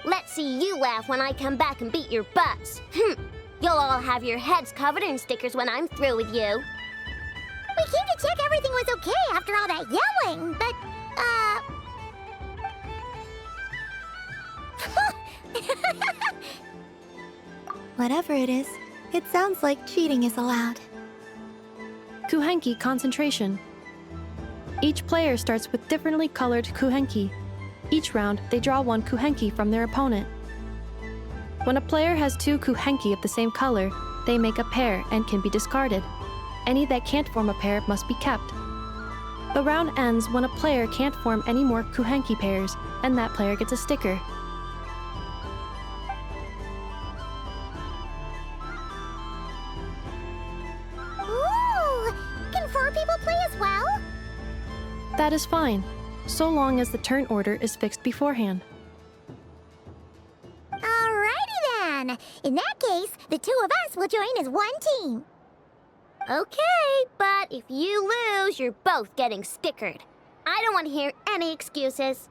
Let's see you laugh when I come back and beat your butts. You'll all have your heads covered in stickers when I'm through with you. We came to check everything was okay after all that yelling, but, Whatever it is, it sounds like cheating is allowed. Kuhenki concentration. Each player starts with differently colored kuhenki. Each round, they draw one kuhenki from their opponent. When a player has two kuhenki of the same color, they make a pair and can be discarded. Any that can't form a pair must be kept. The round ends when a player can't form any more kuhenki pairs, and that player gets a sticker. Ooh! Can 4 people play as well? That is fine, so long as the turn order is fixed beforehand. Alrighty then! In that case, the 2 of us will join as one team. Okay, but if you lose, you're both getting stickered. I don't want to hear any excuses.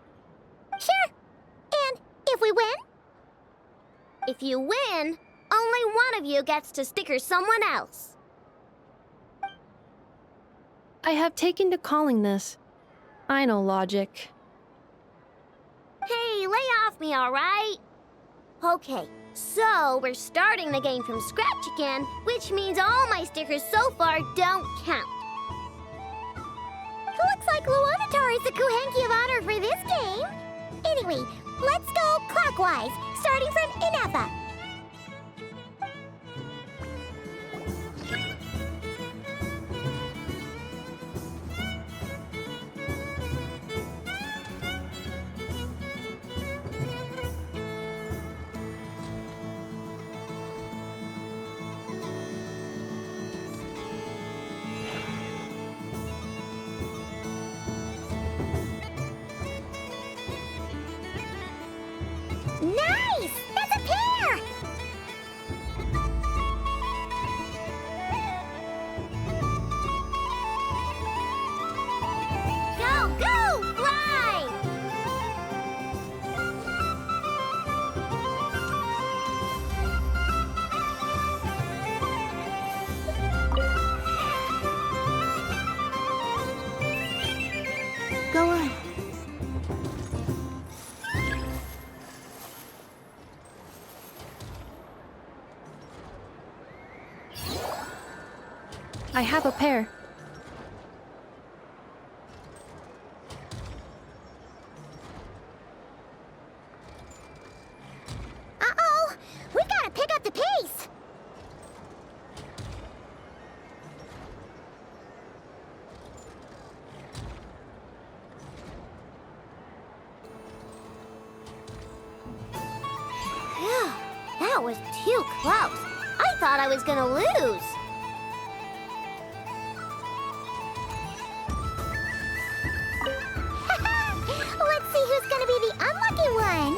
Sure. And if we win? If you win, only one of you gets to sticker someone else. I have taken to calling this. I know logic. Hey, lay off me, all right? Okay, so we're starting the game from scratch again, which means all my stickers so far don't count. Looks like Luonatar is the Kuhenki of honor for this game. Anyway, let's go clockwise, starting from Ineffa. Nice! That's a pair! I have a pair. Uh-oh! We've got to pick up the pace! Phew, that was too close. I thought I was gonna lose. Let's see who's gonna be the unlucky one.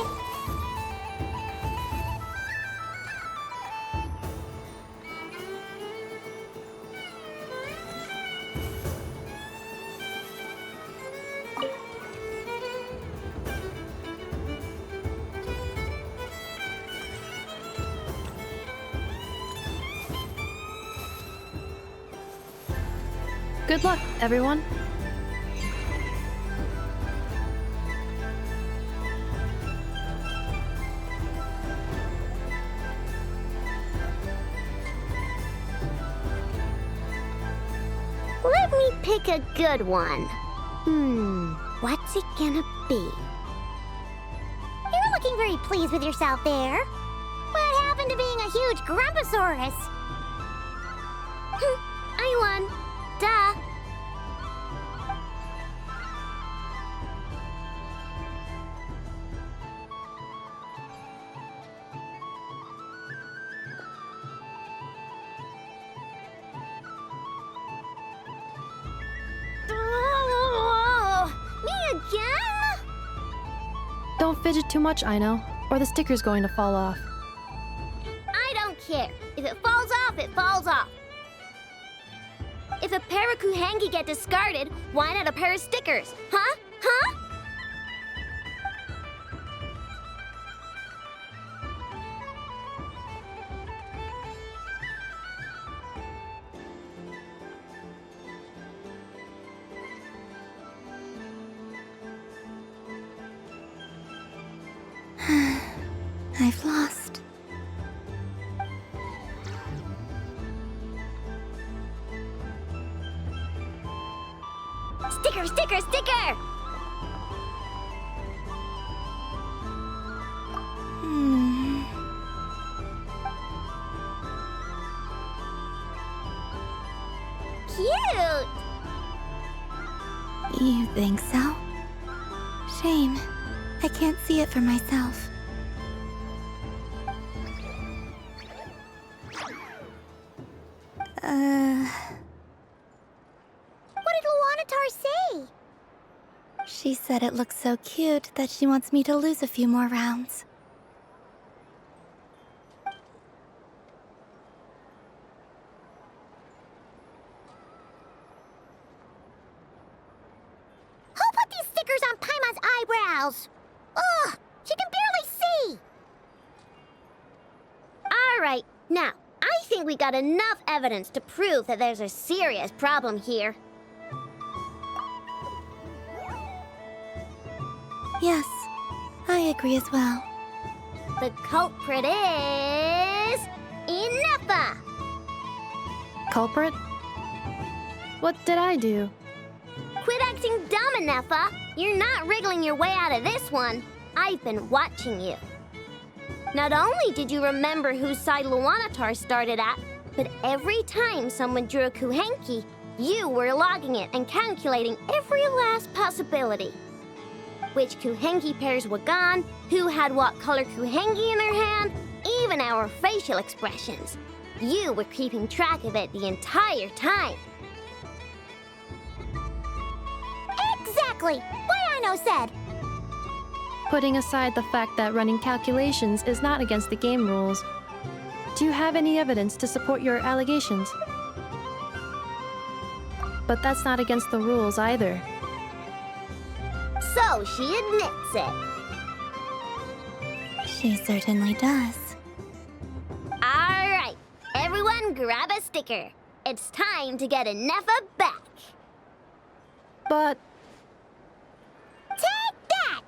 Good luck, everyone. Let me pick a good one. What's it gonna be? You're looking very pleased with yourself there. What happened to being a huge Grumposaurus? I won. Duh. Me again? Don't fidget too much, Aino, or the sticker's going to fall off. I don't care. If it falls off, it falls off. If a pair of Kuhengi get discarded, why not a pair of stickers? Huh? Huh? I've lost. Sticker, sticker, sticker! Cute! You think so? Shame. I can't see it for myself. What did Luanatar say? She said it looks so cute that she wants me to lose a few more rounds. Who put these stickers on Paimon's eyebrows? Ugh, she can barely see. All right, now, I think we got enough evidence to prove that there's a serious problem here. Yes, I agree as well. The culprit is... Ineffa! Culprit? What did I do? Quit acting dumb, Ineffa! You're not wriggling your way out of this one. I've been watching you. Not only did you remember whose side Luanatar started at, but every time someone drew a Kuhenki, you were logging it and calculating every last possibility. Which Kuhenki pairs were gone, who had what color Kuhenki in their hand, even our facial expressions. You were keeping track of it the entire time. Exactly! What Aino said! Putting aside the fact that running calculations is not against the game rules, do you have any evidence to support your allegations? But that's not against the rules either. So she admits it. She certainly does. All right, everyone grab a sticker. It's time to get Ineffa back. But... Take that!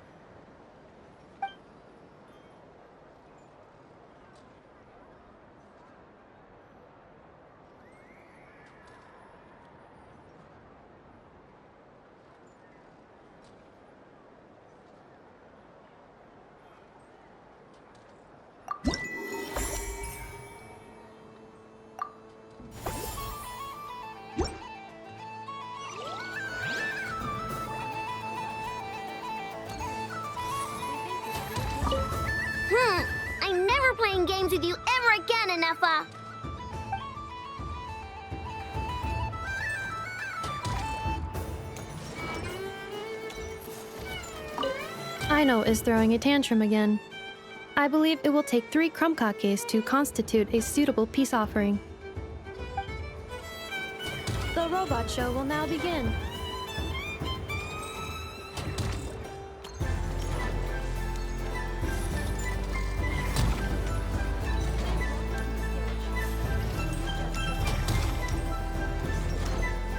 games with you ever again, Enougha. Aino is throwing a tantrum again. I believe it will take 3 crumb-kakes to constitute a suitable peace offering. The robot show will now begin.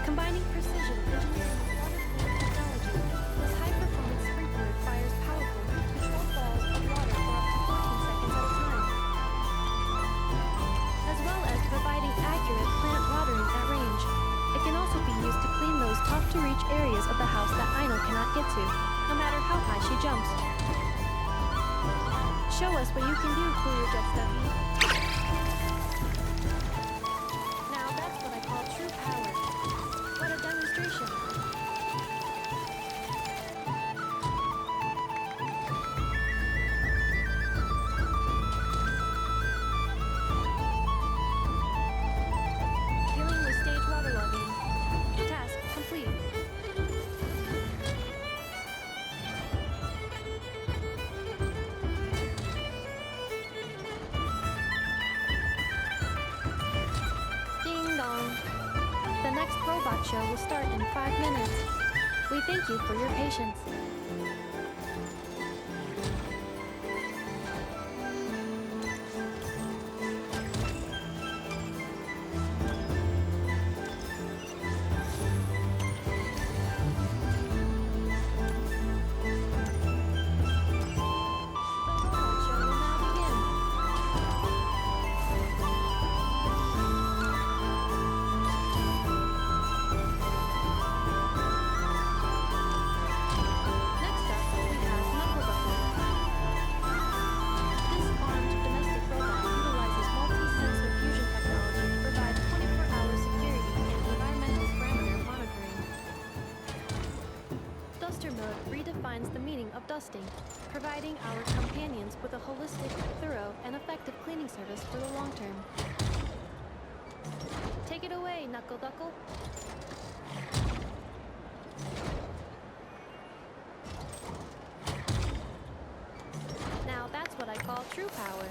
Combining precision, engineering, and water-cooling technology, this high-performance sprinkler fires powerful, controlled balls of water for up to 14 seconds at a time, as well as providing accurate plant watering at range. It can also be used to clean those tough-to-reach areas of the house that Aino cannot get to, no matter how high she jumps. Show us what you can do, Cool Your Jet Stuffy. Now that's what I call true power. What a demonstration. Dealing with stage waterlogging. Task complete. Ding dong. The next robot show will start in 5 minutes. We thank you for your patience. Redefines the meaning of dusting, providing our companions with a holistic, thorough, and effective cleaning service for the long term. Take it away, Knuckle Duckle. Now that's what I call true power.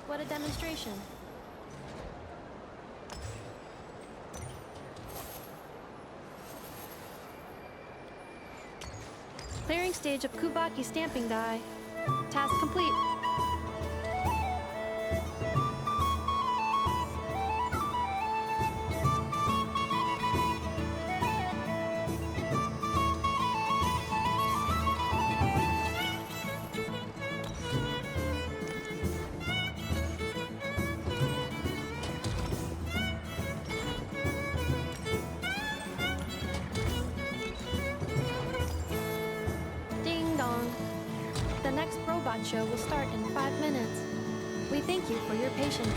What a demonstration. Clearing stage of Kubaki stamping die. Task complete. The next robot show will start in 5 minutes. We thank you for your patience.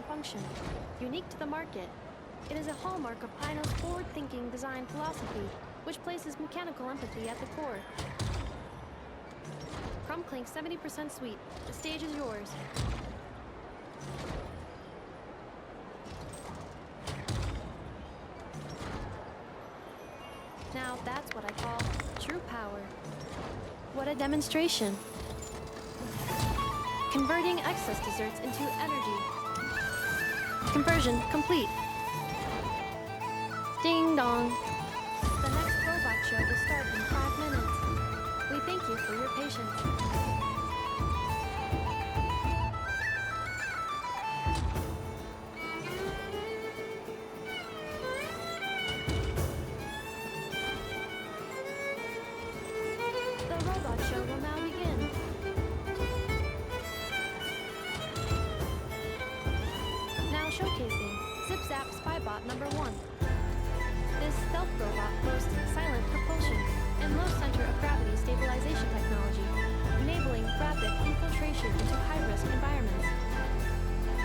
Function, unique to the market. It is a hallmark of Aino's forward-thinking design philosophy, which places mechanical empathy at the core. Crumb Clink 70% sweet. The stage is yours. Now that's what I call true power. What a demonstration. Converting excess desserts into energy. Conversion complete. Ding dong. The next robot show will start in 5 minutes. We thank you for your patience. The robot show will now begin. Now showcasing Zip-Zap Spybot number 1. This stealth robot boasts silent propulsion and low center of gravity stabilization technology, enabling rapid infiltration into high-risk environments.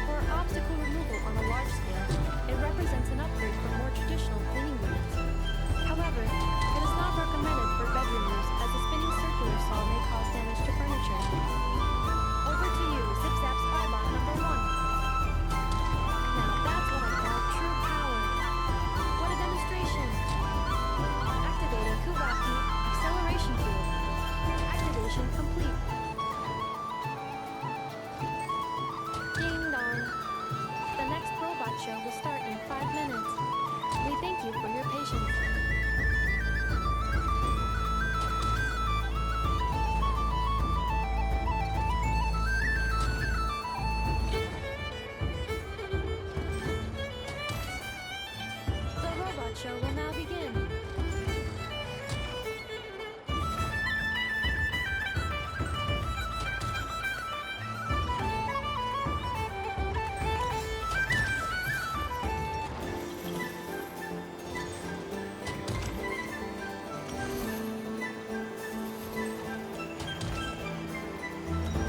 For obstacle removal on a large scale, it represents an upgrade from more traditional cleaning units. However, it is not recommended for bedroom use as the spinning circular saw may cause damage to furniture. Over to you, Zip-Zap Spybot number 1. Now that's what I call true power. What a demonstration! Activating Kuvaki acceleration field. Activation complete. Ding dong. The next robot show will start in 5 minutes. We thank you for your patience. The robot show will now begin.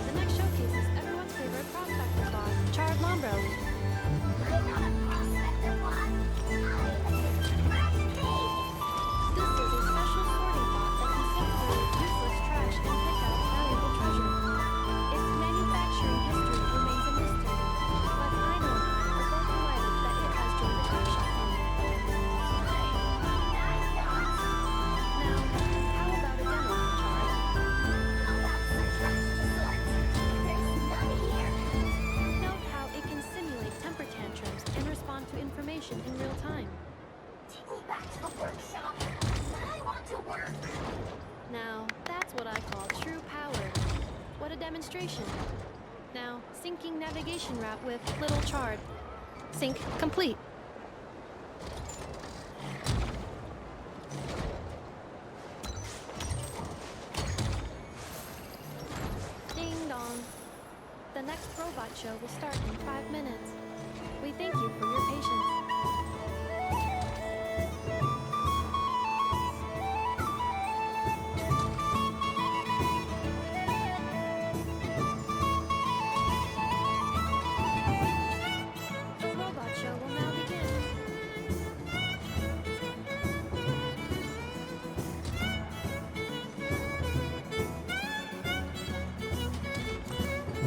The next showcase is everyone's favorite prospector bot, Charred Lombro. This is a special sorting bot that can sift through useless trash and pick out valuable treasure. Its manufacturing history remains a mystery, but Ino and I are both delighted that it has joined the craft shop family. Now, how about a demo, Charred? Note how it can simulate temper tantrums and respond to information in real time. Now, that's what I call true power. What a demonstration. Now, syncing navigation route with Little Charred. Sync complete. Ding dong. The next robot show will start in 5 minutes. We thank you for your patience. The robot show will now begin.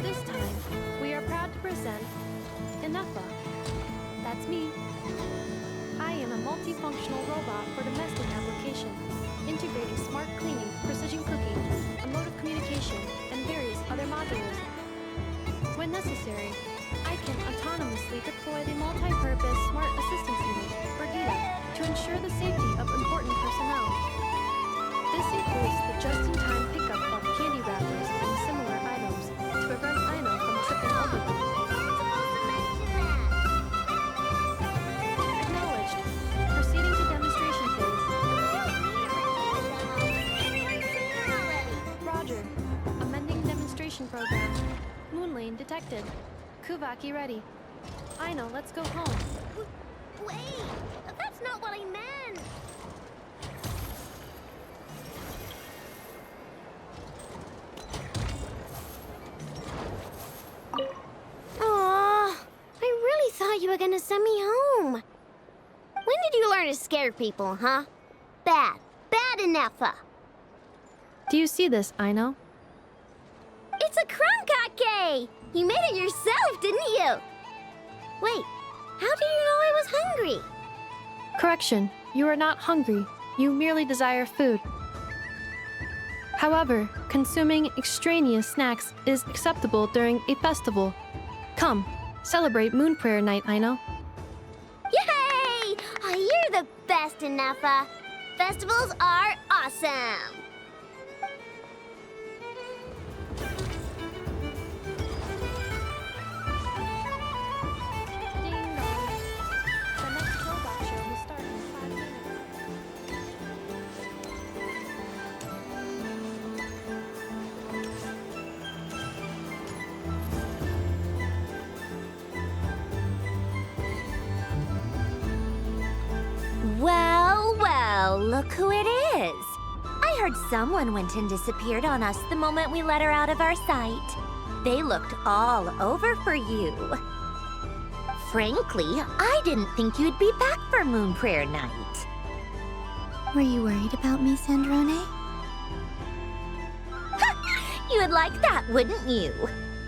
This time, we are proud to present Enougha. That's me. I am a multifunctional robot for domestic application, integrating smart cleaning, precision cooking, a mode of communication, and various other modules. When necessary, I can autonomously deploy the multi-purpose smart assistance unit, Brigida, to ensure the safety of important personnel. This includes the just-in-time pickup of candy wrappers and similar items to prevent Ino from tripping over them. Acknowledged. Proceeding to demonstration phase. Roger. Amending demonstration program. Moon lane detected. Kuvaki ready. Ino, let's go home. Wait, that's not what I meant. Aw, I really thought you were gonna send me home. When did you learn to scare people, huh? Bad enough. Do you see this, Ino? It's a crunkake! You made it yourself, didn't you? Wait, how do you know I was hungry? Correction, you are not hungry. You merely desire food. However, consuming extraneous snacks is acceptable during a festival. Come, celebrate Moon Prayer Night, Ino. Yay! You're the best, Enough. Festivals are awesome! Look who it is! I heard someone went and disappeared on us the moment we let her out of our sight. They looked all over for you. Frankly, I didn't think you'd be back for Moon Prayer Night. Were you worried about me, Sandrone? You would like that, wouldn't you?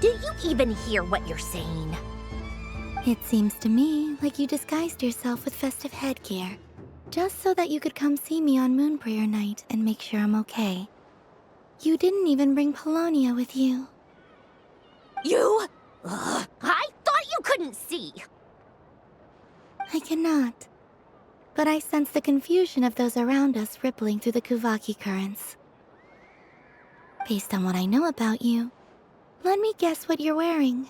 Do you even hear what you're saying? It seems to me like you disguised yourself with festive headgear, just so that you could come see me on Moon Prayer Night and make sure I'm okay. You didn't even bring Polonia with you. You? I thought you couldn't see! I cannot. But I sense the confusion of those around us rippling through the Kuvaki currents. Based on what I know about you, let me guess what you're wearing.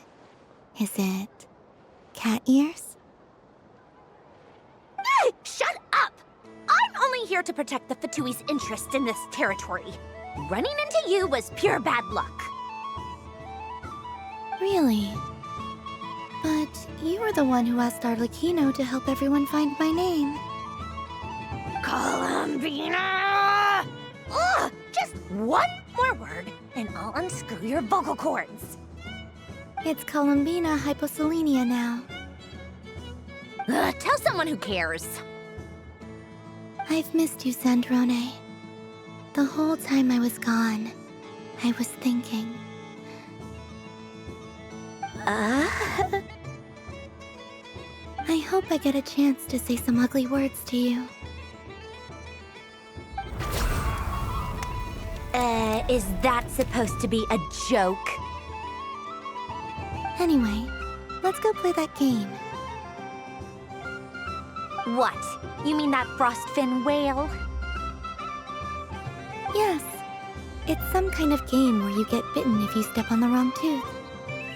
Is it cat ears? Shut up! I'm only here to protect the Fatui's interest in this territory. Running into you was pure bad luck. Really? But you were the one who asked Arlecchino to help everyone find my name. Colombina! Ugh! Just one more word, and I'll unscrew your vocal cords. It's Colombina hyposelenia now. Tell someone who cares. I've missed you, Sandrone. The whole time I was gone, I was thinking. I hope I get a chance to say some ugly words to you. Is that supposed to be a joke? Anyway, let's go play that game. What? You mean that frostfin whale? Yes. It's some kind of game where you get bitten if you step on the wrong tooth.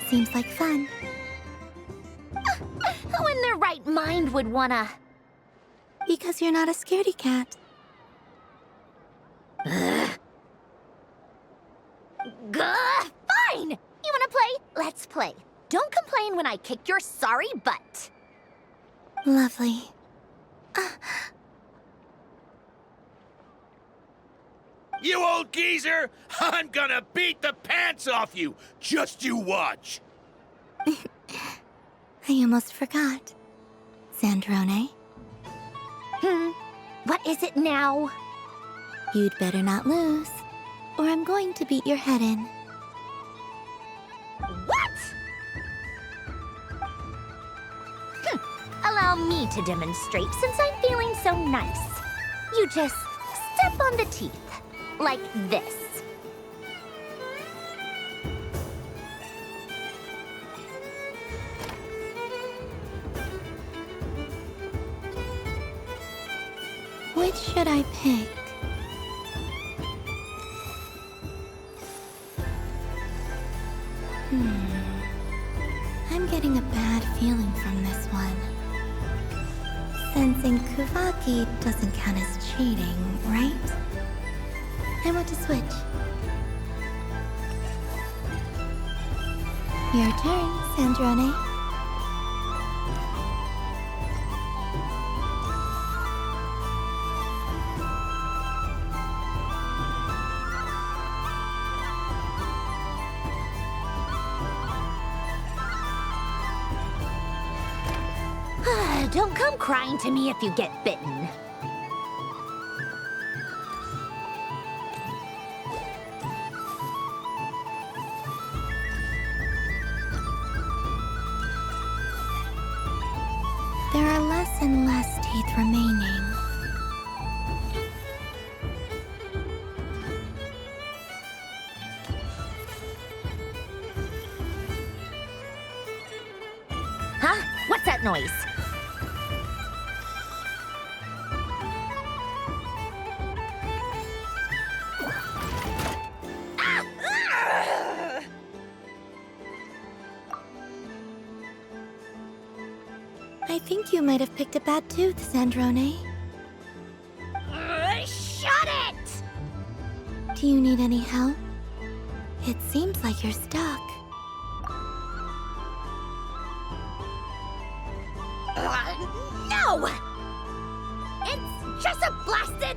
Seems like fun. Who in their right mind would wanna... Because you're not a scaredy cat. Fine! You wanna play? Let's play. Don't complain when I kick your sorry butt. Lovely. You old geezer! I'm gonna beat the pants off you! Just you watch! I almost forgot. Sandrone? What is it now? You'd better not lose, or I'm going to beat your head in. What? Allow me to demonstrate since I'm feeling so nice. You just step on the teeth, like this. Which should I pick? I'm getting a bad feeling from this one. Sensing Kuvaki doesn't count as cheating, right? I want to switch. Your turn, Sandrone. Don't come crying to me if you get bitten. There are less and less teeth remaining. Huh? What's that noise? I think you might have picked a bad tooth, Sandrone. Shut it! Do you need any help? It seems like you're stuck. No! It's just a blasted...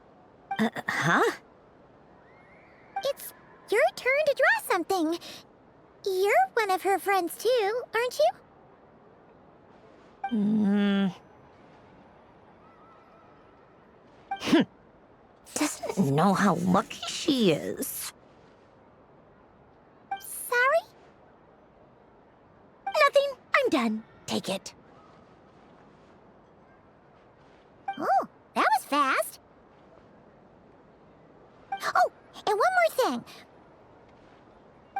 Huh? It's your turn to draw something. You're one of her friends too, aren't you? Doesn't know how lucky she is. Sorry? Nothing. I'm done. Take it. Oh, that was fast. Oh, and one more thing.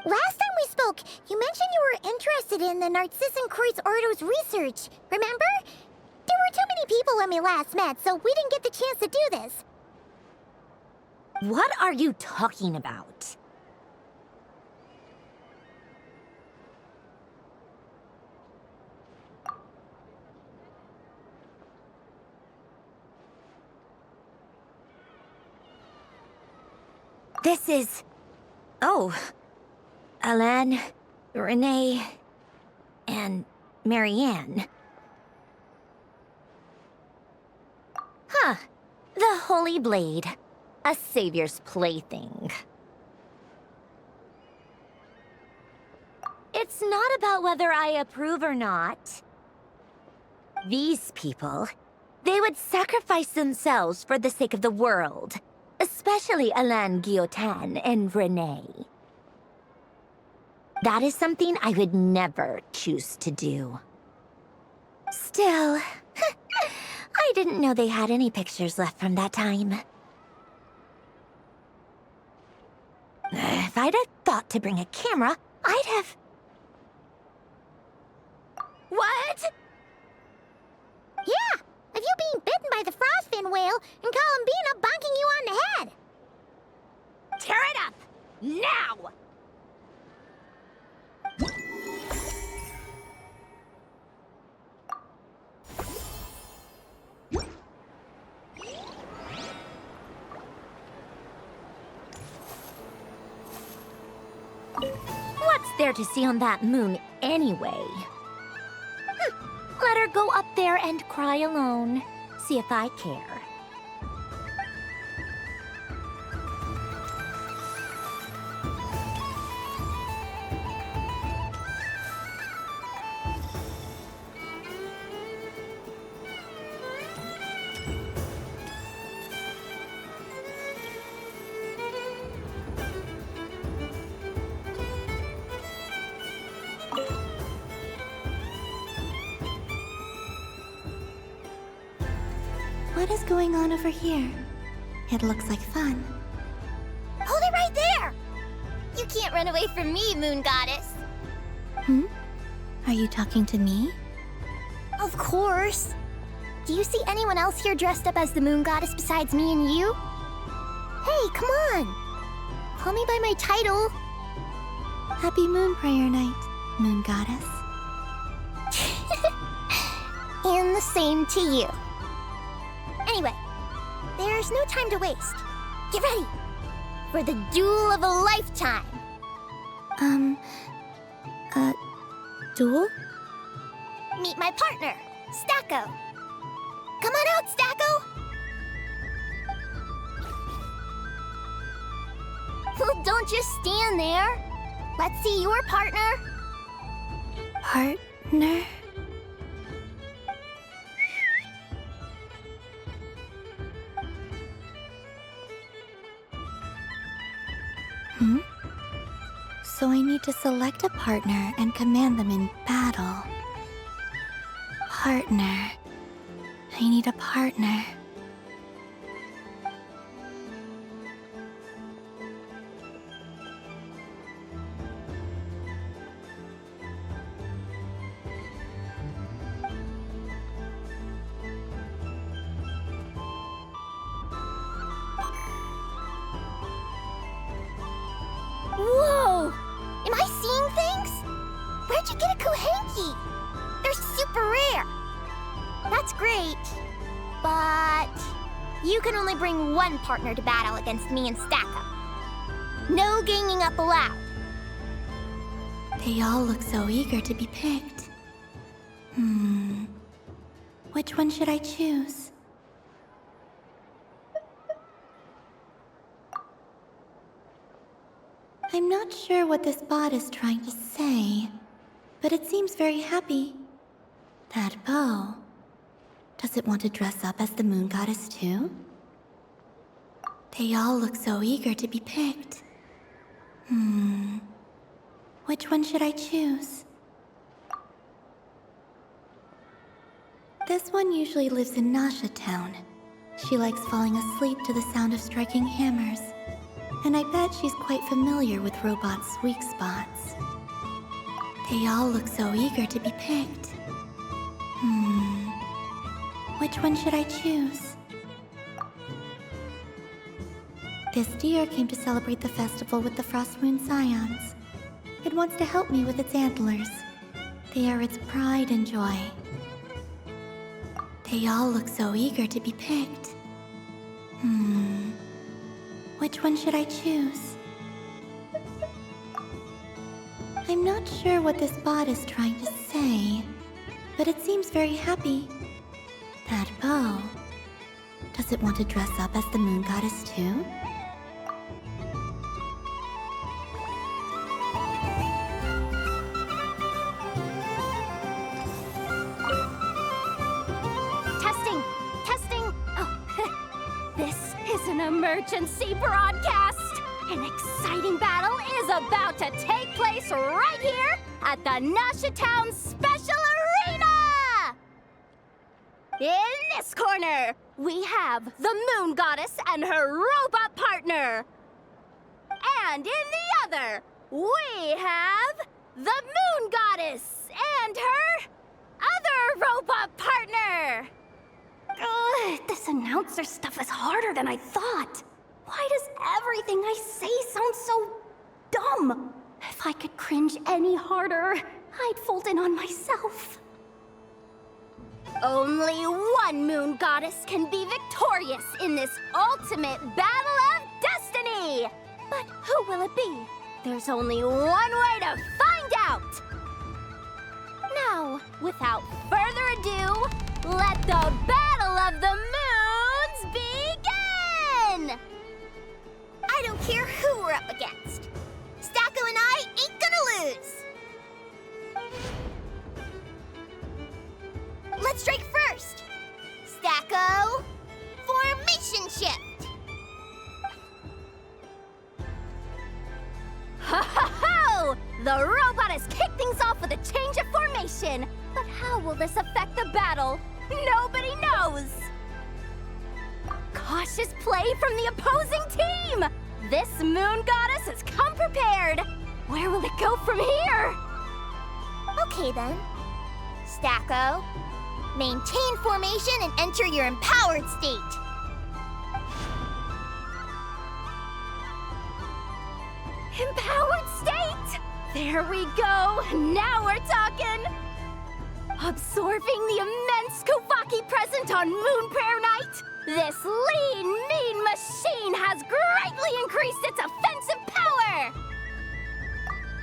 Last time we spoke, you mentioned you were interested in the Narcissan Kreuz Ordo's research, remember? There were too many people when we last met, so we didn't get the chance to do this. What are you talking about? This is... Oh. Alain, Renee, and Marianne. Huh. The Holy Blade. A savior's plaything. It's not about whether I approve or not. These people, they would sacrifice themselves for the sake of the world. Especially Alain Guillotin and Renee. That is something I would never choose to do. Still, I didn't know they had any pictures left from that time. If I'd have thought to bring a camera, I'd have... What? Yeah, of you being bitten by the frostfin whale and Colombina bonking you on the head. Tear it up! Now! What's there to see on that moon anyway? Let her go up there and cry alone. See if I care. What is going on over here? It looks like fun. Hold it right there! You can't run away from me, Moon Goddess. Are you talking to me? Of course. Do you see anyone else here dressed up as the Moon Goddess besides me and you? Hey, come on! Call me by my title. Happy Moon Prayer Night, Moon Goddess. And the same to you. Anyway, there's no time to waste. Get ready for the duel of a lifetime. Duel? Meet my partner, Stacko. Come on out, Stacko. Well, don't just stand there. Let's see your partner. Partner? So I need to select a partner and command them in battle. Partner. I need a partner. Whoa! Am I seeing things? Where'd you get a Kuhenki? They're super rare. That's great. But you can only bring one partner to battle against me and Stacko. No ganging up allowed. They all look so eager to be picked. Which one should I choose? I'm not sure what this bot is trying to say, but it seems very happy. That bow. Does it want to dress up as the moon goddess too? They all look so eager to be picked. Which one should I choose? This one usually lives in Nasha Town. She likes falling asleep to the sound of striking hammers. And I bet she's quite familiar with robots' weak spots. They all look so eager to be picked. Which one should I choose? This deer came to celebrate the festival with the Frost Moon Scions. It wants to help me with its antlers. They are its pride and joy. They all look so eager to be picked. Which one should I choose? I'm not sure what this bot is trying to say, but it seems very happy. That bow. Does it want to dress up as the moon goddess too? Emergency broadcast! An exciting battle is about to take place right here at the Nasha Town Special Arena! In this corner, we have the Moon Goddess and her robot partner. And in the other, we have the Moon Goddess and her other robot partner. This announcer stuff is harder than I thought. Why does everything I say sound so dumb? If I could cringe any harder, I'd fold in on myself. Only one Moon Goddess can be victorious in this ultimate battle of destiny! But who will it be? There's only one way to find out! Now, without further ado, let the Battle of the Moons begin! I don't care who we're up against. Stacko and I ain't gonna lose. Let's strike first. Stacko, formation shift. Ho ho ho! The robot has kicked things off with a change of formation. But how will this affect the battle? Nobody knows! Cautious play from the opposing team! This Moon Goddess has come prepared! Where will it go from here? Okay then. Stacko, maintain formation and enter your empowered state. Empowered state! There we go! Now we're talking! Absorbing the immense Kuvaki present on Moon Prayer Night, this lean, mean machine has greatly increased its offensive power!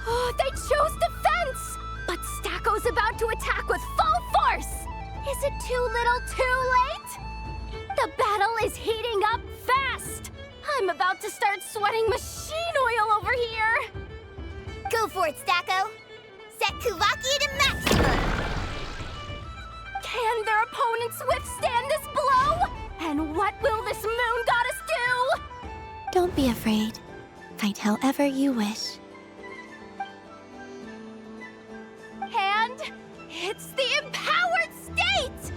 Oh, they chose defense! But Stacko's about to attack with full force! Is it too little too late? The battle is heating up fast! I'm about to start sweating machine oil over here! Go for it, Stacko! Set Kuvaki to maximum! Can their opponents withstand this blow? And what will this Moon Goddess do? Don't be afraid. Fight however you wish. And it's the empowered state!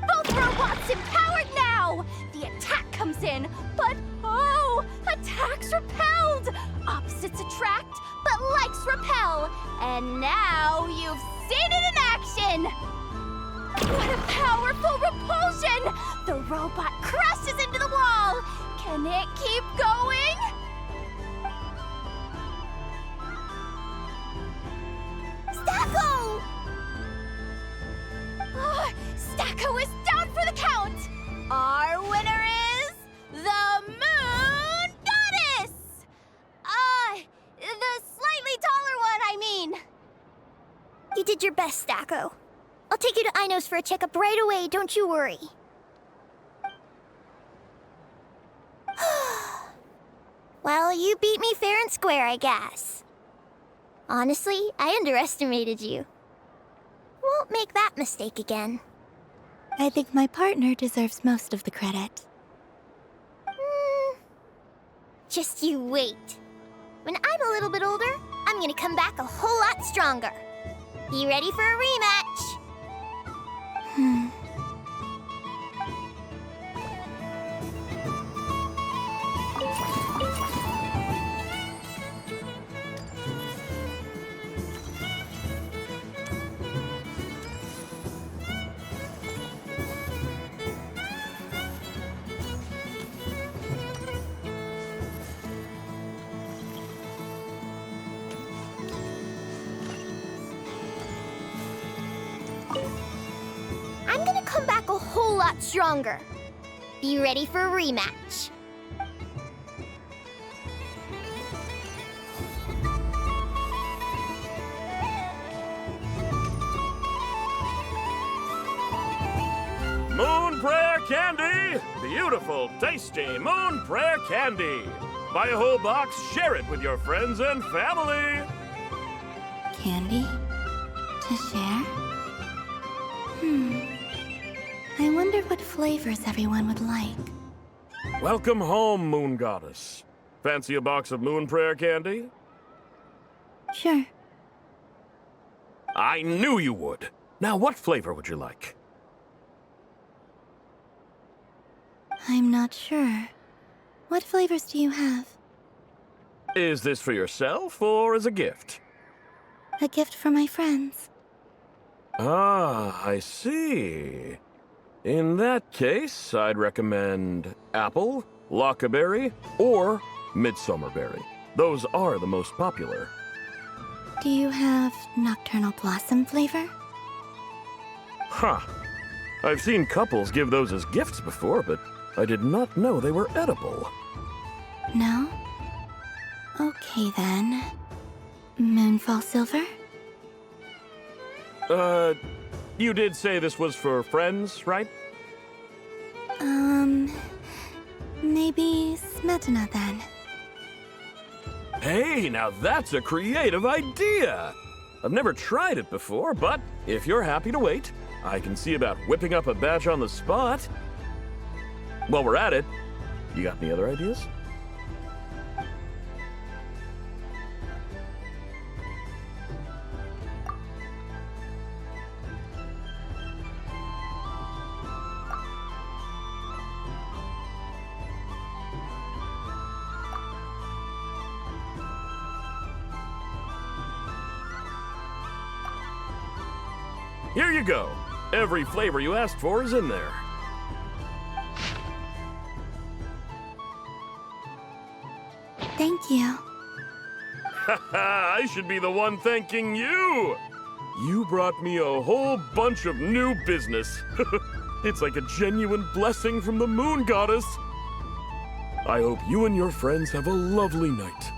Both robots empowered now! The attack comes in, but oh, attacks repelled! Opposites attract, but likes repel. And now you've seen it in action! What a powerful repulsion! The robot crashes into the wall! Can it keep going? Stacko! Oh, Stacko is down for the count! Our winner is the Moon Goddess! The slightly taller one, I mean. You did your best, Stacko. I'll take you to Ainos for a checkup right away, don't you worry. Well, Well, you beat me fair and square, I guess. Honestly, I underestimated you. Won't make that mistake again. I think my partner deserves most of the credit. Just you wait. When I'm a little bit older, I'm gonna come back a whole lot stronger. Be ready for a rematch. I'm gonna come back a whole lot stronger. Be ready for a rematch. Moon Prayer Candy! Beautiful, tasty Moon Prayer Candy! Buy a whole box, share it with your friends and family! Candy? To share? I wonder what flavors everyone would like. Welcome home, Moon Goddess. Fancy a box of Moon Prayer Candy? Sure. I knew you would. Now, what flavor would you like? I'm not sure. What flavors do you have? Is this for yourself or as a gift? A gift for my friends. Ah, I see. In that case, I'd recommend apple, lockaberry, or midsummerberry. Those are the most popular. Do you have nocturnal blossom flavor? Huh. I've seen couples give those as gifts before, but I did not know they were edible. No? Okay then. Moonfall silver? You did say this was for friends, right? Maybe smetana then. Hey, now that's a creative idea! I've never tried it before, but if you're happy to wait, I can see about whipping up a batch on the spot. While we're at it, you got any other ideas? Here you go. Every flavor you asked for is in there. Thank you. I should be the one thanking you. You brought me a whole bunch of new business. It's like a genuine blessing from the Moon Goddess. I hope you and your friends have a lovely night.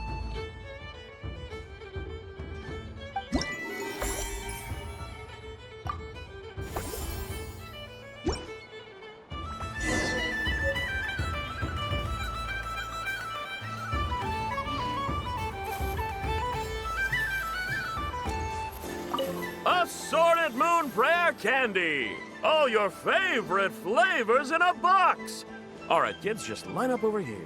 Assorted Moon Prayer Candy! All your favorite flavors in a box! All right, kids, just line up over here.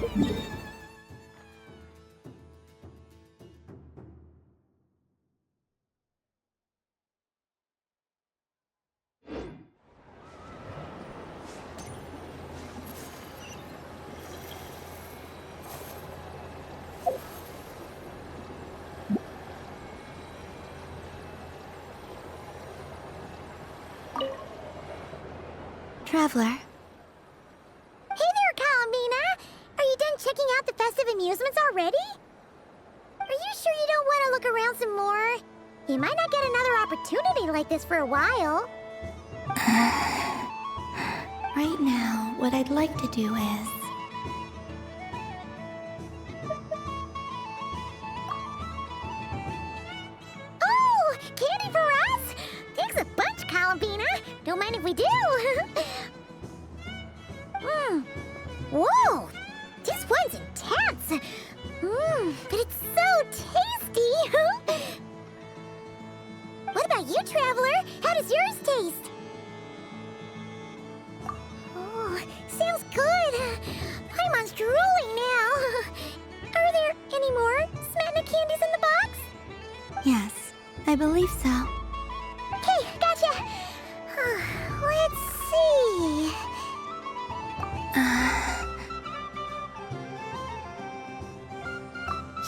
Hey Traveler. there, Colombina! checking out the festive amusements already? Are you sure you don't want to look around some more? You might not get another opportunity like this for a while. Right now, what I'd like to do is... Oh! Candy for us? Thanks a bunch, Colombina. Don't mind if we do. Whoa! This one's intense. But it's so tasty. What about you, Traveler? How does yours taste? Oh, sounds good. Paimon's drooling now. Are there any more Smetana candies in the box? Yes, I believe so. Okay, gotcha. Let's see.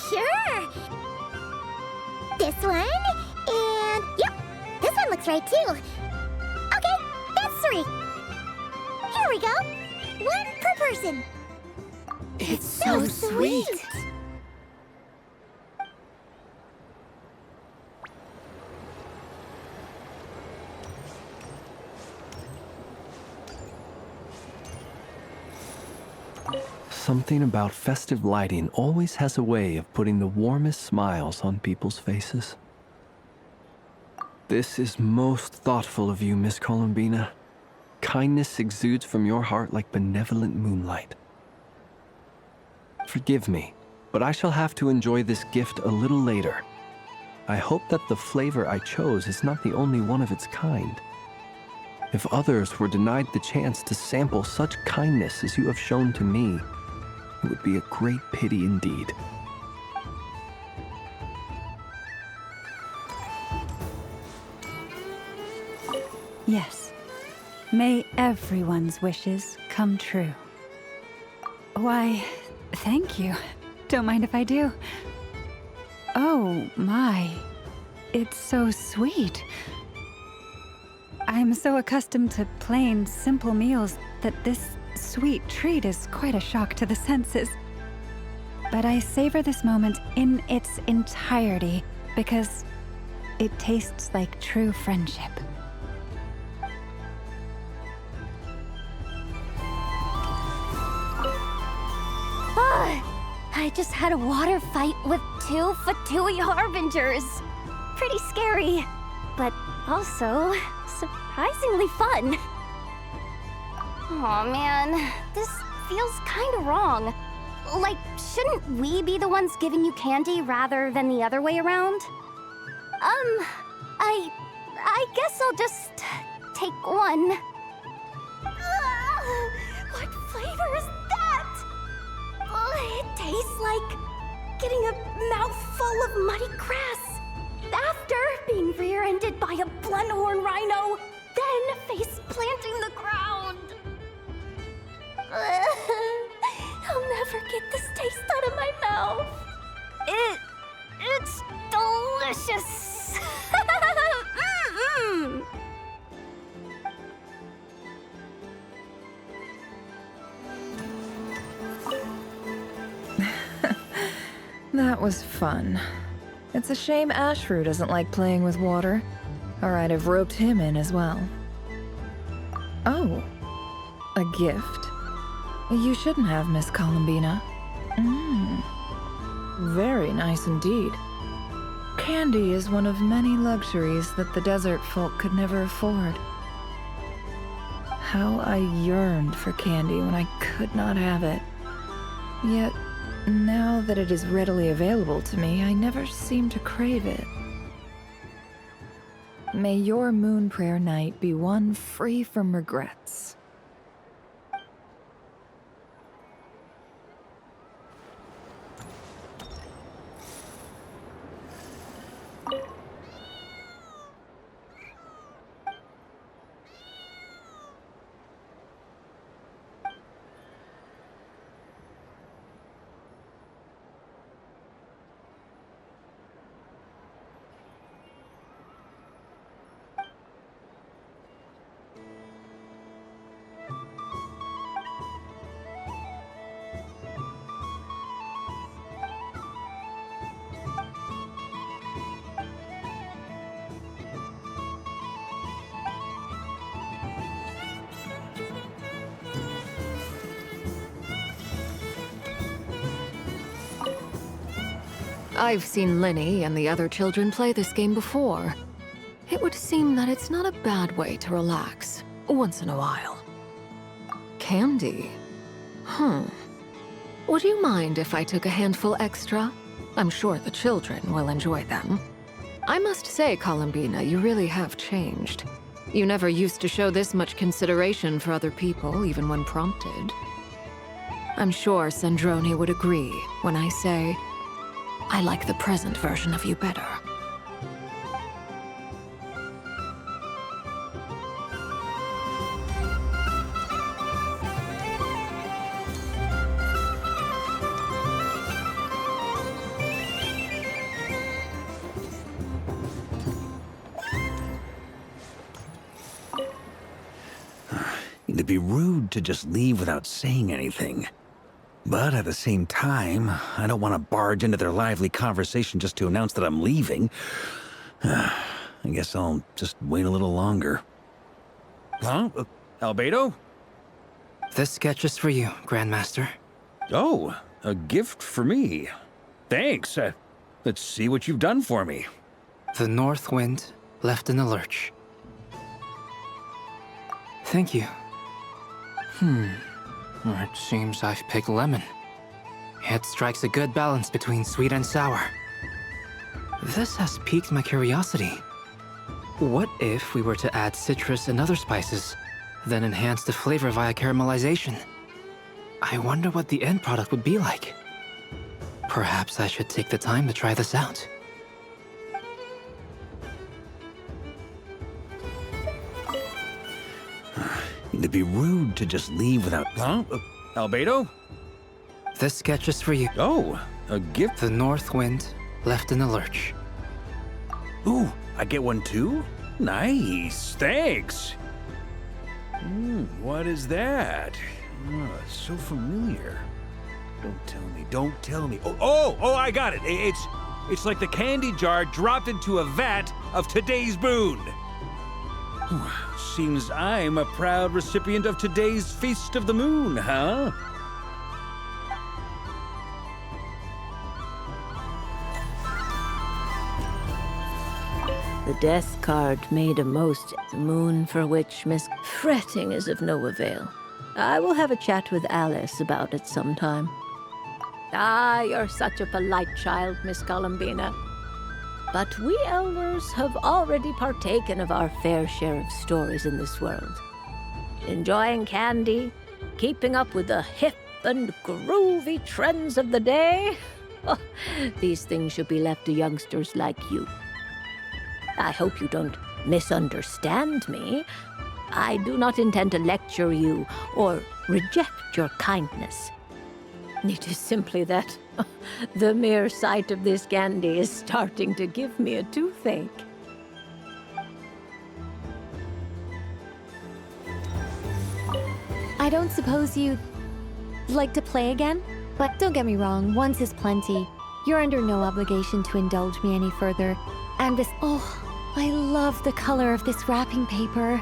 Sure. This one, and yep, this one looks right too. Okay, that's 3. Here we go. 1 per person. It's so sweet. Something about festive lighting always has a way of putting the warmest smiles on people's faces. This is most thoughtful of you, Miss Colombina. Kindness exudes from your heart like benevolent moonlight. Forgive me, but I shall have to enjoy this gift a little later. I hope that the flavor I chose is not the only one of its kind. If others were denied the chance to sample such kindness as you have shown to me, it would be a great pity indeed. Yes. May everyone's wishes come true. Why, thank you. Don't mind if I do. Oh, my. It's so sweet. I'm so accustomed to plain, simple meals that this sweet treat is quite a shock to the senses. But I savor this moment in its entirety because it tastes like true friendship. I just had a water fight with 2 Fatui Harbingers. Pretty scary, but also surprisingly fun. Aw, man, this feels kinda wrong. Like, shouldn't we be the ones giving you candy rather than the other way around? I guess I'll just take one. What flavor is that? It tastes like getting a mouthful of muddy grass after being rear-ended by a blunt-horn rhino, then face-planting the ground. I'll never get this taste out of my mouth. It's delicious. That was fun. It's a shame Ashru doesn't like playing with water, or I'd have roped him in as well. Oh, a gift? You shouldn't have, Miss Colombina. Very nice indeed. Candy is one of many luxuries that the desert folk could never afford. How I yearned for candy when I could not have it. Yet, now that it is readily available to me, I never seem to crave it. May your moon prayer night be one free from regrets. I've seen Linny and the other children play this game before. It would seem that it's not a bad way to relax, once in a while. Candy? Would you mind if I took a handful extra? I'm sure the children will enjoy them. I must say, Colombina, you really have changed. You never used to show this much consideration for other people, even when prompted. I'm sure Sandrone would agree when I say, I like the present version of you better. It'd be rude to just leave without saying anything. But at the same time, I don't want to barge into their lively conversation just to announce that I'm leaving. I guess I'll just wait a little longer. Huh? Albedo? This sketch is for you, Grandmaster. Oh, a gift for me. Thanks. Let's see what you've done for me. The north wind left in the lurch. Thank you. It seems I've picked lemon. It strikes a good balance between sweet and sour. This has piqued my curiosity. What if we were to add citrus and other spices, then enhance the flavor via caramelization? I wonder what the end product would be like. Perhaps I should take the time to try this out. It'd be rude to just leave without... Huh? Albedo? This sketch is for you. Oh, a gift? The north wind left in the lurch. Ooh, I get one too? Nice, thanks. What is that? Oh, it's so familiar. Don't tell me. Oh, I got it. It's like the candy jar dropped into a vat of today's boon. Seems I'm a proud recipient of today's Feast of the Moon, huh? The death card made a most moon for which Miss fretting is of no avail. I will have a chat with Alice about it sometime. Ah, you're such a polite child, Miss Colombina. But we elders have already partaken of our fair share of stories in this world. Enjoying candy, keeping up with the hip and groovy trends of the day. Oh, these things should be left to youngsters like you. I hope you don't misunderstand me. I do not intend to lecture you or reject your kindness. It is simply that the mere sight of this candy is starting to give me a toothache. I don't suppose you'd like to play again? But don't get me wrong, once is plenty. You're under no obligation to indulge me any further. I'm just... Oh, I love the color of this wrapping paper.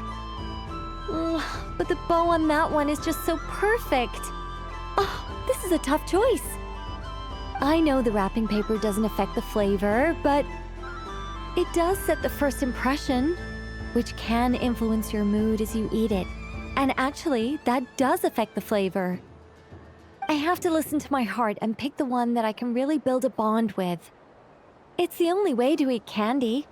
But the bow on that one is just so perfect. Oh, this is a tough choice. I know the wrapping paper doesn't affect the flavor, but it does set the first impression, which can influence your mood as you eat it. And actually, that does affect the flavor. I have to listen to my heart and pick the one that I can really build a bond with. It's the only way to eat candy.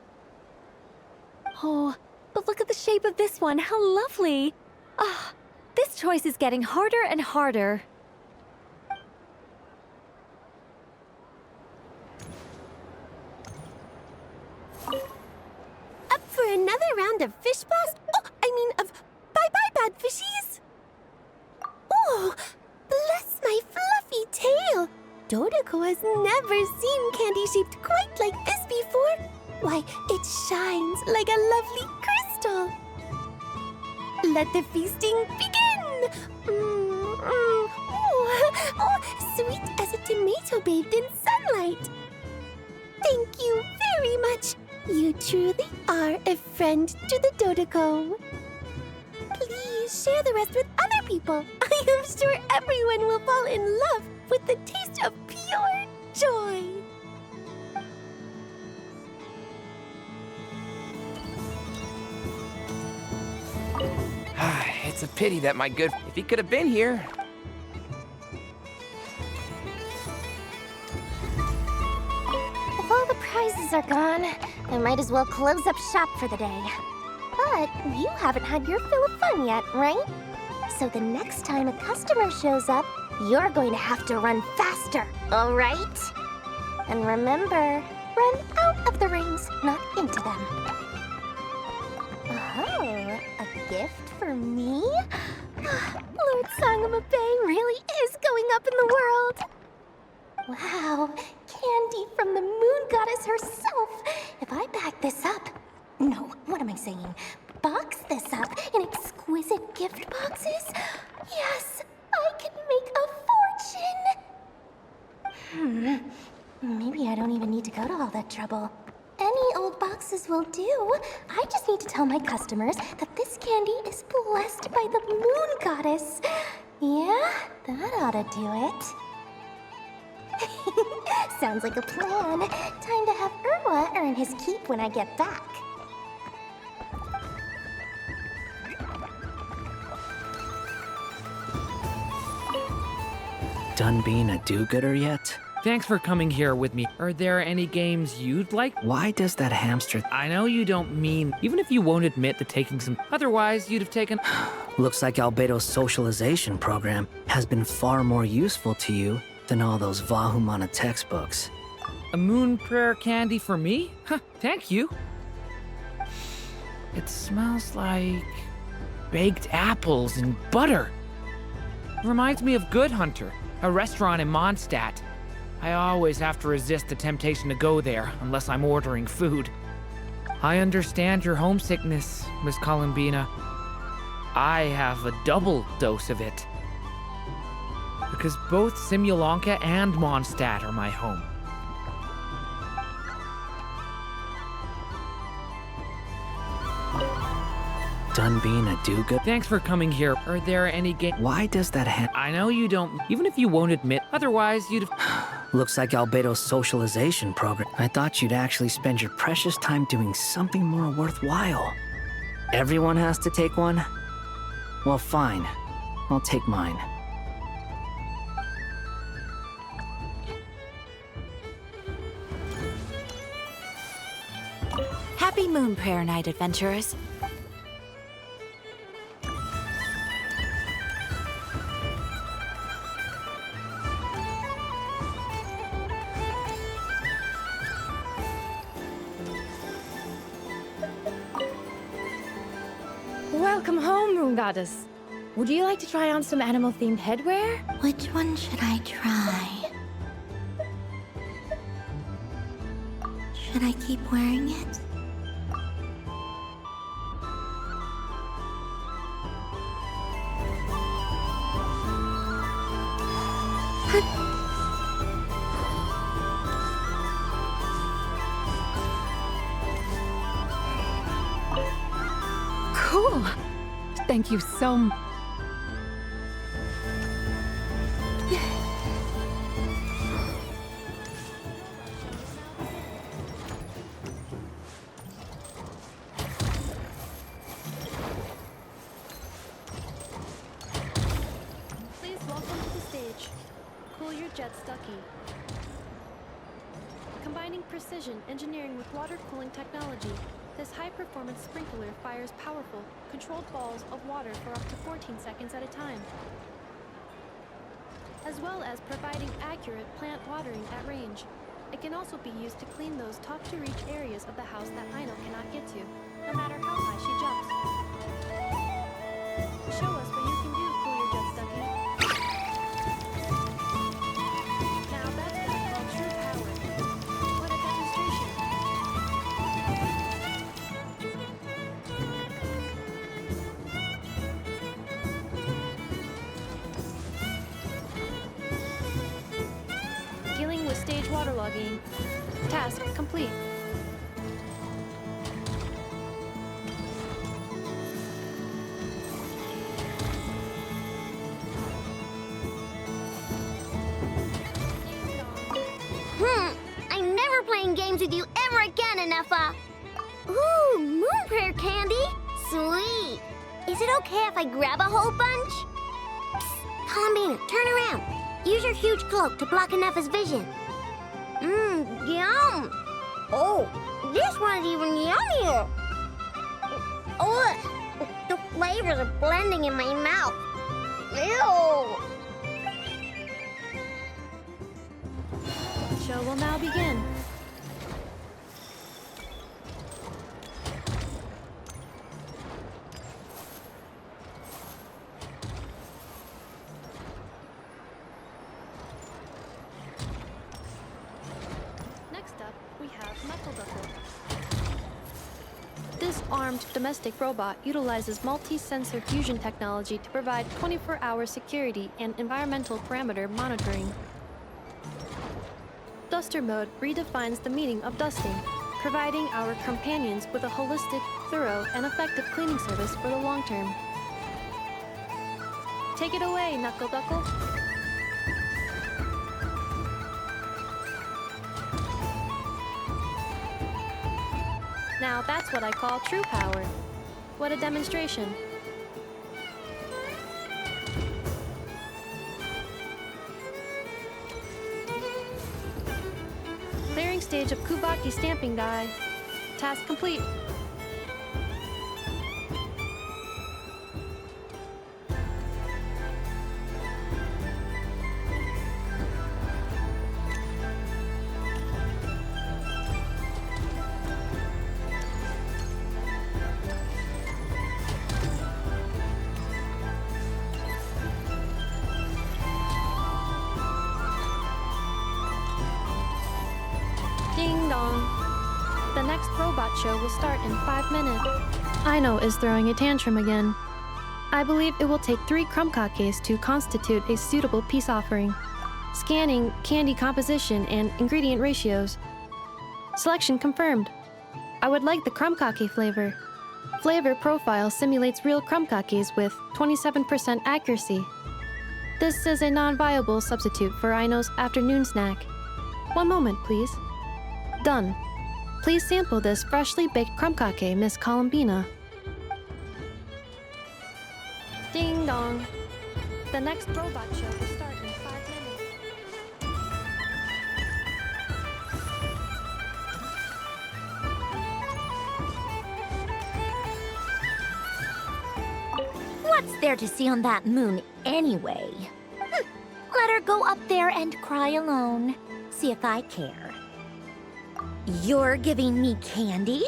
Oh, but look at the shape of this one. How lovely. Ah, this choice is getting harder and harder. Up for another round of fish blast? Of bye-bye bad fishies? Oh, bless my fluffy tail. Dodoko has never seen candy shaped quite like this before. Why, it shines like a lovely crystal. Let the feasting begin. Sweet as a tomato bathed in sunlight. Thank you very much. You truly are a friend to the Dodoko. Please share the rest with other people. I am sure everyone will fall in love with the taste of pure joy. It's a pity that my good... If he could have been here. If all the prizes are gone, I might as well close up shop for the day. But you haven't had your fill of fun yet, right? So the next time a customer shows up, you're going to have to run faster, all right? And remember, run out of the rings, not into them. Oh, a gift for me? Lord Sangamabe really is going up in the world. Wow, candy from the moon goddess herself. If I back this up... No, what am I saying? Box this up in exquisite gift boxes? Yes, I can make a fortune! Maybe I don't even need to go to all that trouble. Any old boxes will do. I just need to tell my customers that this candy is blessed by the moon goddess. Yeah, that ought to do it. Sounds like a plan. Time to have Irwa earn his keep when I get back. Done being a do-gooder yet? Thanks for coming here with me. Are there any games you'd like? Why does that hamster... I know you don't mean... Even if you won't admit to taking some... Otherwise, you'd have taken... Looks like Albedo's socialization program has been far more useful to you than all those Vahumana textbooks. A moon prayer candy for me? Huh, thank you. It smells like... baked apples and butter. Reminds me of Good Hunter, a restaurant in Mondstadt. I always have to resist the temptation to go there, unless I'm ordering food. I understand your homesickness, Miss Colombina. I have a double dose of it. Because both Simulanka and Mondstadt are my home. Done being a do-gooder? Thanks for coming here. Are there any Why does that I know you don't... Even if you won't admit... Otherwise, you'd have... Looks like Albedo's socialization program. I thought you'd actually spend your precious time doing something more worthwhile. Everyone has to take one? Well, fine. I'll take mine. Happy Moon Prayer Night, adventurers. Welcome home, Moon Goddess. Would you like to try on some animal-themed headwear? Which one should I try? Should I keep wearing it? Cool. Thank you so much. Please welcome to the stage. Cool your jet Stucky. Combining precision engineering with water cooling technology, this high-performance sprinkler fires powerful, controlled balls of water for up to 14 seconds at a time, as well as providing accurate plant watering at range. It can also be used to clean those tough-to-reach areas of the house that Aino cannot get to, no matter how high she jumps. Show us what you can do, Cool Your Jet Stucky. Now that's what I call true power. What a demonstration. Dealing with stage waterlogging. Task complete. I'm never playing games with you ever again, Enougha. Ooh, moon prayer candy? Sweet. Is it okay if I grab a whole bunch? Psst, Colombina, turn around. Use your huge cloak to block Enougha's vision. Yum! Oh, this one's even yummier. Oh, the flavors are blending in my mouth. Ew! The show will now begin. Next up, we have Knuckle. This armed domestic robot utilizes multi-sensor fusion technology to provide 24-hour security and environmental parameter monitoring. Duster mode redefines the meaning of dusting, providing our companions with a holistic, thorough, and effective cleaning service for the long term. Take it away, Knuckle. Now that's what I call true power. What a demonstration. Clearing stage of Kubaki stamping die. Task complete. Ding dong. The next robot show will start in 5 minutes. Aino is throwing a tantrum again. I believe it will take 3 crumb-kakes to constitute a suitable peace offering. Scanning candy composition and ingredient ratios. Selection confirmed. I would like the crumb-kake flavor. Flavor profile simulates real crumb-kakes with 27% accuracy. This is a non-viable substitute for Aino's afternoon snack. One moment, please. Done. Please sample this freshly baked crumb-kake, Miss Colombina. Ding dong. The next robot show will start in 5 minutes. What's there to see on that moon anyway? Let her go up there and cry alone. See if I care. You're giving me candy?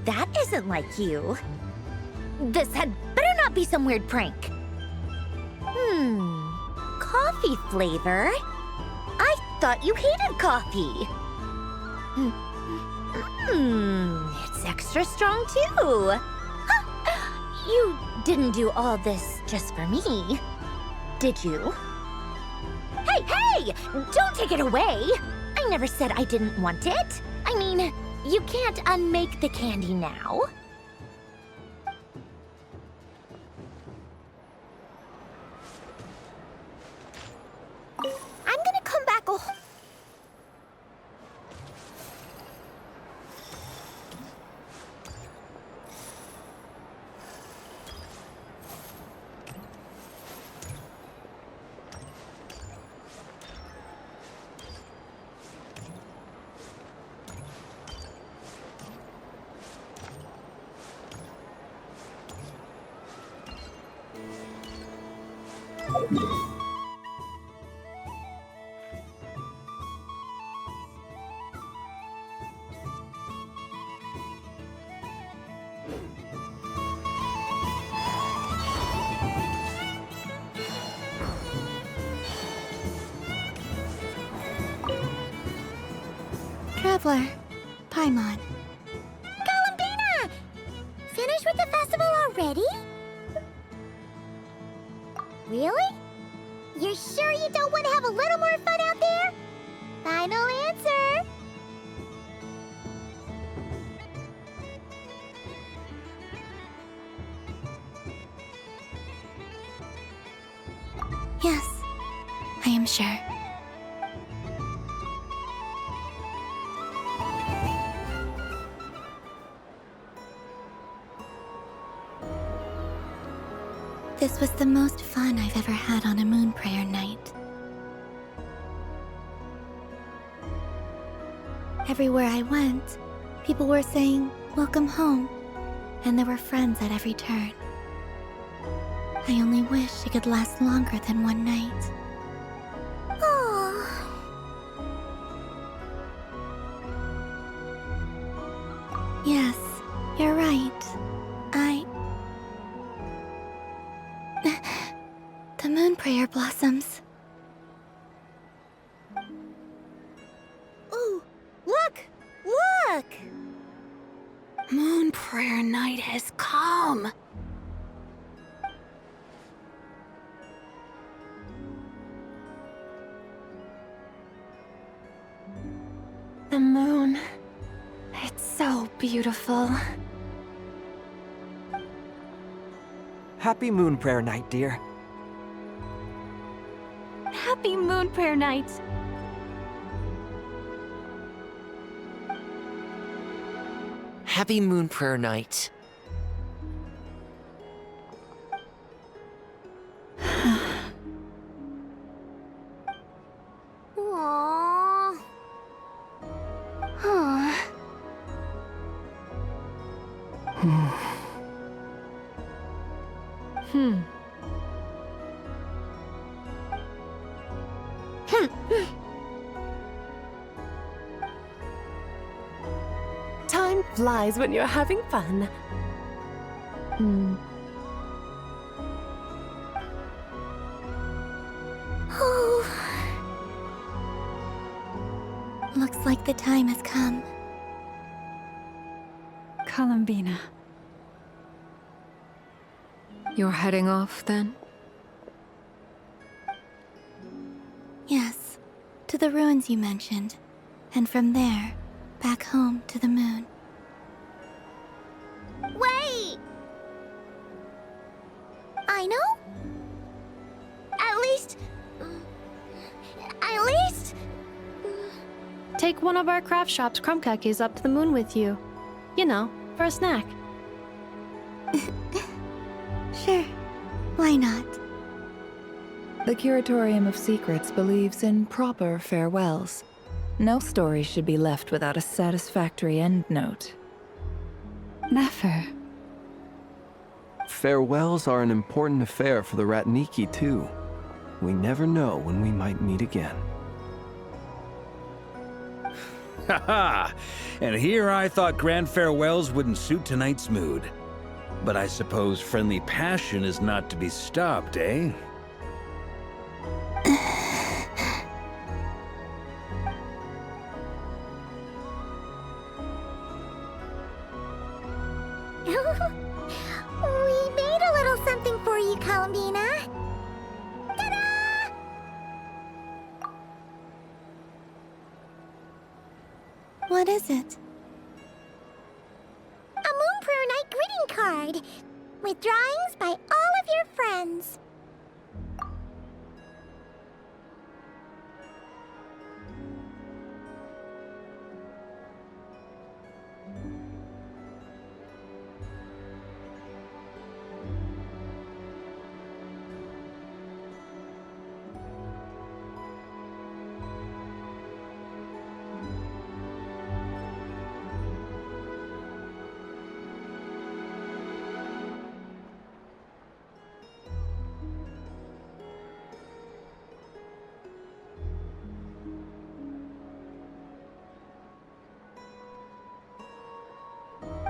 That isn't like you. This had better not be some weird prank. Coffee flavor? I thought you hated coffee. It's extra strong too. Huh. You didn't do all this just for me, did you? Hey! Don't take it away! I never said I didn't want it. I mean, you can't unmake the candy now. I'm gonna come back a Traveler, Paimon. Colombina! Finished with the festival already? Really? You're sure you don't want to have a little more fun out there? Final answer. Yes, I am sure. This was the most fun I've ever had on a moon prayer night. Everywhere I went, people were saying, "Welcome home," and there were friends at every turn. I only wish it could last longer than one night. Oh. Yes, you're right. The moon prayer blossoms. Ooh, look! Look! Moon prayer night has come. The moon. It's so beautiful. Happy moon prayer night, dear. Happy moon prayer night. Happy moon prayer night. Aww. Huh. Time flies when you're having fun. Looks like the time has come. Colombina. You're heading off, then? Yes, to the ruins you mentioned. And from there, back home to the moon. Wait! I know? At least... Take one of our craft shop's crumb cookies up to the moon with you. You know, for a snack. Sure, why not? The Curatorium of Secrets believes in proper farewells. No story should be left without a satisfactory endnote. Never. Farewells are an important affair for the Ratniki, too. We never know when we might meet again. Haha! And here I thought grand farewells wouldn't suit tonight's mood. But I suppose friendly passion is not to be stopped, eh? We made a little something for you, Colombina. Ta-da! What is it? A Moon Prayer Night greeting card with drawings by all of your friends.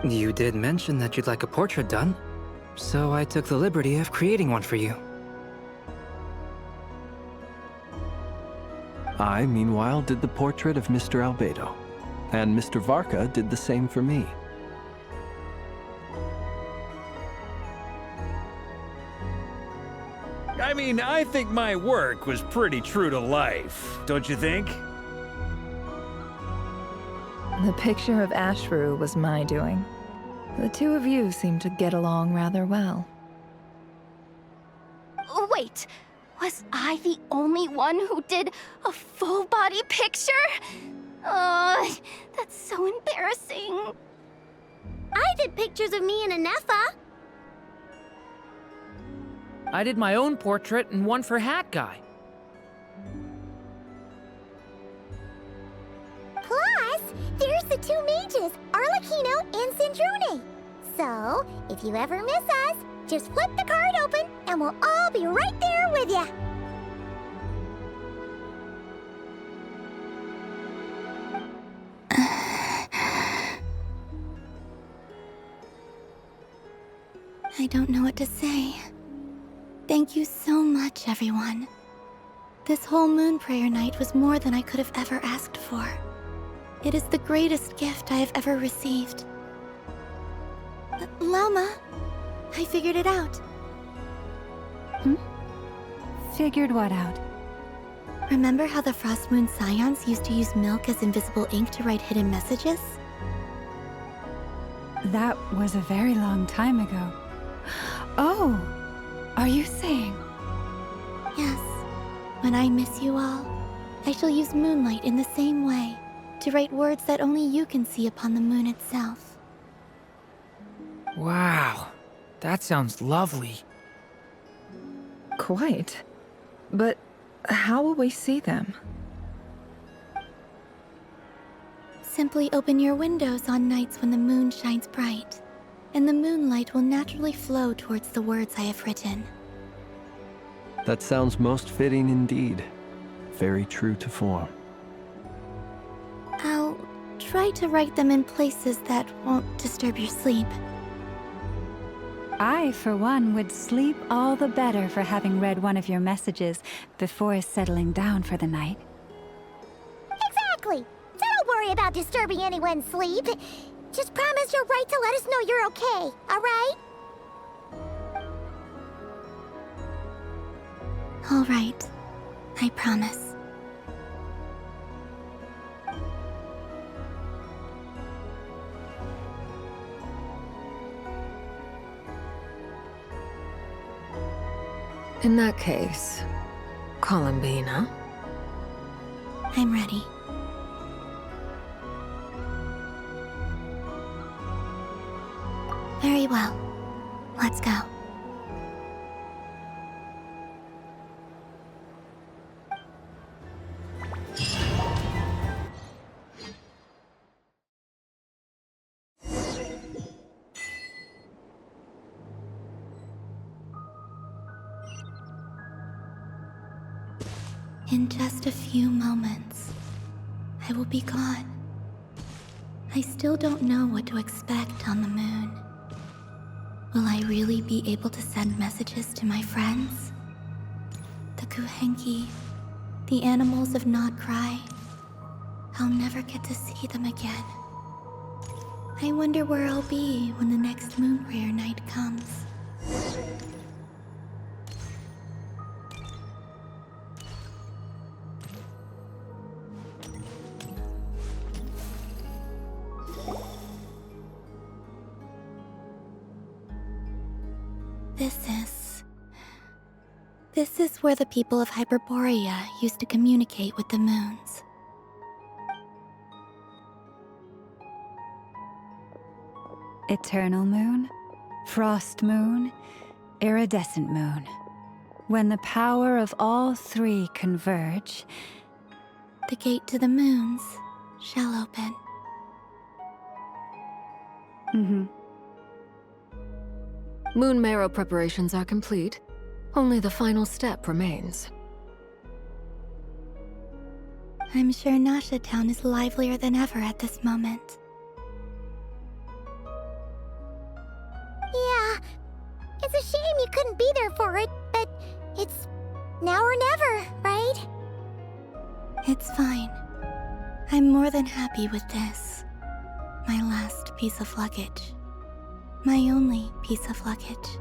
You did mention that you'd like a portrait done, so I took the liberty of creating one for you. I, meanwhile, did the portrait of Mr. Albedo, and Mr. Varka did the same for me. I mean, I think my work was pretty true to life, don't you think? The picture of Ashru was my doing. The two of you seem to get along rather well. Wait, was I the only one who did a full-body picture? That's so embarrassing. I did pictures of me and Anefa. I did my own portrait and one for Hat Guy. Plus, there's the two mages, Arlecchino and Sandrone. So, if you ever miss us, just flip the card open and we'll all be right there with you. I don't know what to say. Thank you so much, everyone. This whole moon prayer night was more than I could have ever asked for. It is the greatest gift I have ever received. Lama, I figured it out. Figured what out? Remember how the Frost Moon Scions used to use milk as invisible ink to write hidden messages? That was a very long time ago. Oh, are you saying? Yes. When I miss you all, I shall use moonlight in the same way to write words that only you can see upon the moon itself. Wow, that sounds lovely. Quite. But how will we see them? Simply open your windows on nights when the moon shines bright, and the moonlight will naturally flow towards the words I have written. That sounds most fitting indeed. Very true to form. I'll try to write them in places that won't disturb your sleep. I, for one, would sleep all the better for having read one of your messages before settling down for the night. Exactly. So don't worry about disturbing anyone's sleep. Just promise you'll write to let us know you're okay, all right? All right. I promise. In that case, Colombina. I'm ready. Very well. Let's go. In just a few moments, I will be gone. I still don't know what to expect on the moon. Will I really be able to send messages to my friends? The Kuhenki, the animals of Nod-Krai. I'll never get to see them again. I wonder where I'll be when the next moon prayer night comes. This is where the people of Hyperborea used to communicate with the moons. Eternal moon, frost moon, iridescent moon. When the power of all three converge, the gate to the moons shall open. Moon marrow preparations are complete. Only the final step remains. I'm sure Nasha Town is livelier than ever at this moment. Yeah, it's a shame you couldn't be there for it, but it's now or never, right? It's fine. I'm more than happy with this. My last piece of luggage. My only piece of luggage.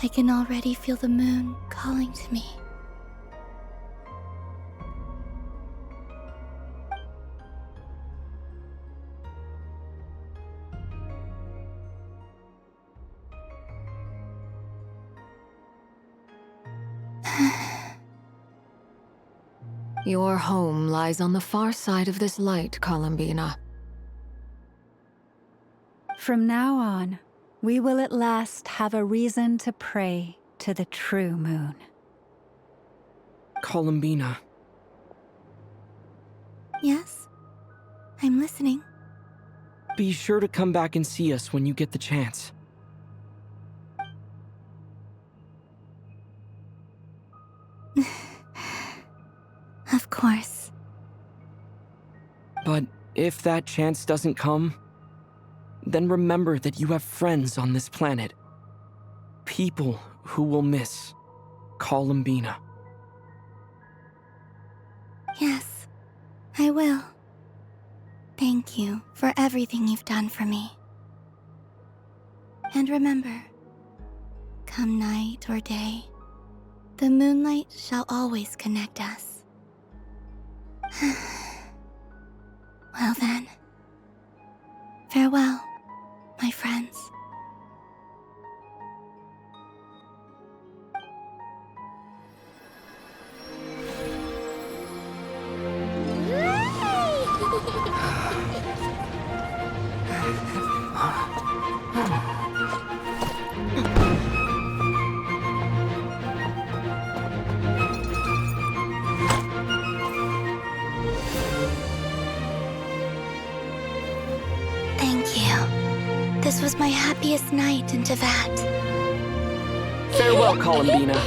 I can already feel the moon calling to me. Your home lies on the far side of this light, Colombina. From now on, we will at last have a reason to pray to the true moon. Colombina. Yes? I'm listening. Be sure to come back and see us when you get the chance. Of course. But if that chance doesn't come, then remember that you have friends on this planet. People who will miss Colombina. Yes, I will. Thank you for everything you've done for me. And remember, come night or day, the moonlight shall always connect us. Well then, farewell, my friends. Thank you. This was my happiest night in Tevat. Farewell, Colombina.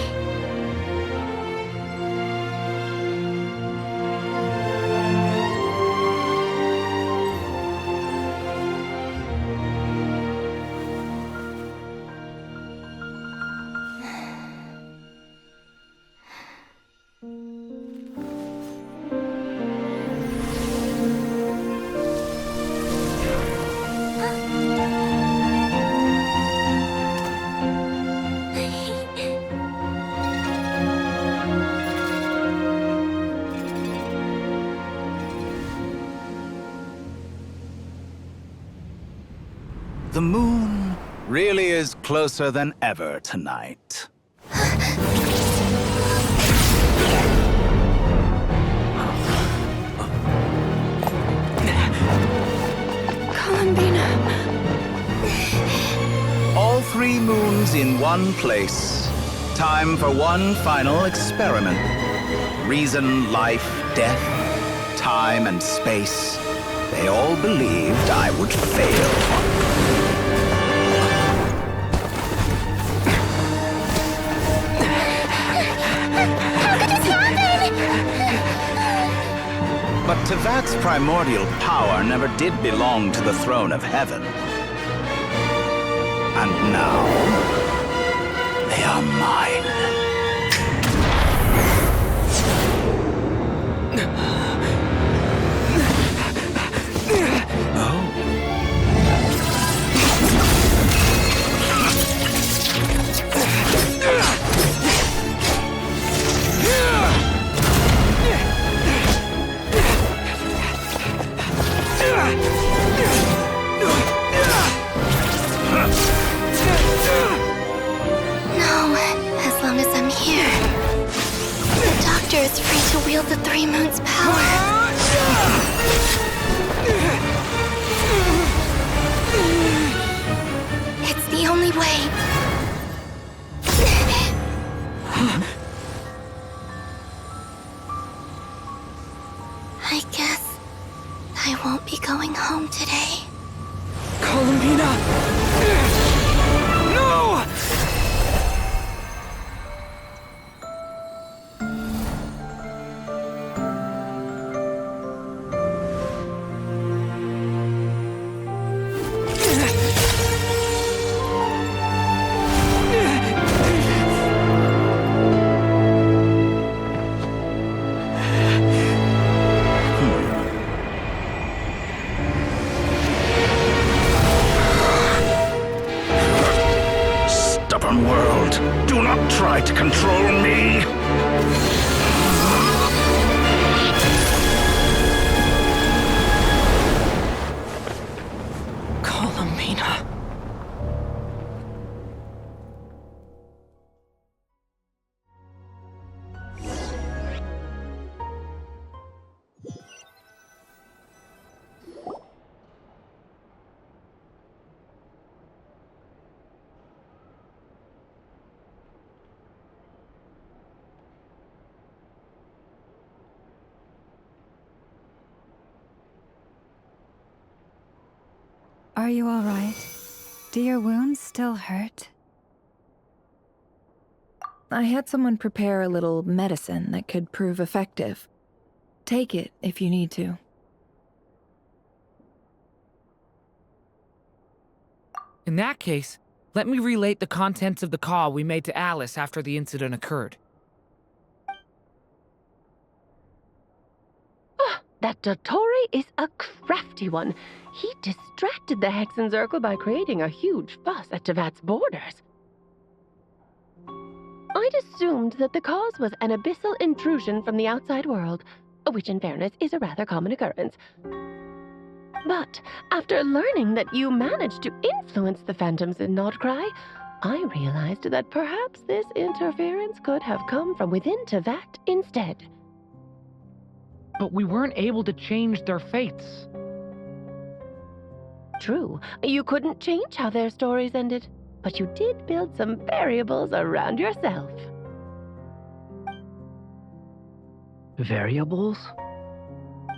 The moon really is closer than ever tonight. Colombina. All 3 moons in one place. Time for one final experiment. Reason, life, death, time, and space. They all believed I would fail. But Tevat's primordial power never did belong to the throne of heaven. And now, they are mine. Is free to wield the 3 moons' power. It's the only way. I guess I won't be going home today. Colombina! No! World, do not try to control me! Colombina. Are you all right? Do your wounds still hurt? I had someone prepare a little medicine that could prove effective. Take it if you need to. In that case, let me relate the contents of the call we made to Alice after the incident occurred. That Dottore is a crafty one. He distracted the Hexen Circle by creating a huge fuss at Tevat's borders. I'd assumed that the cause was an abyssal intrusion from the outside world, which in fairness is a rather common occurrence. But after learning that you managed to influence the phantoms in Nod-Krai, I realized that perhaps this interference could have come from within Tevat instead. But we weren't able to change their fates. True, you couldn't change how their stories ended, but you did build some variables around yourself. Variables?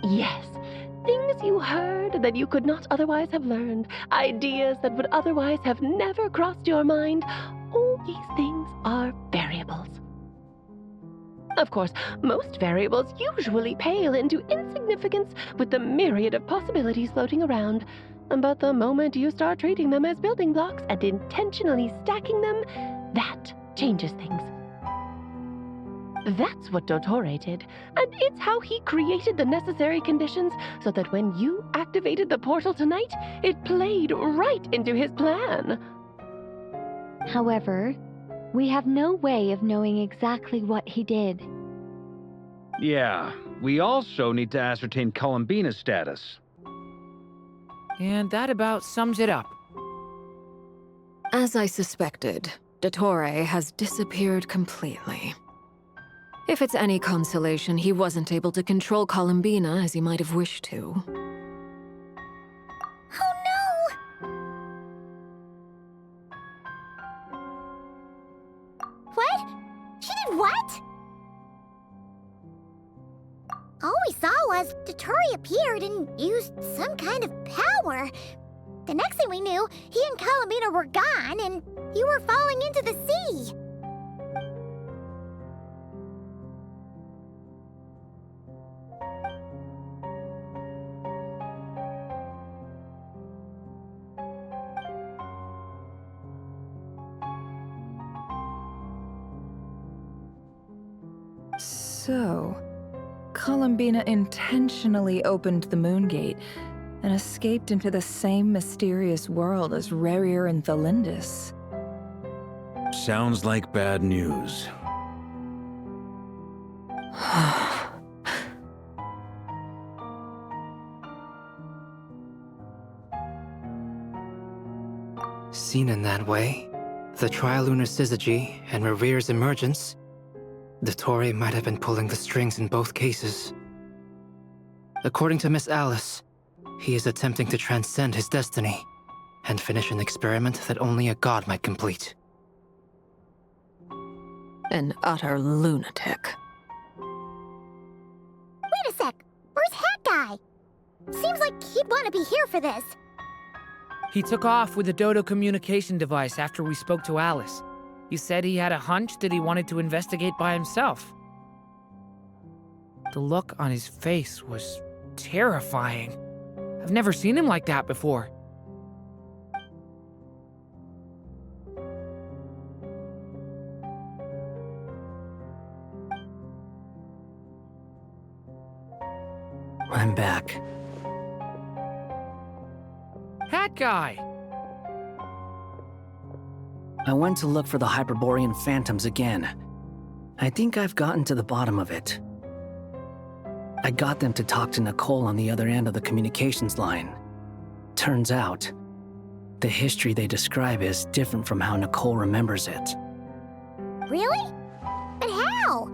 Yes. Things you heard that you could not otherwise have learned, ideas that would otherwise have never crossed your mind. All these things are variables. Of course, most variables usually pale into insignificance with the myriad of possibilities floating around. But the moment you start treating them as building blocks and intentionally stacking them, that changes things. That's what Dottore did, and it's how he created the necessary conditions so that when you activated the portal tonight, it played right into his plan. However, we have no way of knowing exactly what he did. Yeah, we also need to ascertain Colombina's status. And that about sums it up. As I suspected, Dottore has disappeared completely. If it's any consolation, he wasn't able to control Colombina as he might have wished to. Oh no! What? She did what? All we saw was Dottore appeared and used some kind of power. The next thing we knew, he and Colombina were gone and you were falling into the sea. So, Colombina intentionally opened the Moon Gate and escaped into the same mysterious world as Rerir and Thalindis. Sounds like bad news. Seen in that way, the trilunar syzygy and Rerir's emergence, Dottore might have been pulling the strings in both cases. According to Miss Alice, he is attempting to transcend his destiny and finish an experiment that only a god might complete. An utter lunatic. Wait a sec, where's Hat Guy? Seems like he'd want to be here for this. He took off with the Dodo communication device after we spoke to Alice. He said he had a hunch that he wanted to investigate by himself. The look on his face was terrifying. I've never seen him like that before. I'm back. Hat Guy! I went to look for the Hyperborean phantoms again. I think I've gotten to the bottom of it. I got them to talk to Nicole on the other end of the communications line. Turns out, the history they describe is different from how Nicole remembers it. Really? But how?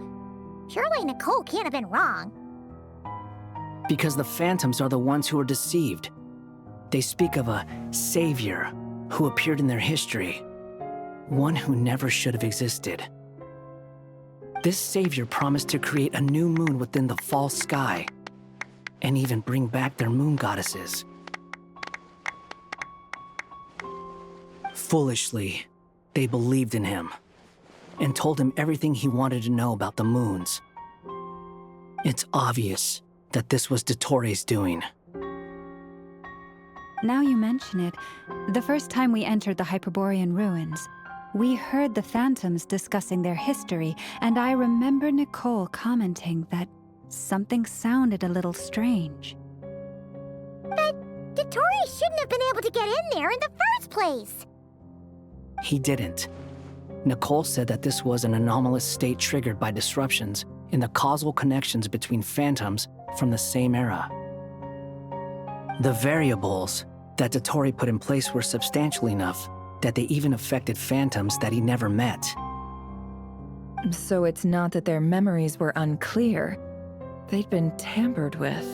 Surely Nicole can't have been wrong. Because the phantoms are the ones who are deceived. They speak of a savior who appeared in their history. One who never should have existed. This savior promised to create a new moon within the false sky, and even bring back their moon goddesses. Foolishly, they believed in him and told him everything he wanted to know about the moons. It's obvious that this was Dottoro's doing. Now you mention it, the first time we entered the Hyperborean ruins, we heard the phantoms discussing their history, and I remember Nicole commenting that something sounded a little strange. But Dottori shouldn't have been able to get in there in the first place! He didn't. Nicole said that this was an anomalous state triggered by disruptions in the causal connections between phantoms from the same era. The variables that Dottori put in place were substantial enough that they even affected phantoms that he never met. So it's not that their memories were unclear. They'd been tampered with.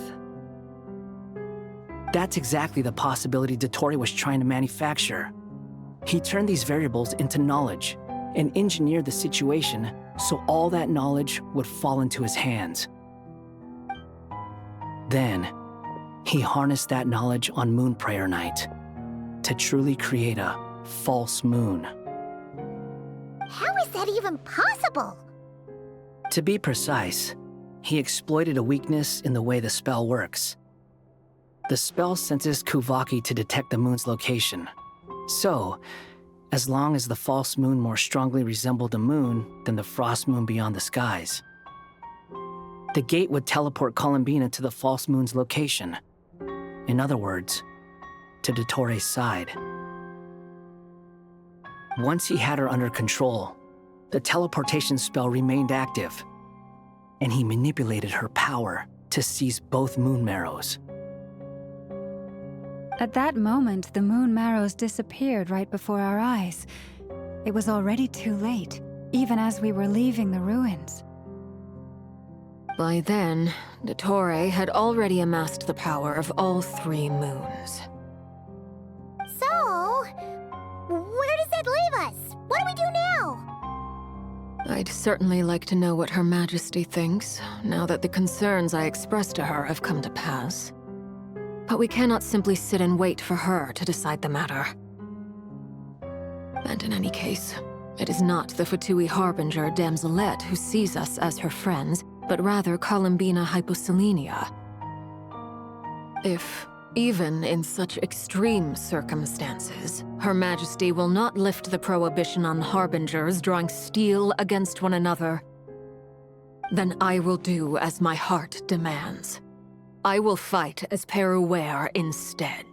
That's exactly the possibility Dottori was trying to manufacture. He turned these variables into knowledge and engineered the situation so all that knowledge would fall into his hands. Then, he harnessed that knowledge on Moon Prayer Night to truly create a false moon. How is that even possible? To be precise, he exploited a weakness in the way the spell works. The spell senses Kuvaki to detect the moon's location. So, as long as the false moon more strongly resembled the moon than the frost moon beyond the skies, the gate would teleport Colombina to the false moon's location. In other words, to Dottoro's side. Once he had her under control, the teleportation spell remained active, and he manipulated her power to seize both moon marrows. At that moment, the moon marrows disappeared right before our eyes. It was already too late, even as we were leaving the ruins. By then, Dottore had already amassed the power of all 3 moons. So, where does that leave us? What do we do now? I'd certainly like to know what Her Majesty thinks, now that the concerns I expressed to her have come to pass. But we cannot simply sit and wait for her to decide the matter. And in any case, it is not the Fatui Harbinger Damselette who sees us as her friends, but rather Colombina Hyposelenia. If, even in such extreme circumstances, Her Majesty will not lift the prohibition on Harbingers drawing steel against one another, then I will do as my heart demands. I will fight as Peruware instead.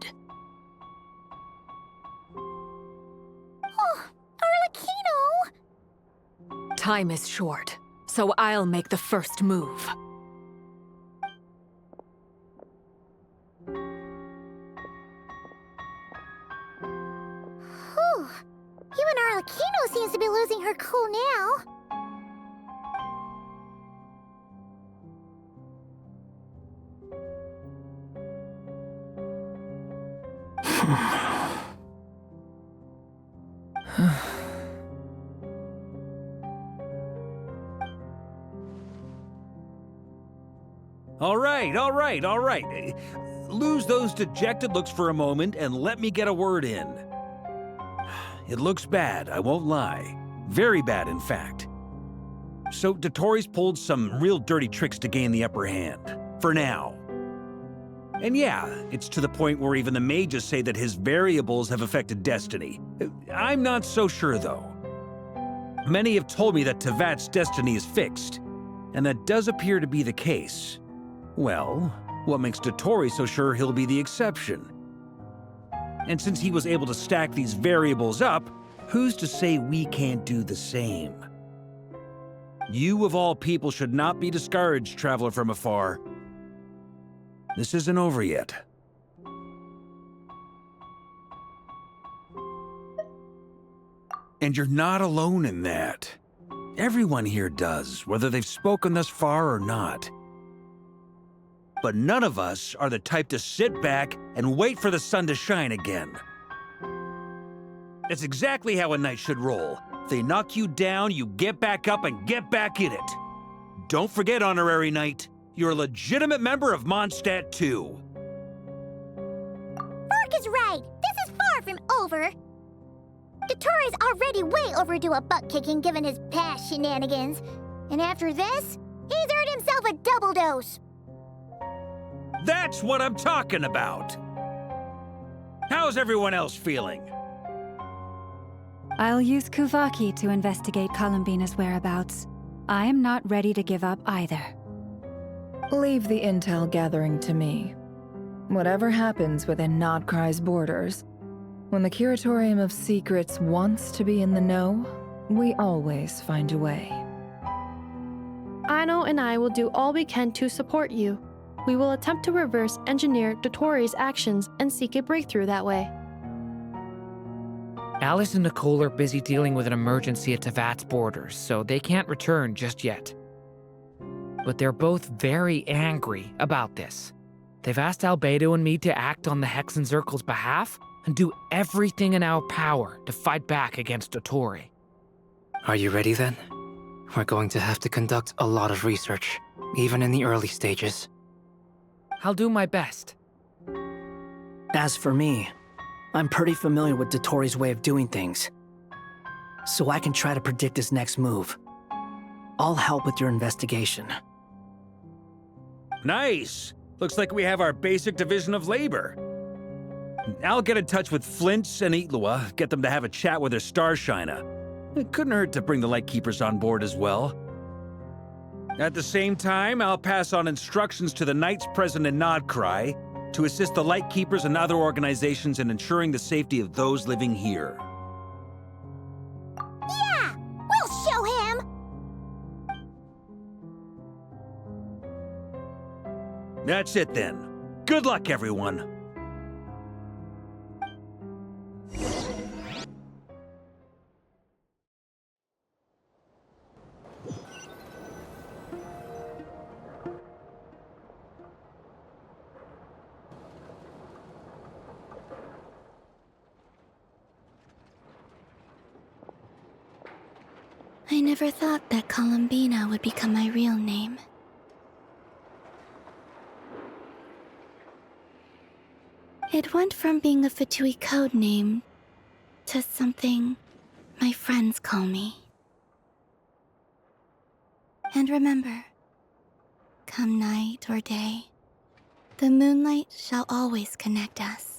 Oh, Arlecchino! Time is short, so I'll make the first move. Whew. Even Arlecchino seems to be losing her cool now. All right. Lose those dejected looks for a moment and let me get a word in. It looks bad, I won't lie. Very bad, in fact. So Dottori's pulled some real dirty tricks to gain the upper hand. For now. And yeah, it's to the point where even the mages say that his variables have affected destiny. I'm not so sure, though. Many have told me that Tevat's destiny is fixed, and that does appear to be the case. Well, what makes Dottori so sure he'll be the exception? And since he was able to stack these variables up, who's to say we can't do the same? You of all people should not be discouraged, traveler from afar. This isn't over yet. And you're not alone in that. Everyone here does, whether they've spoken thus far or not. But none of us are the type to sit back and wait for the sun to shine again. That's exactly how a knight should roll. If they knock you down, you get back up and get back in it. Don't forget, honorary knight, you're a legitimate member of Mondstadt too. Burke is right. This is far from over. Dottore already way overdue a butt-kicking given his past shenanigans. And after this, he's earned himself a double dose. That's what I'm talking about! How's everyone else feeling? I'll use Kuvaki to investigate Colombina's whereabouts. I am not ready to give up either. Leave the intel gathering to me. Whatever happens within NodKrai's borders, when the Curatorium of Secrets wants to be in the know, we always find a way. Aino and I will do all we can to support you. We will attempt to reverse engineer Dottori's actions and seek a breakthrough that way. Alice and Nicole are busy dealing with an emergency at Tevat's borders, so they can't return just yet. But they're both very angry about this. They've asked Albedo and me to act on the Hexen Circle's behalf and do everything in our power to fight back against Dottore. Are you ready then? We're going to have to conduct a lot of research, even in the early stages. I'll do my best. As for me, I'm pretty familiar with Dottori's way of doing things, so I can try to predict his next move. I'll help with your investigation. Nice! Looks like we have our basic division of labor. I'll get in touch with Flints and Itlua, get them to have a chat with their Starshiner. It couldn't hurt to bring the Lightkeepers on board as well. At the same time, I'll pass on instructions to the Knights present in NodKrai to assist the Lightkeepers and other organizations in ensuring the safety of those living here. Yeah! We'll show him! That's it then. Good luck, everyone. I never thought that Colombina would become my real name. It went from being a Fatui code name to something my friends call me. And remember, come night or day, the moonlight shall always connect us.